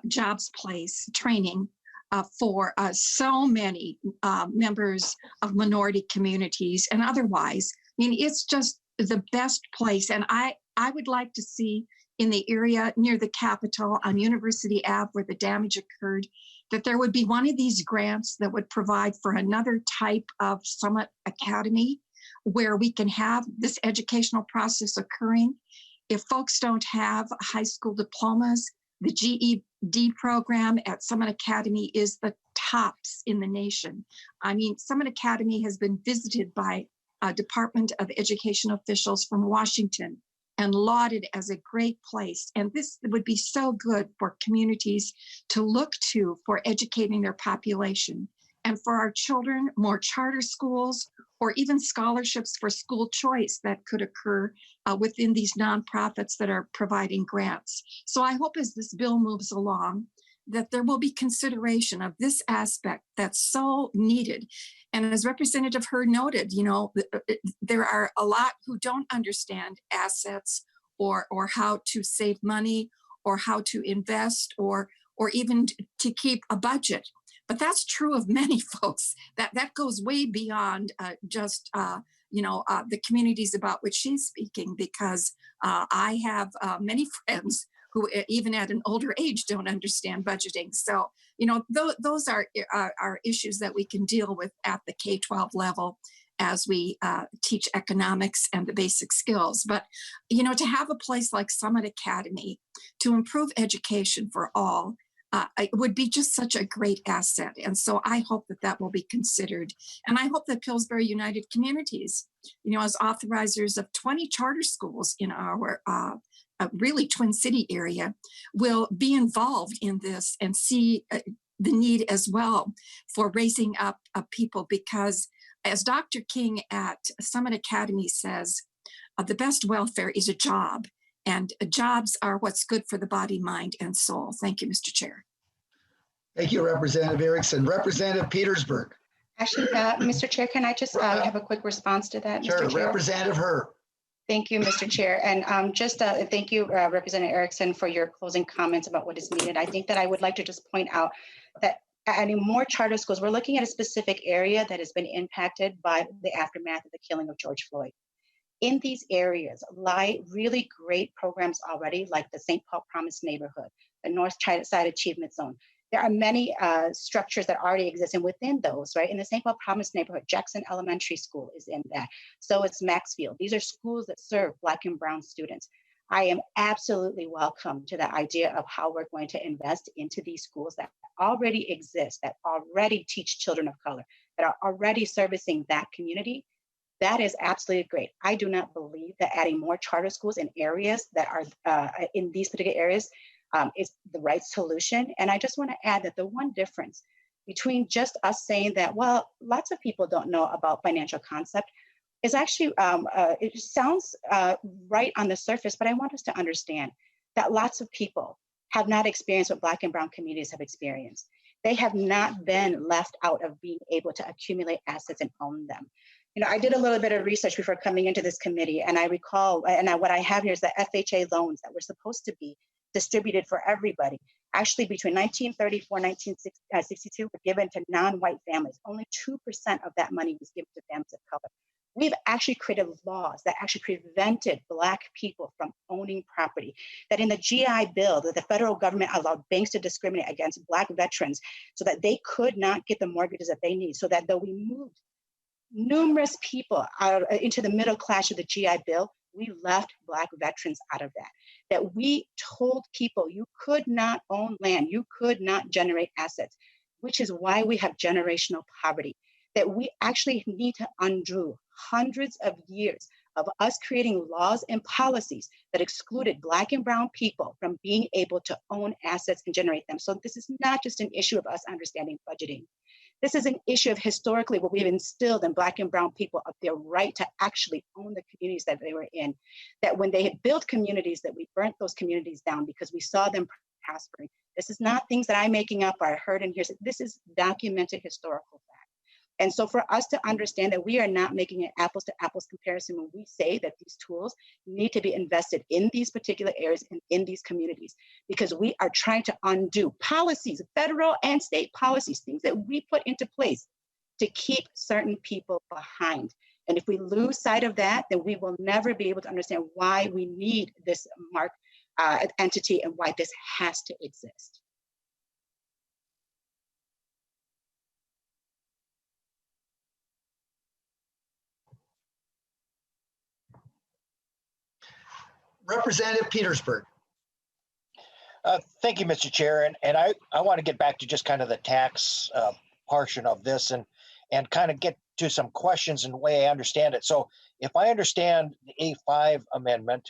Q: jobs place training for so many members of minority communities and otherwise. I mean, it's just the best place. And I would like to see in the area near the Capitol on University Ave where the damage occurred, that there would be one of these grants that would provide for another type of Summit Academy where we can have this educational process occurring. If folks don't have high school diplomas, the GED program at Summit Academy is the tops in the nation. I mean, Summit Academy has been visited by Department of Education officials from Washington and lauded as a great place. And this would be so good for communities to look to for educating their population. And for our children, more charter schools or even scholarships for school choice that could occur within these nonprofits that are providing grants. So I hope as this bill moves along, that there will be consideration of this aspect that's so needed. And as Representative Herr noted, you know, there are a lot who don't understand assets or how to save money or how to invest or even to keep a budget. But that's true of many folks. That goes way beyond just the communities about which she's speaking, because I have many friends who even at an older age don't understand budgeting. So, you know, those are issues that we can deal with at the K-12 level as we teach economics and the basic skills. But, you know, to have a place like Summit Academy to improve education for all, it would be just such a great asset. And so I hope that that will be considered. And I hope that Pillsbury United Communities, you know, as authorizers of 20 charter schools in our really Twin City area, will be involved in this and see the need as well for raising up people, because as Dr. King at Summit Academy says, the best welfare is a job, and jobs are what's good for the body, mind, and soul. Thank you, Mr. Chair.
A: Thank you, Representative Erickson. Representative Petersburg.
K: Actually, Mr. Chair, can I just have a quick response to that,
A: Sure,
K: Mr. Chair?
A: Representative Herr.
K: Thank you, Mr. Chair. And just thank you, Representative Erickson, for your closing comments about what is needed. I think that I would like to just point out that adding more charter schools, we're looking at a specific area that has been impacted by the aftermath of the killing of George Floyd. In these areas lie really great programs already, like the St. Paul Promise Neighborhood, the North Side Achievement Zone. There are many structures that already exist, and within those, right, in the St. Paul Promise Neighborhood, Jackson Elementary School is in that. So is Maxfield. These are schools that serve Black and Brown students. I am absolutely welcome to the idea of how we're going to invest into these schools that already exist, that already teach children of color, that are already servicing that community. That is absolutely great. I do not believe that adding more charter schools in areas that are in these particular areas is the right solution. And I just want to add that the one difference between just us saying that, well, lots of people don't know about financial concept is actually, it sounds right on the surface, but I want us to understand that lots of people have not experienced what Black and Brown communities have experienced. They have not been left out of being able to accumulate assets and own them. You know, I did a little bit of research before coming into this committee, and I recall, and what I have here is the FHA loans that were supposed to be distributed for everybody. Actually, between 1934 and 1962, were given to non-white families. Only 2% of that money was given to families of color. We've actually created laws that actually prevented Black people from owning property. That in the GI Bill, that the federal government allowed banks to discriminate against Black veterans so that they could not get the mortgages that they need. So that though we moved numerous people out into the middle class of the GI Bill, we left Black veterans out of that. That we told people you could not own land, you could not generate assets, which is why we have generational poverty. That we actually need to undo hundreds of years of us creating laws and policies that excluded Black and Brown people from being able to own assets and generate them. So this is not just an issue of us understanding budgeting. This is an issue of historically what we've instilled in Black and Brown people of their right to actually own the communities that they were in. That when they had built communities, that we burnt those communities down because we saw them prospering. This is not things that I'm making up or I heard in here. This is documented historical fact. And so for us to understand that we are not making an apples to apples comparison when we say that these tools need to be invested in these particular areas and in these communities, because we are trying to undo policies, federal and state policies, things that we put into place to keep certain people behind. And if we lose sight of that, then we will never be able to understand why we need this mark entity and why this has to exist.
A: Representative Petersburg.
R: Thank you, Mr. Chair. And I want to get back to just kind of the tax portion of this and kind of get to some questions and the way I understand it. So if I understand the A5 amendment,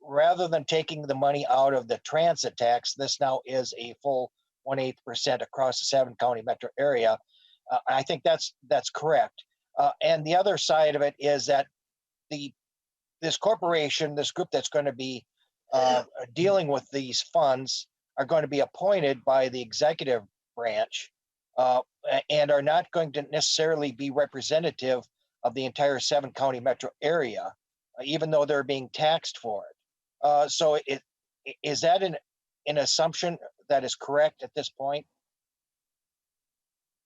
R: rather than taking the money out of the transit tax, this now is a full 1/8% across the 7-county metro area. I think that's correct. And the other side of it is that this corporation, this group that's going to be dealing with these funds are going to be appointed by the executive branch and are not going to necessarily be representative of the entire 7-county metro area, even though they're being taxed for it. So is that an assumption that is correct at this point?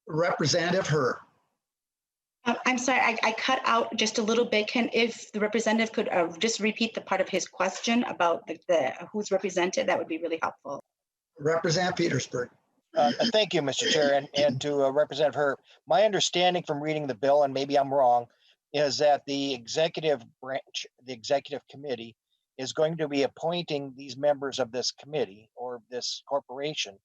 A: Representative Herr.
K: I'm sorry, I cut out just a little bit. If the representative could just repeat the part of his question about the who's represented, that would be really helpful.
A: Representative Petersburg.
R: Thank you, Mr. Chair, and to Representative Herr. My understanding from reading the bill, and maybe I'm wrong, is that the executive branch, the executive committee, is going to be appointing these members of this committee or this corporation,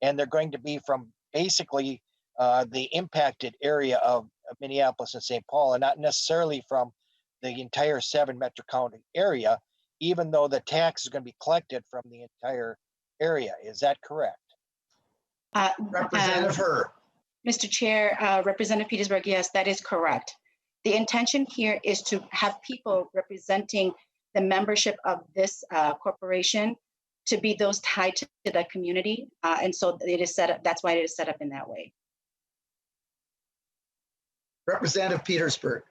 R: and they're going to be from basically the impacted area of Minneapolis and St. Paul, and not necessarily from the entire 7 metro county area, even though the tax is going to be collected from the entire area. Is that correct?
A: Representative Herr.
K: Mr. Chair, Representative Petersburg, yes, that is correct. The intention here is to have people representing the membership of this corporation to be those tied to the community. And so it is set up, that's why it is set up in that way.
A: Representative Petersburg.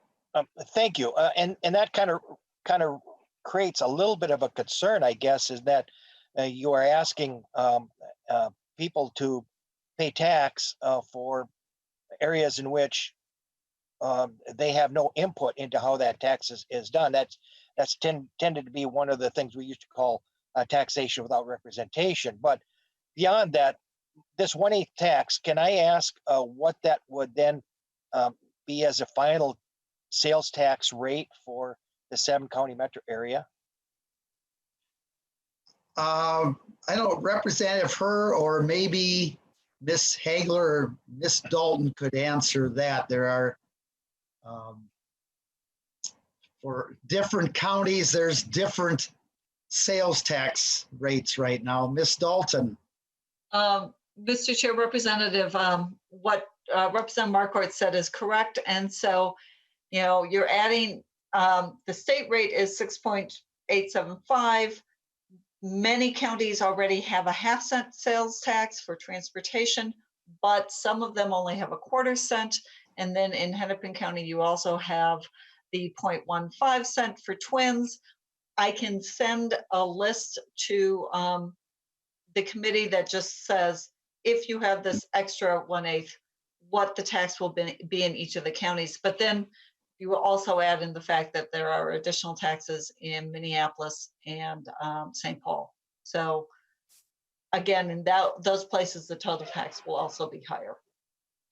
R: Thank you. And that kind of creates a little bit of a concern, I guess, is that you are asking people to pay tax for areas in which they have no input into how that tax is done. That's tended to be one of the things we used to call taxation without representation. But beyond that, this 1/8 tax, can I ask what that would then be as a final sales tax rate for the 7-county metro area?
A: I don't, Representative Herr or maybe Miss Hagler or Miss Dalton could answer that. There are, for different counties, there's different sales tax rates right now. Miss Dalton.
E: Mr. Chair, Representative, what Representative Marquardt said is correct. And so, you know, you're adding, the state rate is 6.875. Many counties already have a 1/2 cent sales tax for transportation, but some of them only have a 1/4 cent. And then in Hennepin County, you also have the 0.15 cent for twins. I can send a list to the committee that just says, if you have this extra 1/8, what the tax will be in each of the counties. But then you will also add in the fact that there are additional taxes in Minneapolis and St. Paul. So again, in those places, the total tax will also be higher.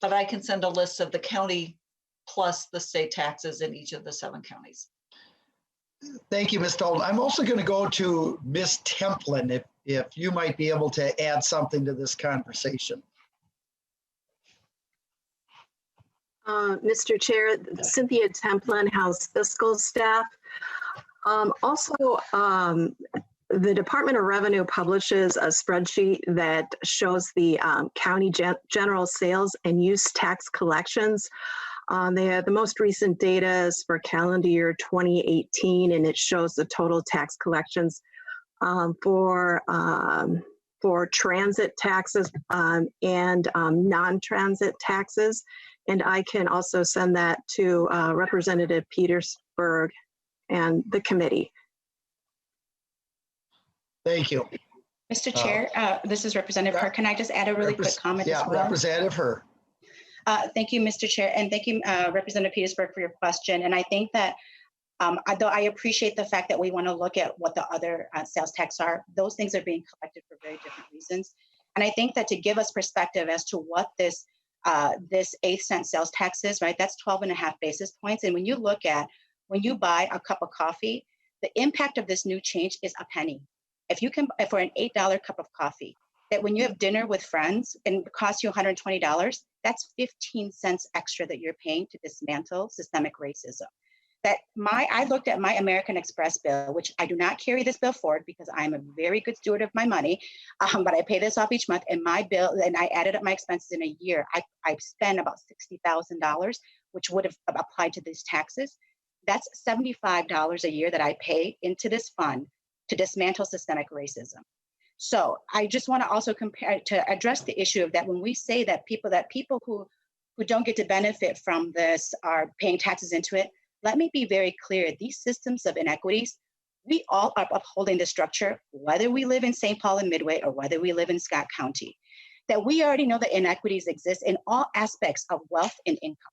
E: But I can send a list of the county plus the state taxes in each of the 7 counties.
A: Thank you, Ms. Dalton. I'm also going to go to Ms. Templin, if you might be able to add something to this conversation.
S: Mr. Chair, Cynthia Templin, House Fiscal Staff. The Department of Revenue publishes a spreadsheet that shows the county general sales and use tax collections. They have the most recent data is for calendar year 2018, and it shows the total tax collections for transit taxes and non-transit taxes. And I can also send that to Representative Petersburg and the committee.
A: Thank you.
K: Mr. Chair, this is Representative Herr. Can I just add a really quick comment as well?
A: Representative Herr.
K: Thank you, Mr. Chair, and thank you, Representative Petersburg, for your question. And I think that, though I appreciate the fact that we want to look at what the other sales tax are, those things are being collected for very different reasons. And I think that to give us perspective as to what this 1/8 cent sales tax is, right, that's 12.5 basis points. And when you look at, when you buy a cup of coffee, the impact of this new change is a penny. If you can, for an $8 cup of coffee, that when you have dinner with friends and it costs you $120, that's 15 cents extra that you're paying to dismantle systemic racism. I looked at my American Express bill, which I do not carry this bill forward because I'm a very good steward of my money, but I pay this off each month, and my bill, and I added up my expenses in a year, I spend about $60,000, which would have applied to these taxes. That's $75 a year that I pay into this fund to dismantle systemic racism. So I just want to also compare, to address the issue of that when we say that people who don't get to benefit from this are paying taxes into it, let me be very clear. These systems of inequities, we all are upholding the structure, whether we live in St. Paul and Midway or whether we live in Scott County, that we already know that inequities exist in all aspects of wealth and income,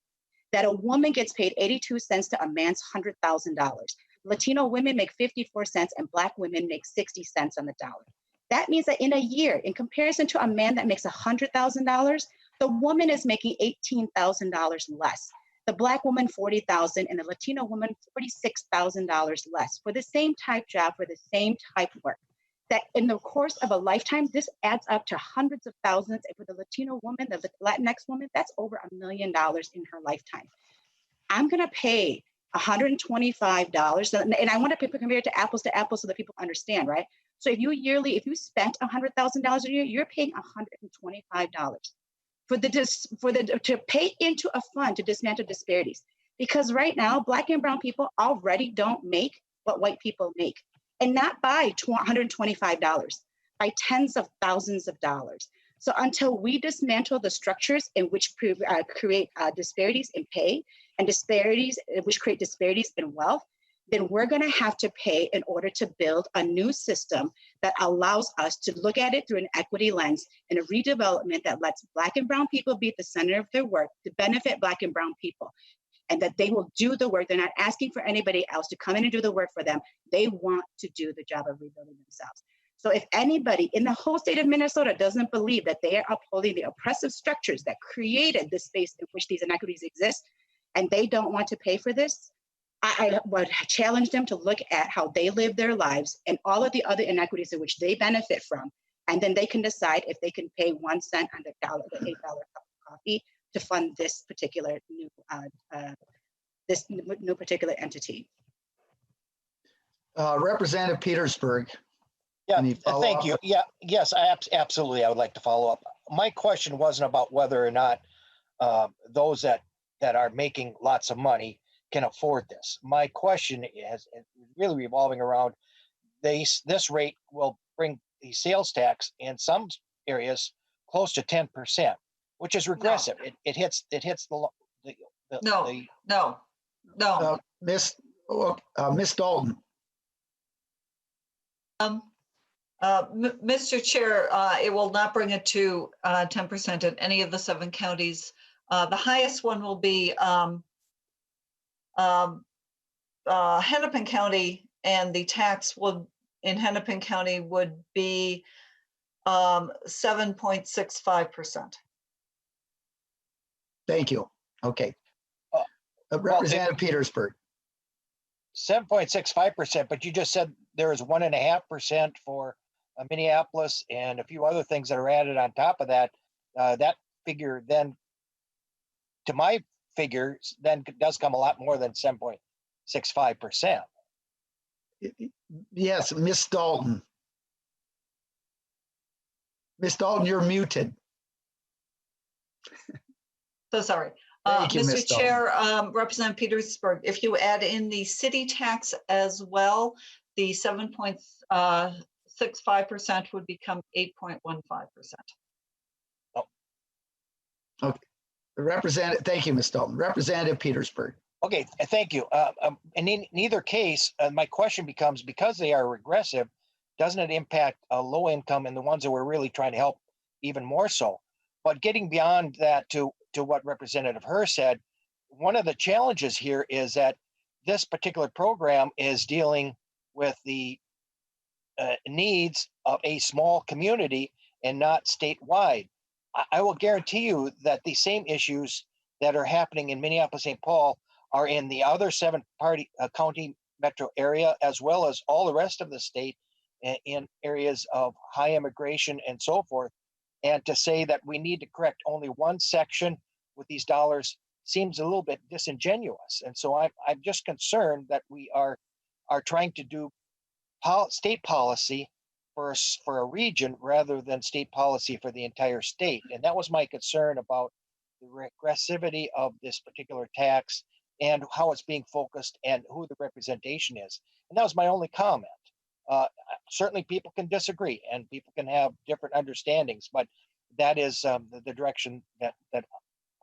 K: that a woman gets paid 82 cents to a man's $100,000. Latino women make 54 cents and Black women make 60 cents on the dollar. That means that in a year, in comparison to a man that makes $100,000, the woman is making $18,000 less. The Black woman, $40,000, and the Latino woman, $46,000 less for the same type job, for the same type work. That in the course of a lifetime, this adds up to hundreds of thousands. And for the Latino woman, the Latinx woman, that's over $1 million in her lifetime. I'm going to pay $125, and I want to compare it to apples so that people understand, right? So if you spent $100,000 a year, you're paying $125 to pay into a fund to dismantle disparities. Because right now, Black and brown people already don't make what white people make, and not by $125. by tens of thousands of dollars. So until we dismantle the structures in which create disparities in pay and disparities which create disparities in wealth, then we're going to have to pay in order to build a new system that allows us to look at it through an equity lens and a redevelopment that lets Black and brown people be at the center of their work to benefit Black and brown people, and that they will do the work. They're not asking for anybody else to come in and do the work for them. They want to do the job of rebuilding themselves. So if anybody in the whole state of Minnesota doesn't believe that they are upholding the oppressive structures that created the space in which these inequities exist, and they don't want to pay for this, I would challenge them to look at how they live their lives and all of the other inequities in which they benefit from. And then they can decide if they can pay 1 cent on the $8 cup of coffee to fund this particular new particular entity.
A: Representative Petersburg.
R: Yeah, thank you. Yeah, yes, absolutely. I would like to follow up. My question wasn't about whether or not those that are making lots of money can afford this. My question is really revolving around this rate will bring the sales tax in some areas close to 10%, which is regressive. No. It hits
E: No.
A: Miss Dalton.
E: Mr. Chair, it will not bring it to 10% in any of the 7 counties. The highest one will be Hennepin County, and the tax in Hennepin County would be 7.65%.
A: Thank you. Okay. Representative Petersburg.
R: 7.65%, but you just said there is 1.5% for Minneapolis and a few other things that are added on top of that. That figure then, to my figures, then does come a lot more than 7.65%.
A: Yes, Miss Dalton. Miss Dalton, you're muted.
E: So sorry.
A: Thank you,
E: Mr.
A: Ms.
E: Chair, Representative Petersburg, if you add in the city tax as well, the 7.65% would become 8.15%.
A: Okay. Thank you, Ms. Dalton. Representative Petersburg.
R: Okay, thank you. And in either case, my question becomes, because they are regressive, doesn't it impact low income and the ones that we're really trying to help even more so? But getting beyond that to what Representative Herr said, one of the challenges here is that this particular program is dealing with the needs of a small community and not statewide. I will guarantee you that the same issues that are happening in Minneapolis-St. Paul are in the other 7 county metro area, as well as all the rest of the state in areas of high immigration and so forth. And to say that we need to correct only one section with these dollars seems a little bit disingenuous. And so I'm just concerned that we are trying to do state policy for a region rather than state policy for the entire state. And that was my concern about the regressivity of this particular tax and how it's being focused and who the representation is. And that was my only comment. Certainly people can disagree and people can have different understandings, but that is the direction that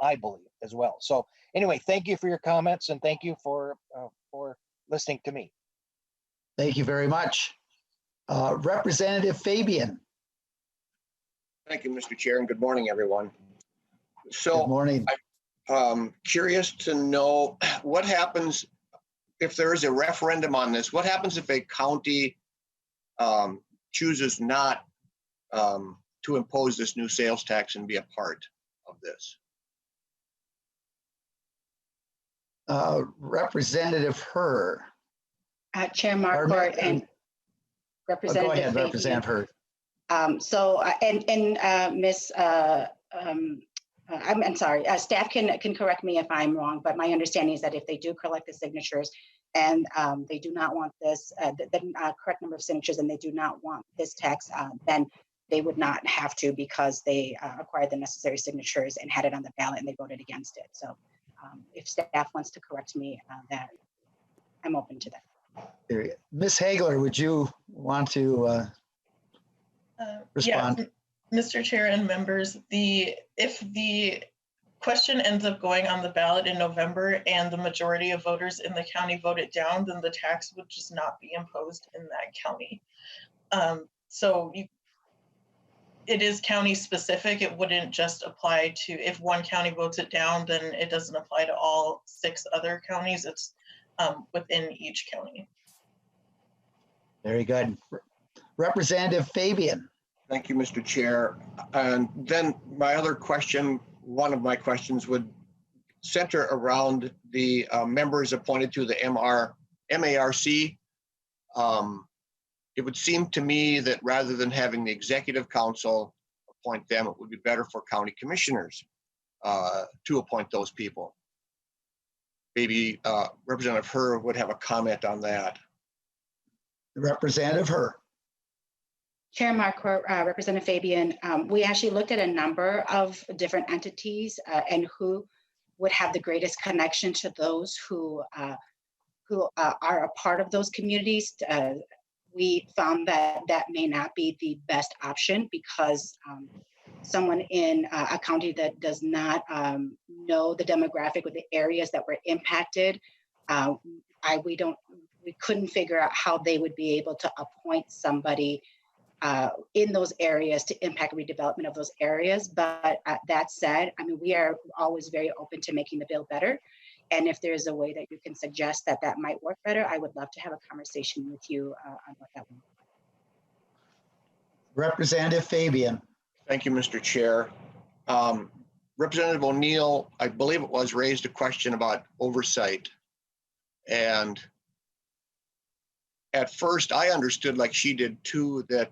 R: I believe as well. So anyway, thank you for your comments and thank you for listening to me.
A: Thank you very much. Representative Fabian.
T: Thank you, Mr. Chair, and good morning, everyone. So,
A: good morning.
T: I'm curious to know what happens if there is a referendum on this. What happens if a county chooses not to impose this new sales tax and be a part of this?
A: Representative Herr.
K: Chair Marquardt and Representative
A: go ahead,
K: Fabian.
A: Representative Herr.
K: Miss, I'm sorry, staff can correct me if I'm wrong, but my understanding is that if they do collect the signatures and they do not want this, the correct number of signatures, and they do not want this tax, then they would not have to, because they acquired the necessary signatures and had it on the ballot and they voted against it. So if staff wants to correct me, that I'm open to that.
A: Ms. Hagler, would you want to? respond?
O: Yeah, Mr. Chair and members, if the question ends up going on the ballot in November and the majority of voters in the county vote it down, then the tax would just not be imposed in that county. It is county specific. It wouldn't just apply to, if one county votes it down, then it doesn't apply to all 6 other counties. It's within each county.
A: Very good. Representative Fabian.
T: Thank you, Mr. Chair. And then my other question, one of my questions would center around the members appointed to the MARC. It would seem to me that rather than having the executive council appoint them, it would be better for county commissioners to appoint those people. Maybe Representative Herr would have a comment on that.
A: Representative Herr.
K: Chair Marquardt, Representative Fabian, we actually looked at a number of different entities and who would have the greatest connection to those who are a part of those communities. We found that that may not be the best option because someone in a county that does not know the demographic or the areas that were impacted, we couldn't figure out how they would be able to appoint somebody in those areas to impact redevelopment of those areas. But that said, I mean, we are always very open to making the bill better. And if there's a way that you can suggest that that might work better, I would love to have a conversation with you on what that would look like.
A: Representative Fabian.
T: Thank you, Mr. Chair. Representative O'Neill, I believe it was, raised a question about oversight. And at first I understood, like she did too, that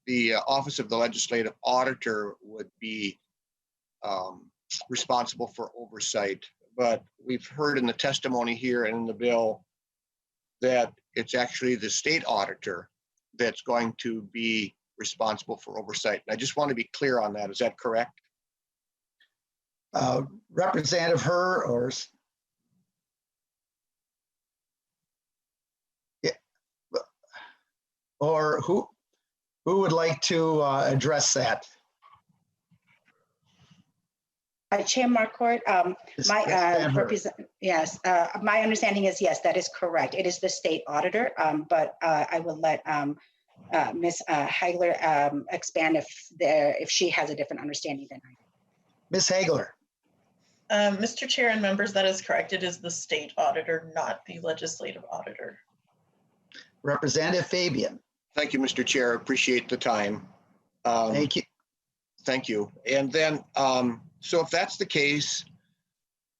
T: the Office of the Legislative Auditor would be responsible for oversight. But we've heard in the testimony here and in the bill that it's actually the state auditor that's going to be responsible for oversight. And I just want to be clear on that. Is that correct?
A: Representative Herr or who would like to address that?
K: Chair Marquardt, my understanding is yes, that is correct. It is the state auditor, but I will let Ms. Hagler expand if she has a different understanding than I do.
A: Ms. Hagler.
O: Mr. Chair and members, that is correct. It is the state auditor, not the legislative auditor.
A: Representative Fabian.
T: Thank you, Mr. Chair. Appreciate the time.
A: Thank you.
T: Thank you. And then, so if that's the case,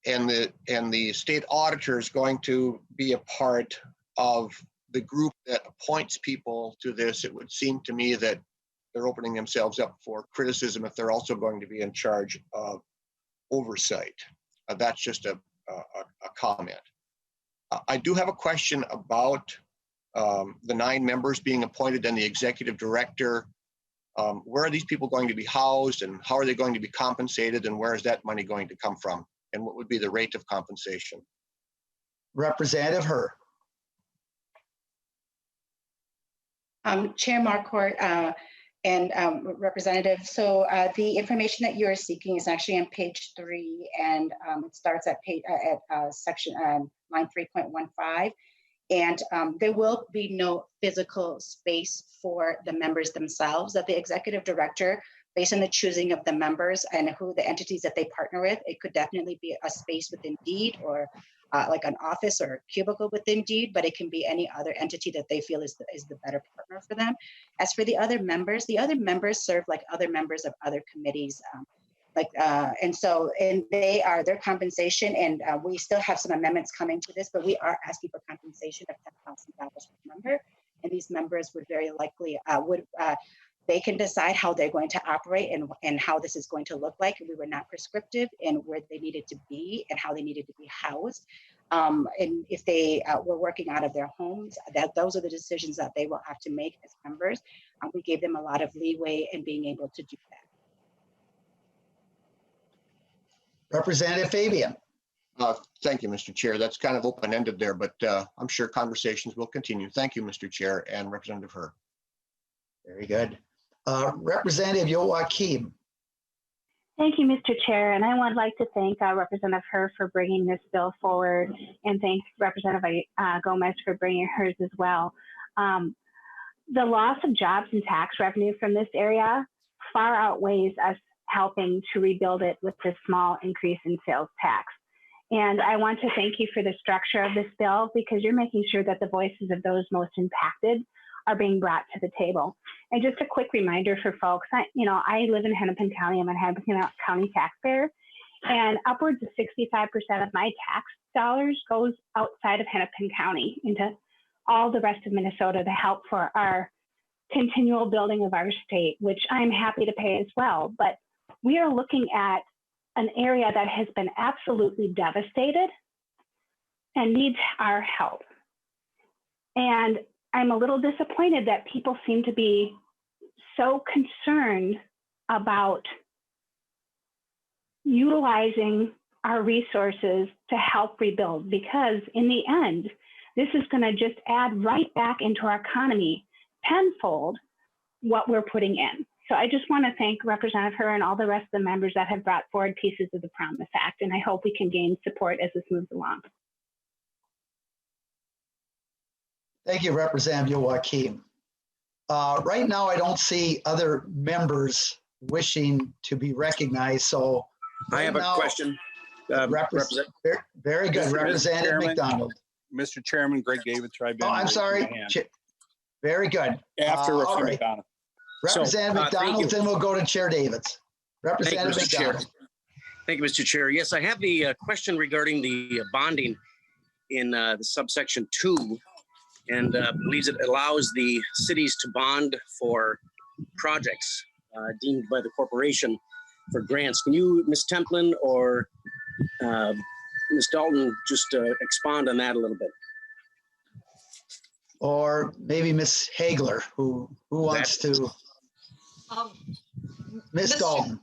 T: and the state auditor is going to be a part of the group that appoints people to this, it would seem to me that they're opening themselves up for criticism if they're also going to be in charge of oversight. That's just a comment. I do have a question about the 9 members being appointed and the executive director. Where are these people going to be housed, and how are they going to be compensated, and where is that money going to come from, and what would be the rate of compensation?
A: Representative Herr.
K: Chair Marquardt and Representative, so the information that you are seeking is actually on page 3, and it starts at section line 3.15. And there will be no physical space for the members themselves. That the executive director, based on the choosing of the members and who the entities that they partner with, it could definitely be a space within Indeed or like an office or a cubicle within Indeed, but it can be any other entity that they feel is the better partner for them. As for the other members serve like other members of other committees. And they are their compensation, and we still have some amendments coming to this, but we are asking for compensation of $10,000 per member, and these members would very likely they can decide how they're going to operate and how this is going to look like. We were not prescriptive in where they needed to be and how they needed to be housed. And if they were working out of their homes, those are the decisions that they will have to make as members. We gave them a lot of leeway in being able to do that.
A: Representative Fabian.
T: Thank you, Mr. Chair. That's kind of open-ended there, but I'm sure conversations will continue. Thank you, Mr. Chair and Representative Herr.
A: Very good. Representative Joachim.
U: Thank you, Mr. Chair, and I would like to thank Representative Herr for bringing this bill forward, and thank Representative Gomez for bringing hers as well. The loss of jobs and tax revenue from this area far outweighs us helping to rebuild it with this small increase in sales tax. And I want to thank you for the structure of this bill, because you're making sure that the voices of those most impacted are being brought to the table. And just a quick reminder for folks, I live in Hennepin County. I'm a Hennepin County taxpayer, and upwards of 65% of my tax dollars goes outside of Hennepin County into all the rest of Minnesota to help for our continual building of our state, which I'm happy to pay as well. But we are looking at an area that has been absolutely devastated and needs our help. And I'm a little disappointed that people seem to be so concerned about utilizing our resources to help rebuild, because in the end, this is going to just add right back into our economy tenfold what we're putting in. So I just want to thank Representative Herr and all the rest of the members that have brought forward pieces of the Promise Act, and I hope we can gain support as this moves along.
A: Thank you, Representative Joachim. Right now, I don't see other members wishing to be recognized. So
H: I have a question.
A: Very good, Representative McDonald.
B: Mr. Chairman, Greg Davids.
A: Oh, I'm sorry. Very good.
B: After Representative
A: right.
B: McDonald.
A: Representative McDonald, then we'll go to Chair Davids. Representative McDonald.
H: Thank you, Mr. Chair. Yes, I have the question regarding the bonding in the subsection 2, and believes it allows the cities to bond for projects deemed by the corporation for grants. Can you, Ms. Templin or Ms. Dalton, just expand on that a little bit?
A: Or maybe Ms. Hagler, who wants to? Ms. Dalton.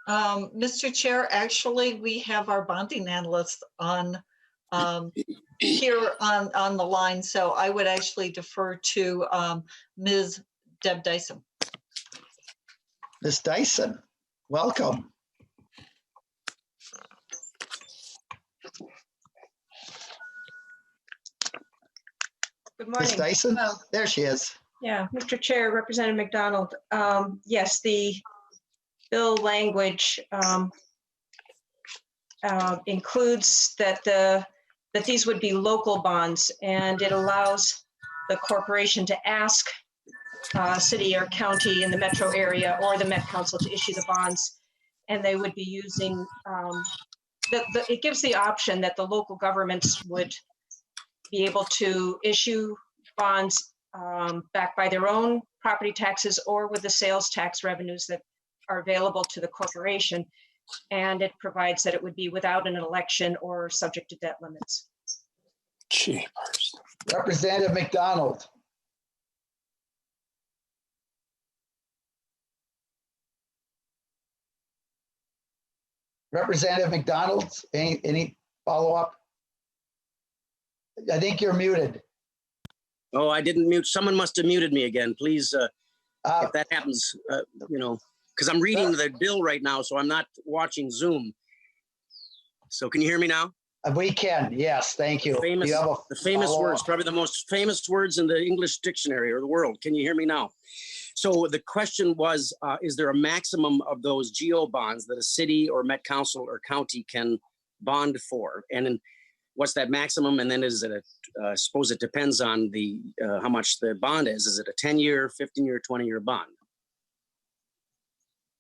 E: Mr. Chair, actually, we have our bonding analyst on here on the line, so I would actually defer to Ms. Deb Dyson.
A: Ms. Dyson, welcome.
V: Good morning.
A: Ms. Dyson, there she is.
V: Yeah, Mr. Chair, Representative McDonald. Yes, the bill language includes that these would be local bonds, and it allows the corporation to ask city or county in the metro area or the Met Council to issue the bonds, and they would be using, it gives the option that the local governments would be able to issue bonds backed by their own property taxes or with the sales tax revenues that are available to the corporation. And it provides that it would be without an election or subject to debt limits.
A: Cheapers. Representative McDonald. Representative McDonald, any follow-up? I think you're muted.
H: Oh, I didn't mute. Someone must have muted me again. Please, if that happens, because I'm reading the bill right now, so I'm not watching Zoom. So can you hear me now?
A: We can, yes, thank you.
H: The famous words, probably the most famous words in the English dictionary or the world. Can you hear me now? So the question was, is there a maximum of those GO bonds that a city or Met Council or county can bond for? And then what's that maximum? And then is it I suppose it depends on the how much the bond is. Is it a 10-year, 15-year, 20-year bond?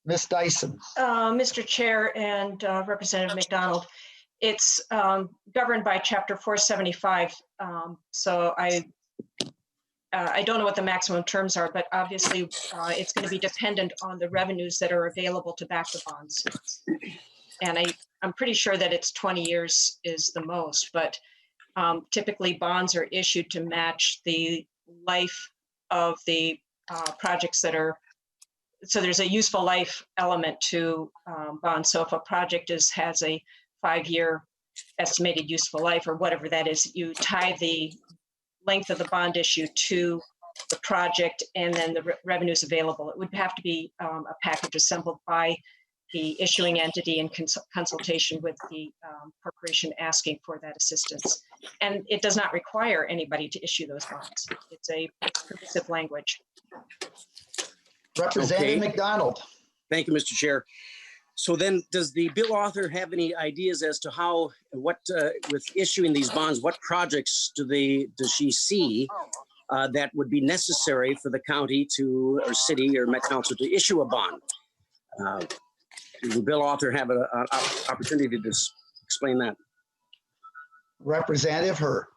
A: Ms. Dyson.
V: Mr. Chair and Representative McDonald, it's governed by Chapter 475. So I don't know what the maximum terms are, but obviously it's going to be dependent on the revenues that are available to back the bonds. And I'm pretty sure that it's 20 years is the most, but typically bonds are issued to match the life of the projects that are, so there's a useful life element to bonds. So if a project has a 5-year estimated useful life or whatever that is, you tie the length of the bond issue to the project and then the revenues available. It would have to be a package assembled by the issuing entity in consultation with the corporation asking for that assistance. And it does not require anybody to issue those bonds. It's permissive language.
A: Representative McDonald.
H: Thank you, Mr. Chair. So then, does the bill author have any ideas as to how, with issuing these bonds, what projects does she see that would be necessary for the county to, or city or Met Council to issue a bond? Does the bill author have an opportunity to explain that?
A: Representative Herr.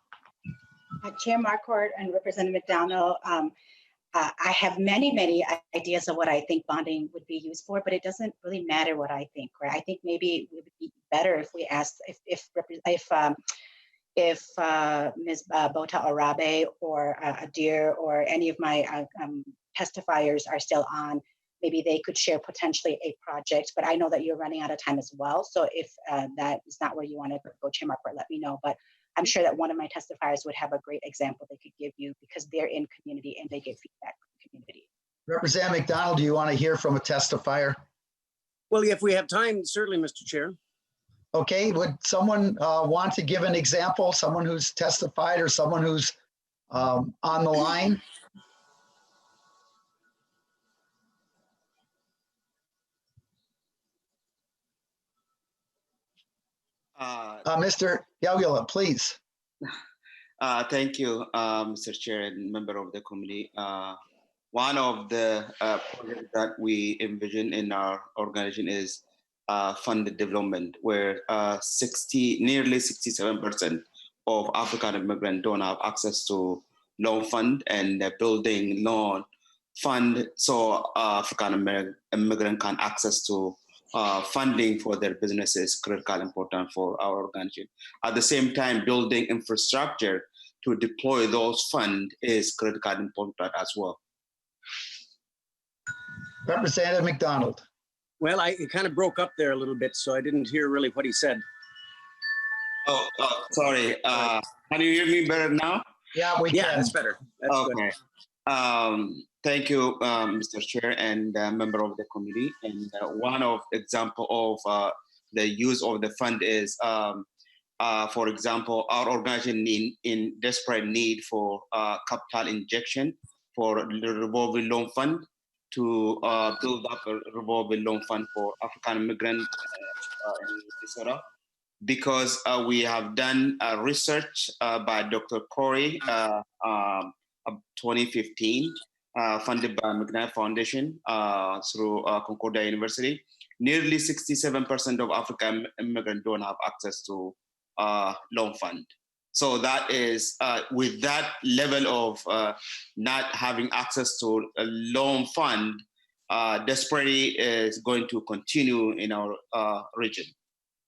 K: Chair Marquardt and Representative McDonald, I have many ideas of what I think bonding would be used for, but it doesn't really matter what I think, right? I think maybe it would be better if we asked if Ms. Bota Arabe or Adir or any of my testifiers are still on, maybe they could share potentially a project, but I know that you're running out of time as well. So if that is not where you want to go, Chair Marquardt, let me know. But I'm sure that one of my testifiers would have a great example they could give you because they're in community and they get feedback from the community.
A: Representative McDonald, do you want to hear from a testifier?
H: Well, if we have time, certainly, Mr. Chair.
A: Okay, would someone want to give an example? Someone who's testified or someone who's on the line? Mr. Yagula, please.
M: Thank you, Mr. Chair and member of the committee. One of the projects that we envision in our organization is funded development, where nearly 67% of African immigrants don't have access to loan fund, and building loan fund so African immigrant can access to funding for their business is critical important for our organization. At the same time, building infrastructure to deploy those funds is critical important as well.
A: Representative McDonald.
H: Well, it kind of broke up there a little bit, so I didn't hear really what he said.
M: Oh, sorry. Can you hear me better now?
A: Yeah, we can.
H: Yeah, that's better. That's
M: okay. Good. Thank you, Mr. Chair and member of the committee. And one of example of the use of the fund is, for example, our organization in desperate need for capital injection for the revolving loan fund to build up a revolving loan fund for African immigrants in Minnesota. Because we have done research by Dr. Corey 2015, funded by McKnight Foundation through Concordia University. Nearly 67% of African immigrants don't have access to loan fund. So that is, with that level of not having access to a loan fund, disparity is going to continue in our region.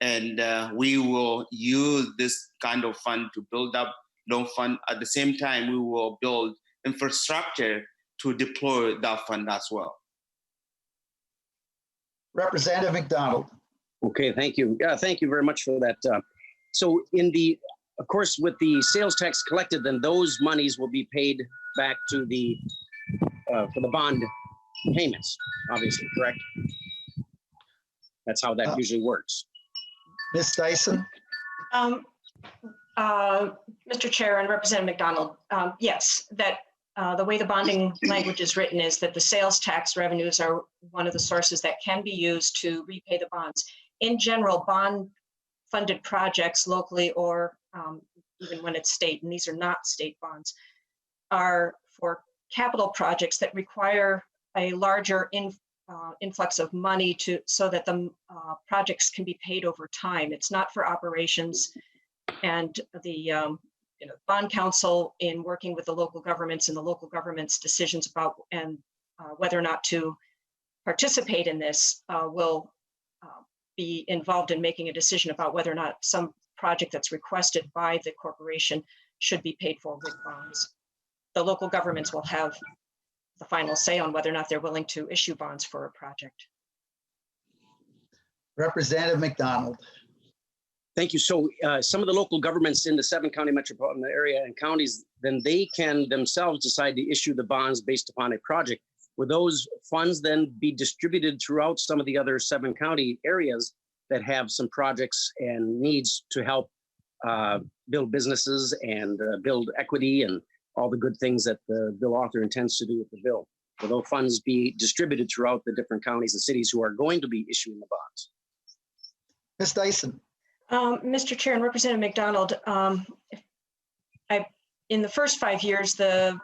M: And we will use this kind of fund to build up loan fund. At the same time, we will build infrastructure to deploy that fund as well.
A: Representative McDonald.
H: Okay, thank you. Thank you very much for that. So of course, with the sales tax collected, then those monies will be paid back to for the bond payments, obviously, correct? That's how that usually works.
A: Ms. Dyson?
V: Mr. Chair and Representative McDonald, yes, that the way the bonding language is written is that the sales tax revenues are one of the sources that can be used to repay the bonds. In general, bond-funded projects locally or even when it's state, and these are not state bonds, are for capital projects that require a larger influx of money so that the projects can be paid over time. It's not for operations, and the bond council, in working with the local governments and the local government's decisions about whether or not to participate in this, will be involved in making a decision about whether or not some project that's requested by the corporation should be paid for with bonds. The local governments will have the final say on whether or not they're willing to issue bonds for a project.
A: Representative McDonald.
H: Thank you. So some of the local governments in the 7-county metropolitan area and counties, then they can themselves decide to issue the bonds based upon a project. Will those funds then be distributed throughout some of the other 7-county areas that have some projects and needs to help build businesses and build equity and all the good things that the bill author intends to do with the bill? Will those funds be distributed throughout the different counties and cities who are going to be issuing the bonds?
A: Ms. Dyson.
V: Mr. Chair and Representative McDonald, in the first 5 years, the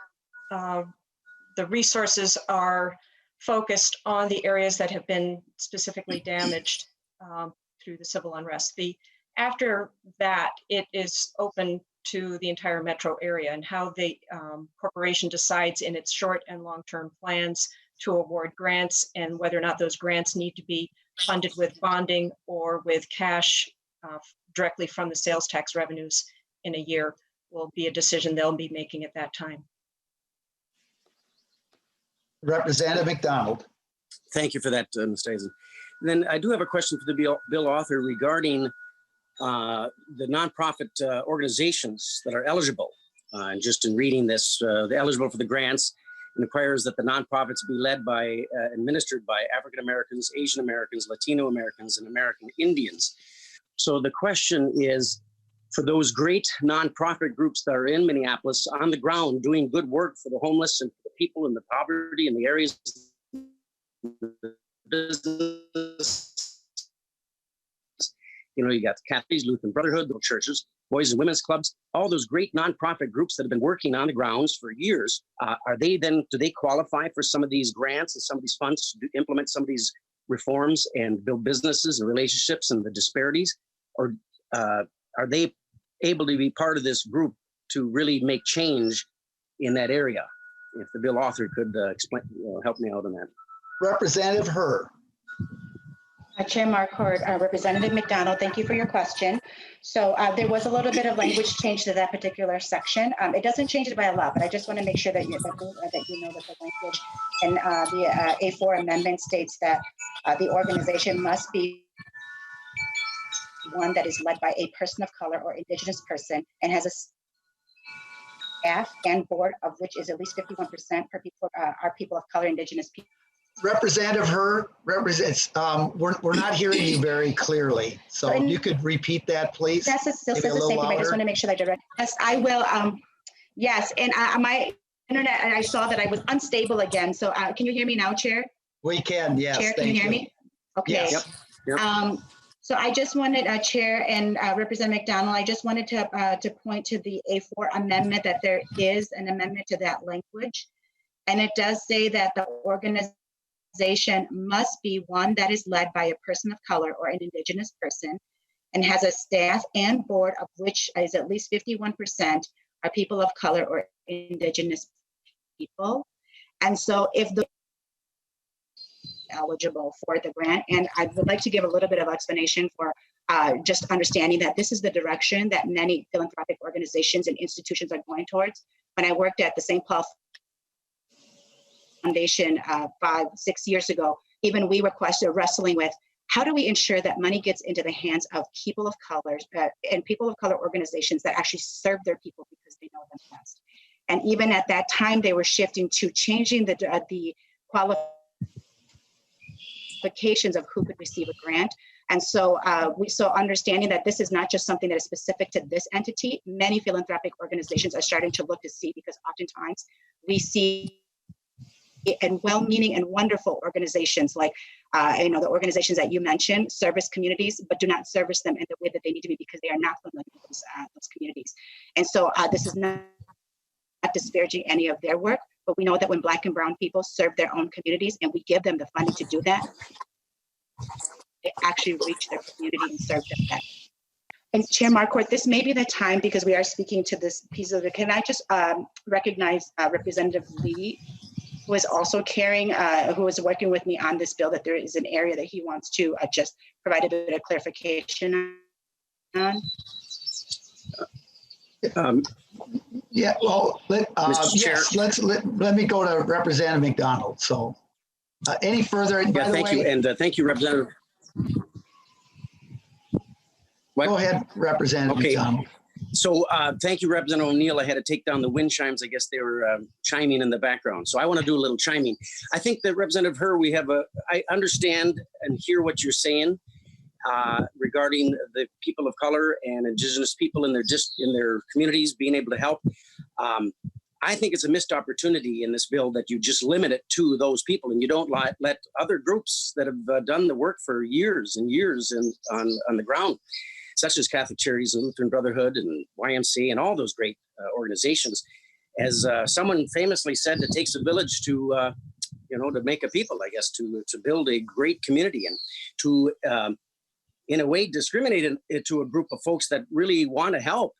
V: resources are focused on the areas that have been specifically damaged through the civil unrest. After that, it is open to the entire metro area and how the corporation decides in its short and long-term plans to award grants and whether or not those grants need to be funded with bonding or with cash directly from the sales tax revenues in a year will be a decision they'll be making at that time.
A: Representative McDonald.
H: Thank you for that, Ms. Dyson. Then I do have a question for the bill author regarding the nonprofit organizations that are eligible. And just in reading this, they're eligible for the grants. It requires that the nonprofits be led by, administered by African Americans, Asian Americans, Latino Americans, and American Indians. So the question is, for those great nonprofit groups that are in Minneapolis on the ground doing good work for the homeless and for the people in the poverty in the areas, business, you know, you got the Catholics, Lutheran Brotherhood, little churches, boys and women's clubs, all those great nonprofit groups that have been working on the grounds for years. Are they then, do they qualify for some of these grants and some of these funds to implement some of these reforms and build businesses and relationships and the disparities? Or are they able to be part of this group to really make change in that area? If the bill author could explain, help me out on that.
A: Representative Herr.
K: Chair Marquardt, Representative McDonald, thank you for your question. So there was a little bit of language change to that particular section. It doesn't change it by a lot, but I just want to make sure that you know that the language and the A4 amendment states that the organization must be one that is led by a person of color or indigenous person and has a staff and board of which is at least 51% per people are people of color, indigenous people.
A: Representative Herr, we're not hearing you very clearly. So if you could repeat that, please.
K: That's still says the same thing. I just want to make sure that I direct. Yes, I will. Yes, and my internet, and I saw that I was unstable again. So can you hear me now, Chair?
A: We can, yes.
K: Chair, can you hear me? Okay.
A: Yes.
H: Yep.
K: So I just wanted, Chair and Representative McDonald, I just wanted to point to the A4 amendment that there is an amendment to that language. And it does say that the organization must be one that is led by a person of color or an indigenous person and has a staff and board of which is at least 51% are people of color or indigenous people. And so if the eligible for the grant, and I would like to give a little bit of explanation for just understanding that this is the direction that many philanthropic organizations and institutions are going towards. When I worked at the St. Paul Foundation 5-6 years ago, even we were wrestling with how do we ensure that money gets into the hands of people of color and people of color organizations that actually serve their people because they know them best. And even at that time, they were shifting to changing the qualifications of who could receive a grant. And so understanding that this is not just something that is specific to this entity, many philanthropic organizations are starting to look to see, because oftentimes we see and well-meaning and wonderful organizations like the organizations that you mentioned service communities, but do not service them in the way that they need to be because they are not familiar with those communities. And so this is not disparaging any of their work, but we know that when Black and Brown people serve their own communities and we give them the funding to do that, they actually reach their community and serve them better. And Chair Marquardt, this may be the time, because we are speaking to this piece of it. Can I just recognize Representative Lee, who is also carrying, who is working with me on this bill, that there is an area that he wants to just provide a bit of clarification on.
A: Yeah, well, let me go to Representative McDonald. So any further?
H: Yeah, thank you. And thank you, Representative.
A: Go ahead, Representative McDonald.
H: So thank you, Representative O'Neill. I had to take down the wind chimes. I guess they were chiming in the background. So I want to do a little chiming. I think that Representative Herr, I understand and hear what you're saying regarding the people of color and Indigenous people in their communities being able to help. I think it's a missed opportunity in this bill that you just limit it to those people and you don't let other groups that have done the work for years and years on the ground, such as Catholic Charities and Lutheran Brotherhood and YMCA and all those great organizations. As someone famously said, it takes a village to make a people, I guess, to build a great community and to, in a way, discriminate it to a group of folks that really want to help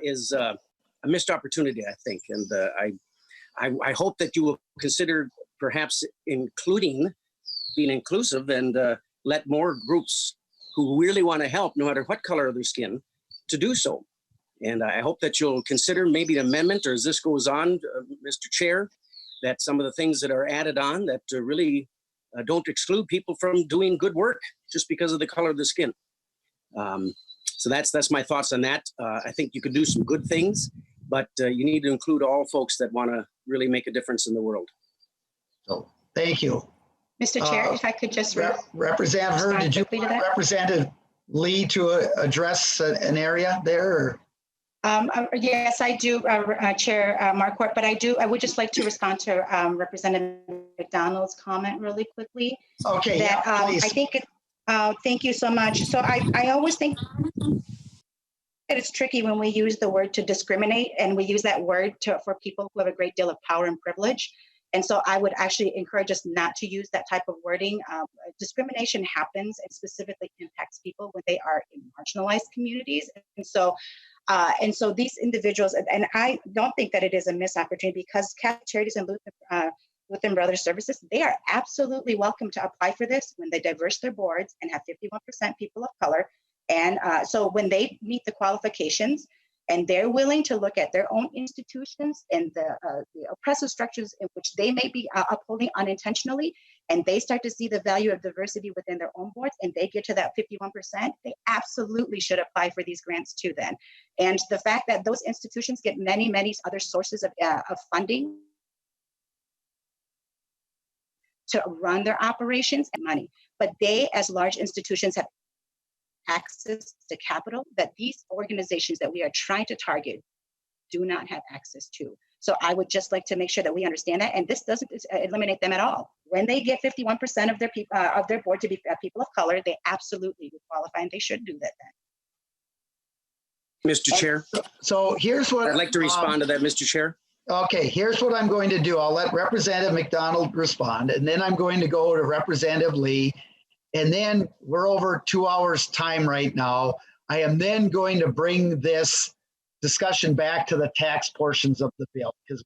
H: is a missed opportunity, I think. And I hope that you will consider perhaps being inclusive and let more groups who really want to help, no matter what color of their skin, to do so. And I hope that you'll consider maybe an amendment, or as this goes on, Mr. Chair, that some of the things that are added on that really don't exclude people from doing good work just because of the color of the skin. So that's my thoughts on that. I think you could do some good things, but you need to include all folks that want to really make a difference in the world.
A: So thank you.
K: Mr. Chair, if I could just
A: Representative Herr, did you want Representative Lee to address an area there?
K: Yes, I do, Chair Marquardt, but I would just like to respond to Representative McDonald's comment really quickly.
A: Okay,
K: that,
A: please.
K: I think, thank you so much. So I always think that it's tricky when we use the word to discriminate, and we use that word for people who have a great deal of power and privilege. And so I would actually encourage us not to use that type of wording. Discrimination happens and specifically impacts people when they are in marginalized communities. And so these individuals, and I don't think that it is a missed opportunity, because Catholic Charities and Lutheran Brothers Services, they are absolutely welcome to apply for this when they diverse their boards and have 51% people of color. And so when they meet the qualifications and they're willing to look at their own institutions and the oppressive structures in which they may be upholding unintentionally, and they start to see the value of diversity within their own boards, and they get to that 51%, they absolutely should apply for these grants too then. And the fact that those institutions get many, many other sources of funding to run their operations and money, but they, as large institutions, have access to capital that these organizations that we are trying to target do not have access to. So I would just like to make sure that we understand that, and this doesn't eliminate them at all. When they get 51% of their people of their board to be people of color, they absolutely would qualify, and they should do that then.
H: Mr. Chair.
A: So here's what
H: I'd like to respond to that, Mr. Chair.
A: Okay, here's what I'm going to do. I'll let Representative McDonald respond, and then I'm going to go to Representative Lee. And then we're over 2 hours time right now. I am then going to bring this discussion back to the tax portions of the bill, because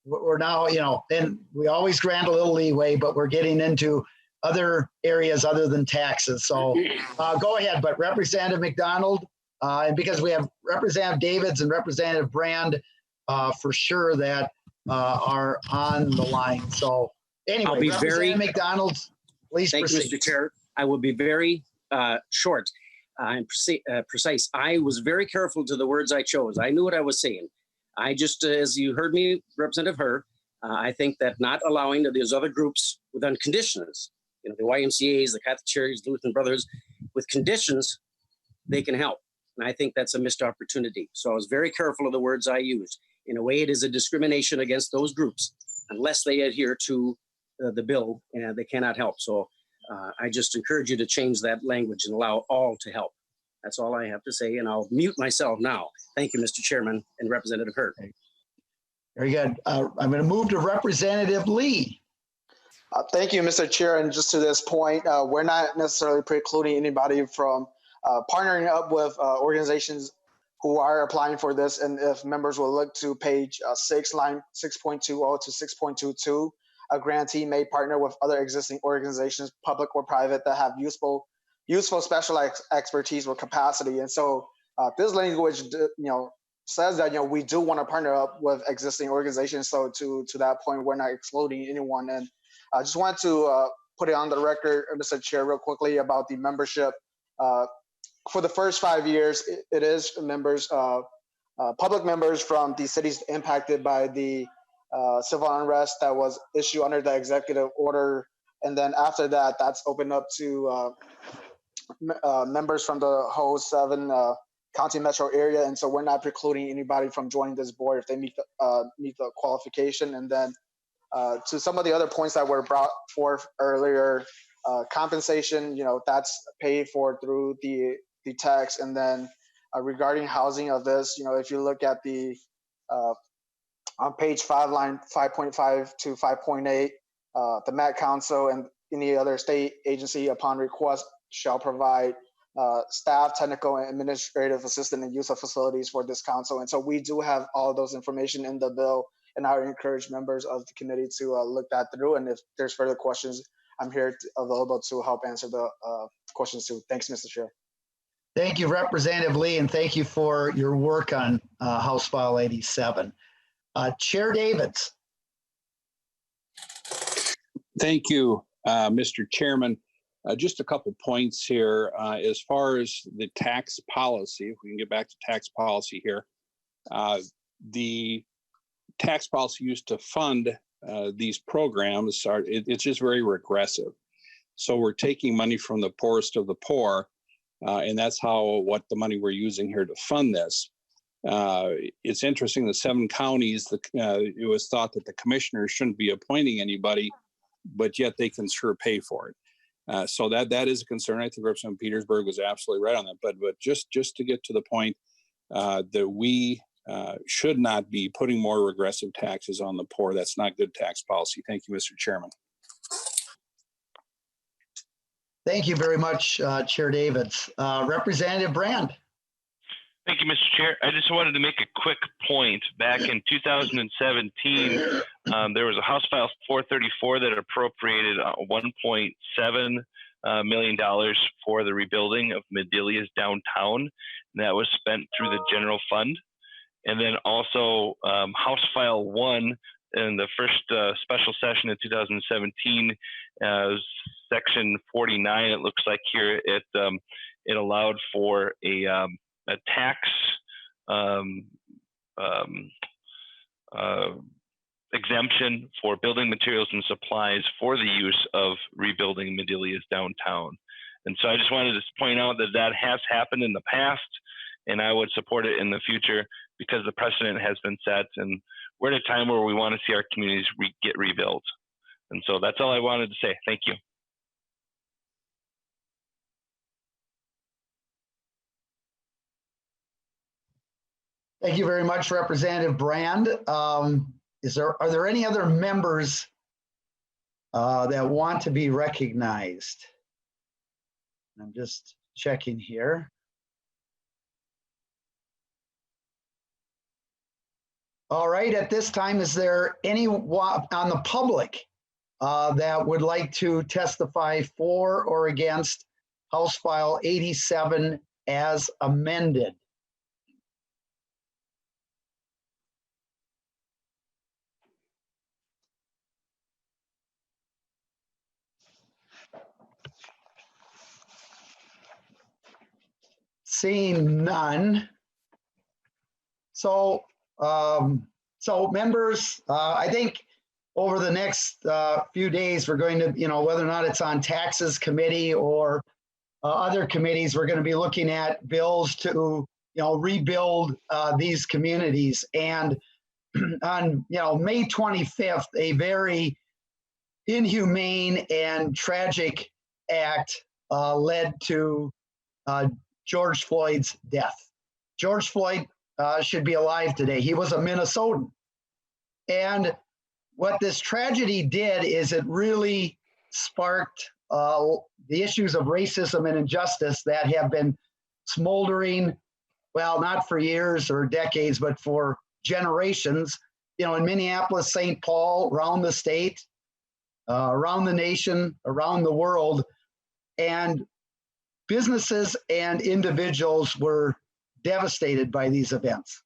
A: we're now, and we always grant a little leeway, but we're getting into other areas other than taxes. So go ahead, but Representative McDonald, and because we have Representative Davids and Representative Brand for sure that are on the line. So anyway,
H: I'll be
A: Representative McDonald, please proceed.
H: Thank you, Mr. Chair. I will be very short and precise. I was very careful to the words I chose. I knew what I was saying. I just, as you heard me, Representative Herr, I think that not allowing those other groups without conditions, the YMCAs, the Catholic Charities, the Lutheran Brothers, with conditions, they can help. And I think that's a missed opportunity. So I was very careful of the words I used. In a way, it is a discrimination against those groups unless they adhere to the bill, and they cannot help. So I just encourage you to change that language and allow all to help. That's all I have to say, and I'll mute myself now. Thank you, Mr. Chairman and Representative Herr.
A: Very good. I'm going to move to Representative Lee.
F: Thank you, Mr. Chair. And just to this point, we're not necessarily precluding anybody from partnering up with organizations who are applying for this. And if members will look to page 6, line 6.20 to 6.22, a grantee may partner with other existing organizations, public or private, that have useful special expertise or capacity. And so this language, says that we do want to partner up with existing organizations. So to that point, we're not excluding anyone. And I just wanted to put it on the record, Mr. Chair, real quickly about the membership for the first 5 years, it is members, public members from the cities impacted by the civil unrest that was issued under the executive order. And then after that, that's opened up to members from the whole 7 county metro area. And so we're not precluding anybody from joining this board if they meet the qualification. And then to some of the other points that were brought forth earlier, compensation, that's paid for through the tax. And then regarding housing of this, if you look at the on page 5, line 5.5 to 5.8, the Met Council and any other state agency upon request shall provide staff, technical, and administrative assistance and use of facilities for this council. And so we do have all of those information in the bill, and I would encourage members of the committee to look that through. And if there's further questions, I'm here available to help answer the questions too. Thanks, Mr. Chair.
A: Thank you, Representative Lee, and thank you for your work on House File 87. Chair Davids.
B: Thank you, Mr. Chairman. Just a couple points here. As far as the tax policy, if we can get back to tax policy here, the tax policy used to fund these programs it's just very regressive. So we're taking money from the poorest of the poor, and that's what the money we're using here to fund this. It's interesting, the 7 counties, it was thought that the commissioners shouldn't be appointing anybody, but yet they can sure pay for it. So that is a concern. I think Representative Petersburg was absolutely right on that. But just to get to the point that we should not be putting more regressive taxes on the poor. That's not good tax policy. Thank you, Mr. Chairman.
A: Thank you very much, Chair Davids. Representative Brand.
D: Thank you, Mr. Chair. I just wanted to make a quick point. Back in 2017, there was a House File 434 that appropriated $1.7 million for the rebuilding of Medelia's downtown. And that was spent through the general fund. And then also House File 1 in the first special session in 2017, Section 49, it looks like here, it allowed for a tax exemption for building materials and supplies for the use of rebuilding Medelia's downtown. And so I just wanted to point out that has happened in the past, and I would support it in the future because the precedent has been set, and we're at a time where we want to see our communities get rebuilt. And so that's all I wanted to say. Thank you.
A: Thank you very much, Representative Brand. Are there any other members that want to be recognized? I'm just checking here. All right, at this time, is there anyone on the public that would like to testify for or against House File 87 as amended? Seeing none. So members, I think over the next few days, we're going to, whether or not it's on taxes committee or other committees, we're going to be looking at bills to, rebuild these communities. And on, May 25th, a very inhumane and tragic act led to George Floyd's death. George Floyd should be alive today. He was a Minnesotan. And what this tragedy did is it really sparked the issues of racism and injustice that have been smoldering, well, not for years or decades, but for generations, in Minneapolis, St. Paul, around the state, around the nation, around the world. And businesses and individuals were devastated by these events.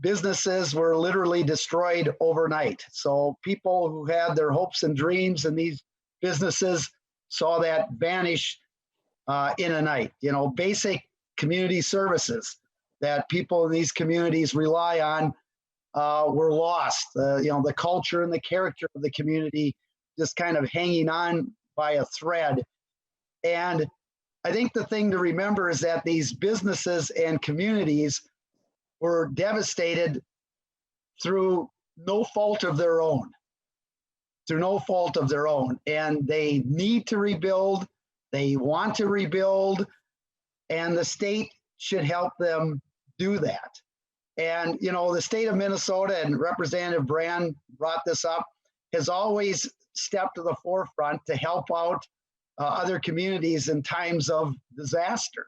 A: Businesses were literally destroyed overnight. So people who had their hopes and dreams in these businesses saw that vanish in a night. You know, basic community services that people in these communities rely on were lost. You know, the culture and the character of the community just kind of hanging on by a thread. And I think the thing to remember is that these businesses and communities were devastated through no fault of their own, and they need to rebuild, they want to rebuild, and the state should help them do that. And, you know, the state of Minnesota, and Representative Brand brought this up, has always stepped to the forefront to help out other communities in times of disaster.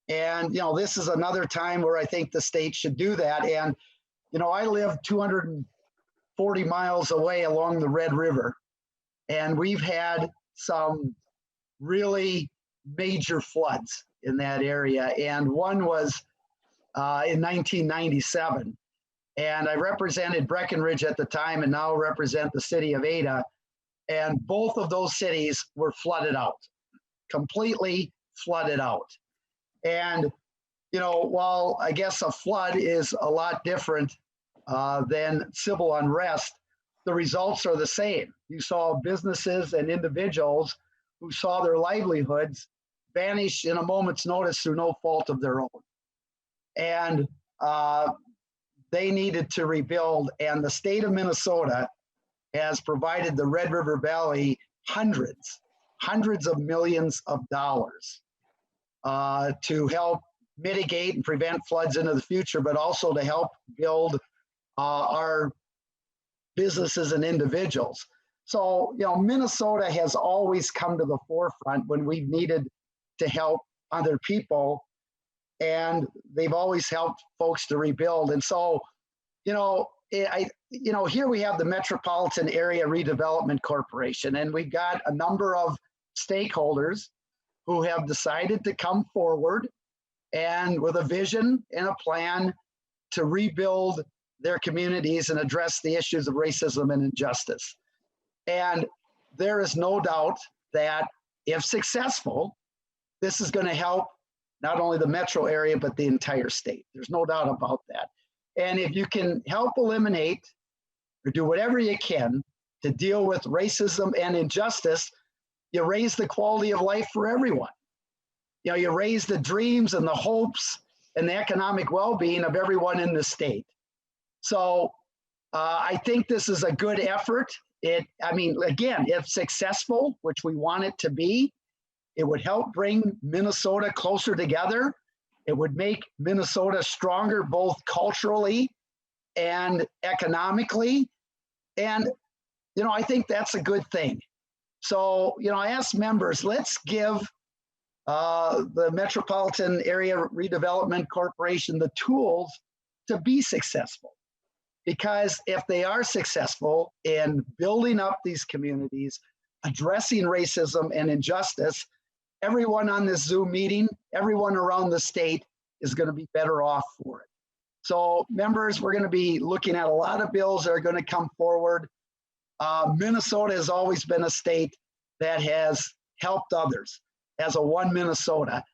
A: And, you know, this is another time where I think the state should do that. And, you know, I live 240 miles away along the Red River, and we've had some really major floods in that area. And one was in 1997. And I represented Breckenridge at the time and now represent the city of Ada. And both of those cities were flooded out, completely flooded out. And, you know, while I guess a flood is a lot different than civil unrest, the results are the same. You saw businesses and individuals who saw their livelihoods vanish in a moment's notice through no fault of their own. And they needed to rebuild. And the state of Minnesota has provided the Red River Valley hundreds of millions of dollars to help mitigate and prevent floods into the future, but also to help build our businesses and individuals. So, you know, Minnesota has always come to the forefront when we've needed to help other people, and they've always helped folks to rebuild. And so, you know, here we have the Metropolitan Area Redevelopment Corporation, and we've got a number of stakeholders who have decided to come forward and with a vision and a plan to rebuild their communities and address the issues of racism and injustice. And there is no doubt that if successful, this is going to help not only the metro area, but the entire state. There's no doubt about that. And if you can help eliminate or do whatever you can to deal with racism and injustice, you raise the quality of life for everyone. You know, you raise the dreams and the hopes and the economic well-being of everyone in the state. So I think this is a good effort. Again, if successful, which we want it to be, it would help bring Minnesota closer together. It would make Minnesota stronger, both culturally and economically. And, you know, I think that's a good thing. So, you know, I asked members, let's give the Metropolitan Area Redevelopment Corporation the tools to be successful. Because if they are successful in building up these communities, addressing racism and injustice, everyone on this Zoom meeting, everyone around the state is going to be better off for it. So members, we're going to be looking at a lot of bills that are going to come forward. Minnesota has always been a state that has helped others as a one Minnesota.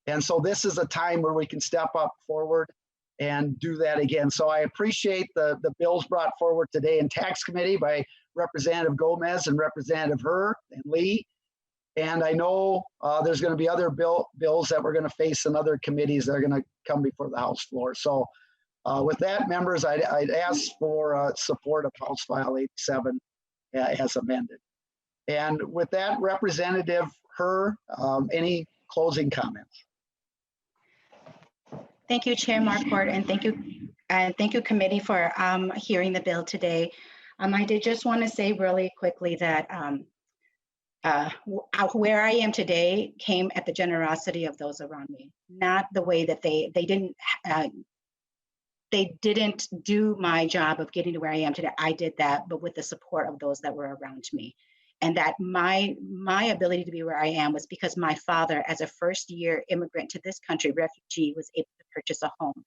A: And so this is a time where we can step up forward and do that again. So I appreciate the bills brought forward today in Tax Committee by Representative Gomez and Representative Herr and Lee. And I know there's going to be other bills that we're going to face in other committees that are going to come before the House floor. So with that, members, I'd ask for support of House File 87 as amended. And with that, Representative Herr, any closing comments?
K: Thank you, Chair Marquardt, and thank you, committee, for hearing the bill today. I did just want to say really quickly that where I am today came at the generosity of those around me, not the way that they didn't do my job of getting to where I am today. I did that, but with the support of those that were around me. And that my ability to be where I am was because my father, as a first-year immigrant to this country, refugee, was able to purchase a home.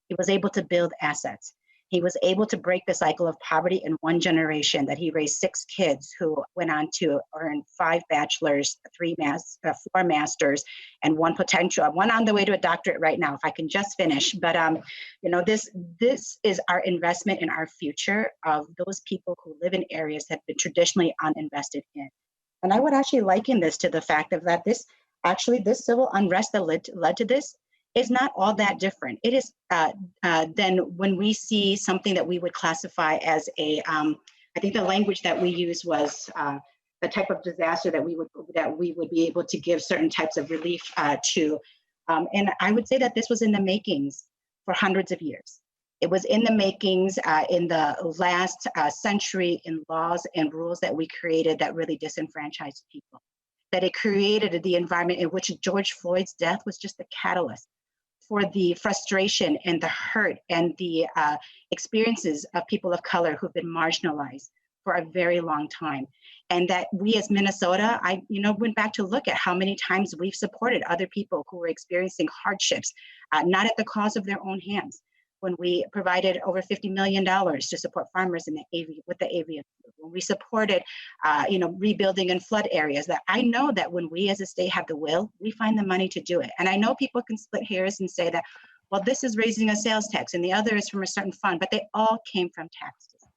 K: He was able to build assets. He was able to break the cycle of poverty in one generation, that he raised 6 kids who went on to earn 5 bachelors, 4 masters, and 1 on the way to a doctorate right now, if I can just finish. But you know, this is our investment in our future of those people who live in areas that have been traditionally uninvested in. And I would actually liken this to the fact of that this civil unrest that led to this is not all that different. It is then when we see something that we would classify as a, I think the language that we used was the type of disaster that we would be able to give certain types of relief to. And I would say that this was in the makings for hundreds of years. It was in the makings in the last century in laws and rules that we created that really disenfranchised people. That it created the environment in which George Floyd's death was just the catalyst for the frustration and the hurt and the experiences of people of color who've been marginalized for a very long time. And that we as Minnesota, I went back to look at how many times we've supported other people who were experiencing hardships, not at the cost of their own hands. When we provided over $50 million to support farmers in with the avian flu, when we supported, rebuilding in flood areas, that I know that when we as a state have the will, we find the money to do it. And I know people can split hairs and say that, well, this is raising a sales tax and the other is from a certain fund, but they all came from taxes.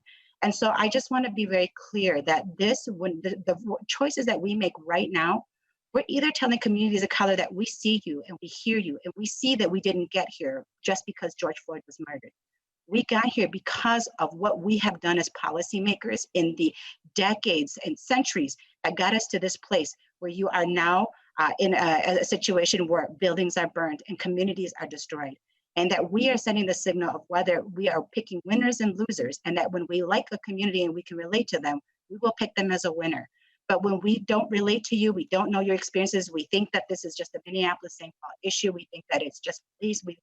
K: And so I just want to be very clear that when the choices that we make right now, we're either telling communities of color that we see you and we hear you and we see that we didn't get here just because George Floyd was murdered. We got here because of what we have done as policymakers in the decades and centuries that got us to this place where you are now in a situation where buildings are burned and communities are destroyed. And that we are sending the signal of whether we are picking winners and losers, and that when we like a community and we can relate to them, we will pick them as a winner. But when we don't relate to you, we don't know your experiences, we think that this is just a Minneapolis-St. Paul issue, we think that it's just police, we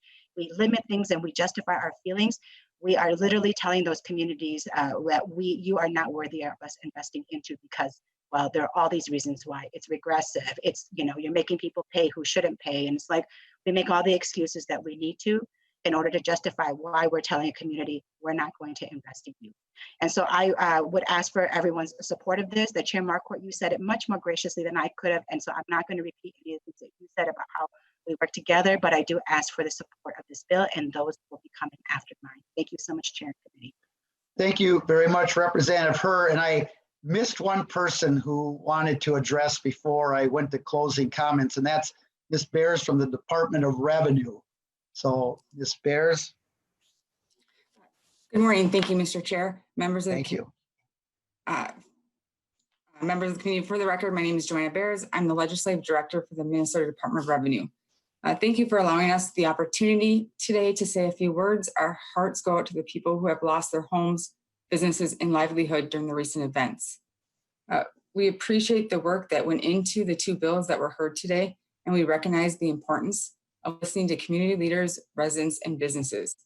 K: limit things and we justify our feelings, we are literally telling those communities that you are not worthy of us investing into because, well, there are all these reasons why. It's regressive, it's, you're making people pay who shouldn't pay, and it's like, we make all the excuses that we need to in order to justify why we're telling a community we're not going to invest in you. And so I would ask for everyone's support of this. That Chair Marquardt, you said it much more graciously than I could have. And so I'm not going to repeat any of the things that you said about how we work together, but I do ask for the support of this bill and those will be coming after mine. Thank you so much, Chair and Committee.
A: Thank you very much, Representative Herr. And I missed one person who wanted to address before I went to closing comments, and that's Ms. Bears from the Department of Revenue. So Ms. Bears.
I: Good morning. Thank you, Mr. Chair. Members of
A: Thank you.
I: Members of the committee, for the record, my name is Joanna Bears. I'm the Legislative Director for the Minnesota Department of Revenue. Thank you for allowing us the opportunity today to say a few words. Our hearts go out to the people who have lost their homes, businesses, and livelihood during the recent events. We appreciate the work that went into the 2 bills that were heard today, and we recognize the importance of listening to community leaders, residents, and businesses.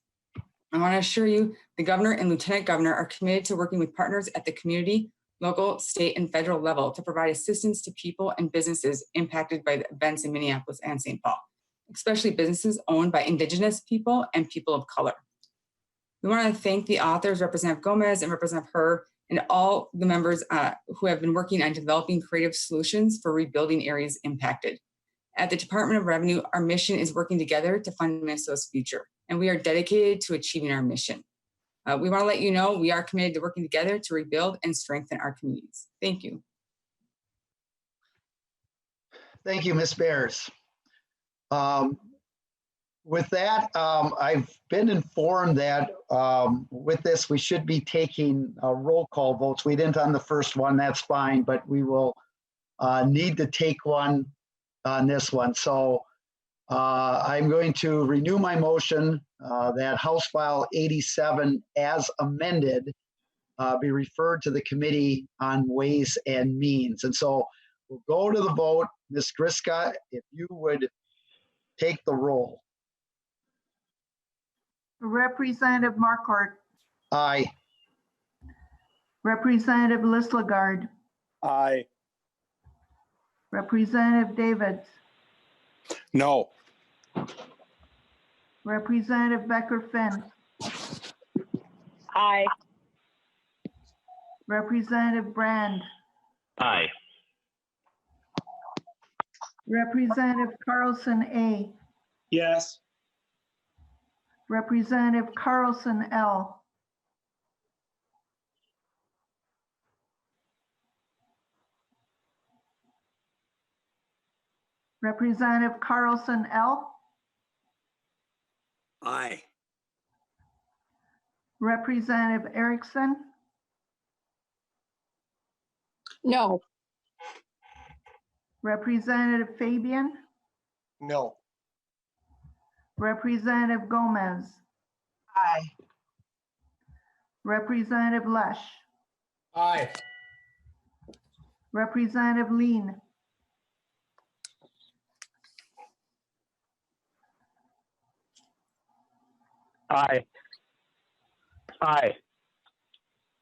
I: I want to assure you, the Governor and Lieutenant Governor are committed to working with partners at the community, local, state, and federal level to provide assistance to people and businesses impacted by the events in Minneapolis and St. Paul, especially businesses owned by Indigenous people and people of color. We want to thank the authors, Representative Gomez and Representative Herr, and all the members who have been working on developing creative solutions for rebuilding areas impacted. At the Department of Revenue, our mission is working together to fund Minnesota's future, and we are dedicated to achieving our mission. We want to let you know we are committed to working together to rebuild and strengthen our communities. Thank you.
A: Thank you, Ms. Bears. With that, I've been informed that with this, we should be taking roll call votes. We didn't on the first one, that's fine, but we will need to take one on this one. So I'm going to renew my motion that House File 87 as amended be referred to the Committee on Ways and Means. And so we'll go to the vote. Ms. Griska, if you would take the roll.
J: Representative Marquardt.
A: Aye.
J: Representative Lislagard.
B: Aye.
J: Representative Davids.
B: No.
J: Representative Becker-Finn.
U: Aye.
J: Representative Brand,
D: Aye.
J: Representative Carlson A,
C: Yes.
J: Representative Carlson L, Representative Carlson L,
C: Aye.
J: Representative Erickson,
Q: No.
J: Representative Fabian,
T: No.
J: Representative Gomez,
C: Aye.
J: Representative Lesh,
C: Aye.
J: Representative Lean,
C: Aye. Aye.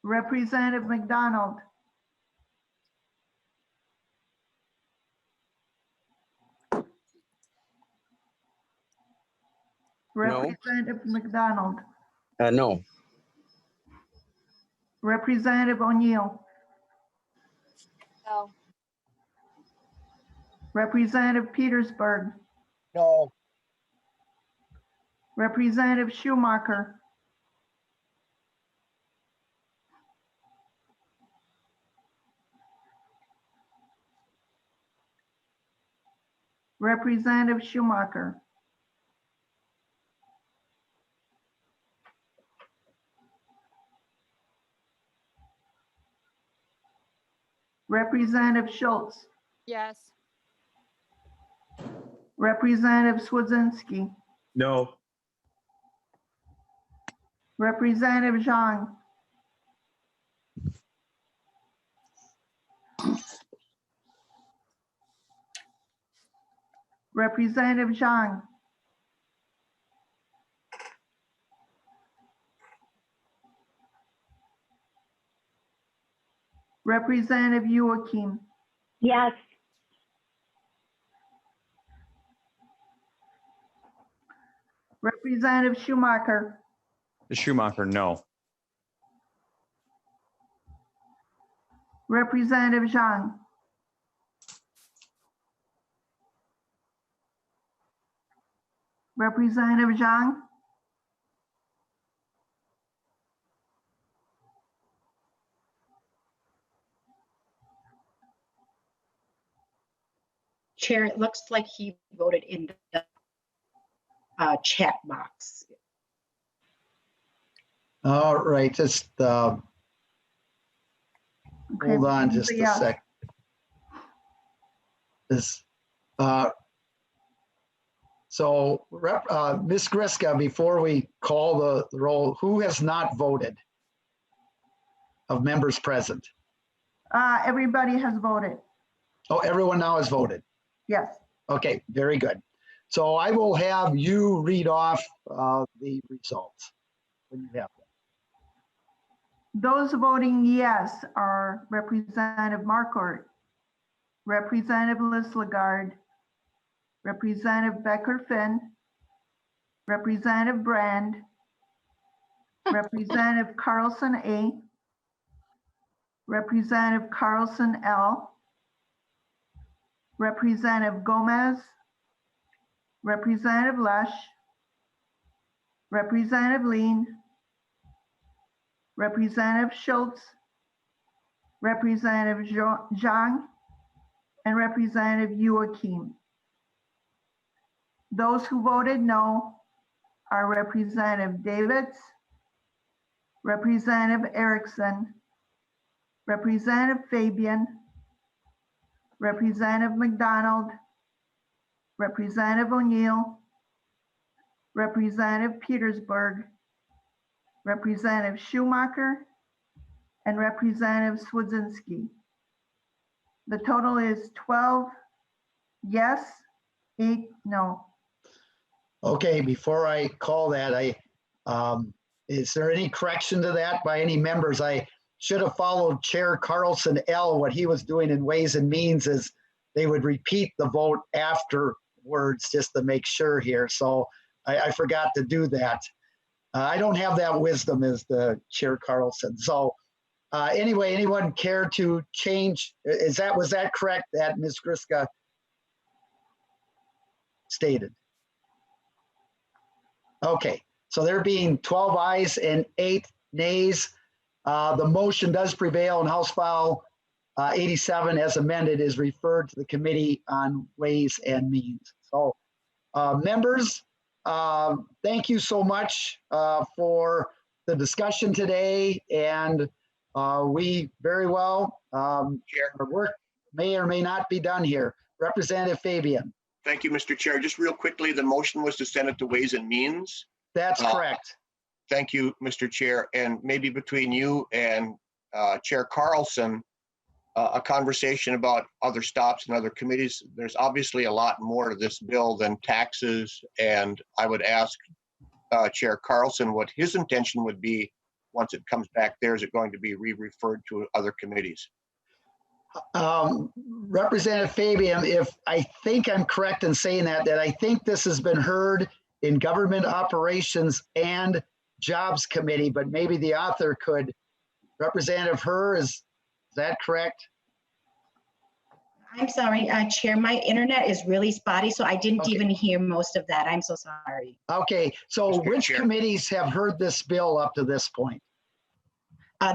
J: Representative McDonald, Representative McDonald,
H: No.
J: Representative O'Neill,
P: No.
J: Representative Petersburg,
R: No.
J: Representative Schumacher, Representative Schumacher, Representative Schultz,
U: Yes.
J: Representative Swedzinski,
C: No.
J: Representative Zhang, Representative Zhang, Representative Joachim,
U: Yes.
J: Representative Schumacher,
C: Schumacher, no.
J: Representative Zhang, Representative Zhang,
K: Chair, it looks like he voted in the chat box.
A: All right, just hold on just a sec. This, so Ms. Griska, before we call the roll, who has not voted of members present?
J: Everybody has voted.
A: Oh, everyone now has voted.
J: Yes.
A: Okay, very good. So I will have you read off the results when you have them.
J: Those voting yes are Representative Marquardt, Representative Lislagard, Representative Becker-Finn, Representative Brand, Representative Carlson A, Representative Carlson L, Representative Gomez, Representative Lesh, Representative Lean, Representative Schultz, Representative Zhang, and Representative Joachim. Those who voted no are Representative Davids, Representative Erickson, Representative Fabian, Representative McDonald, Representative O'Neill, Representative Petersburg, Representative Schumacher, and Representative Swedzinski. The total is 12 yes, 8 no.
A: Okay, before I call that, is there any correction to that by any members? I should have followed Chair Carlson L. What he was doing in Ways and Means is they would repeat the vote afterwards just to make sure here. So I forgot to do that. I don't have that wisdom, as the Chair Carlson. So anyway, anyone care to change? Was that correct that Ms. Griska stated? Okay, so there being 12 ayes and 8 nays, the motion does prevail, and House File 87 as amended is referred to the Committee on Ways and Means. So members, thank you so much for the discussion today, and we very well, our work may or may not be done here. Representative Fabian.
T: Thank you, Mr. Chair. Just real quickly, the motion was to send it to Ways and Means.
A: That's correct.
T: Thank you, Mr. Chair. And maybe between you and Chair Carlson, a conversation about other stops and other committees. There's obviously a lot more to this bill than taxes. And I would ask Chair Carlson what his intention would be once it comes back there. Is it going to be re-referred to other committees?
A: Representative Fabian, if I think I'm correct in saying that I think this has been heard in Government Operations and Jobs Committee, but maybe the author could. Representative Herr, is that correct?
K: I'm sorry, Chair, my internet is really spotty, so I didn't even hear most of that. I'm so sorry.
A: Okay, so which committees have heard this bill up to this point?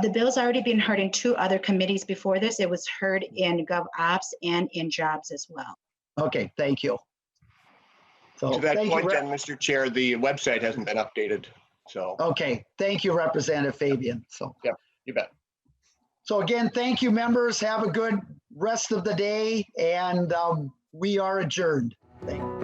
K: The bill's already been heard in 2 other committees before this. It was heard in Gov Ops and in Jobs as well.
A: Okay, thank you. So
T: to that point, then, Mr. Chair, the website hasn't been updated. So
A: okay, thank you, Representative Fabian. So
T: yeah, you bet.
A: So again, thank you, members. Have a good rest of the day, and we are adjourned. Thank you.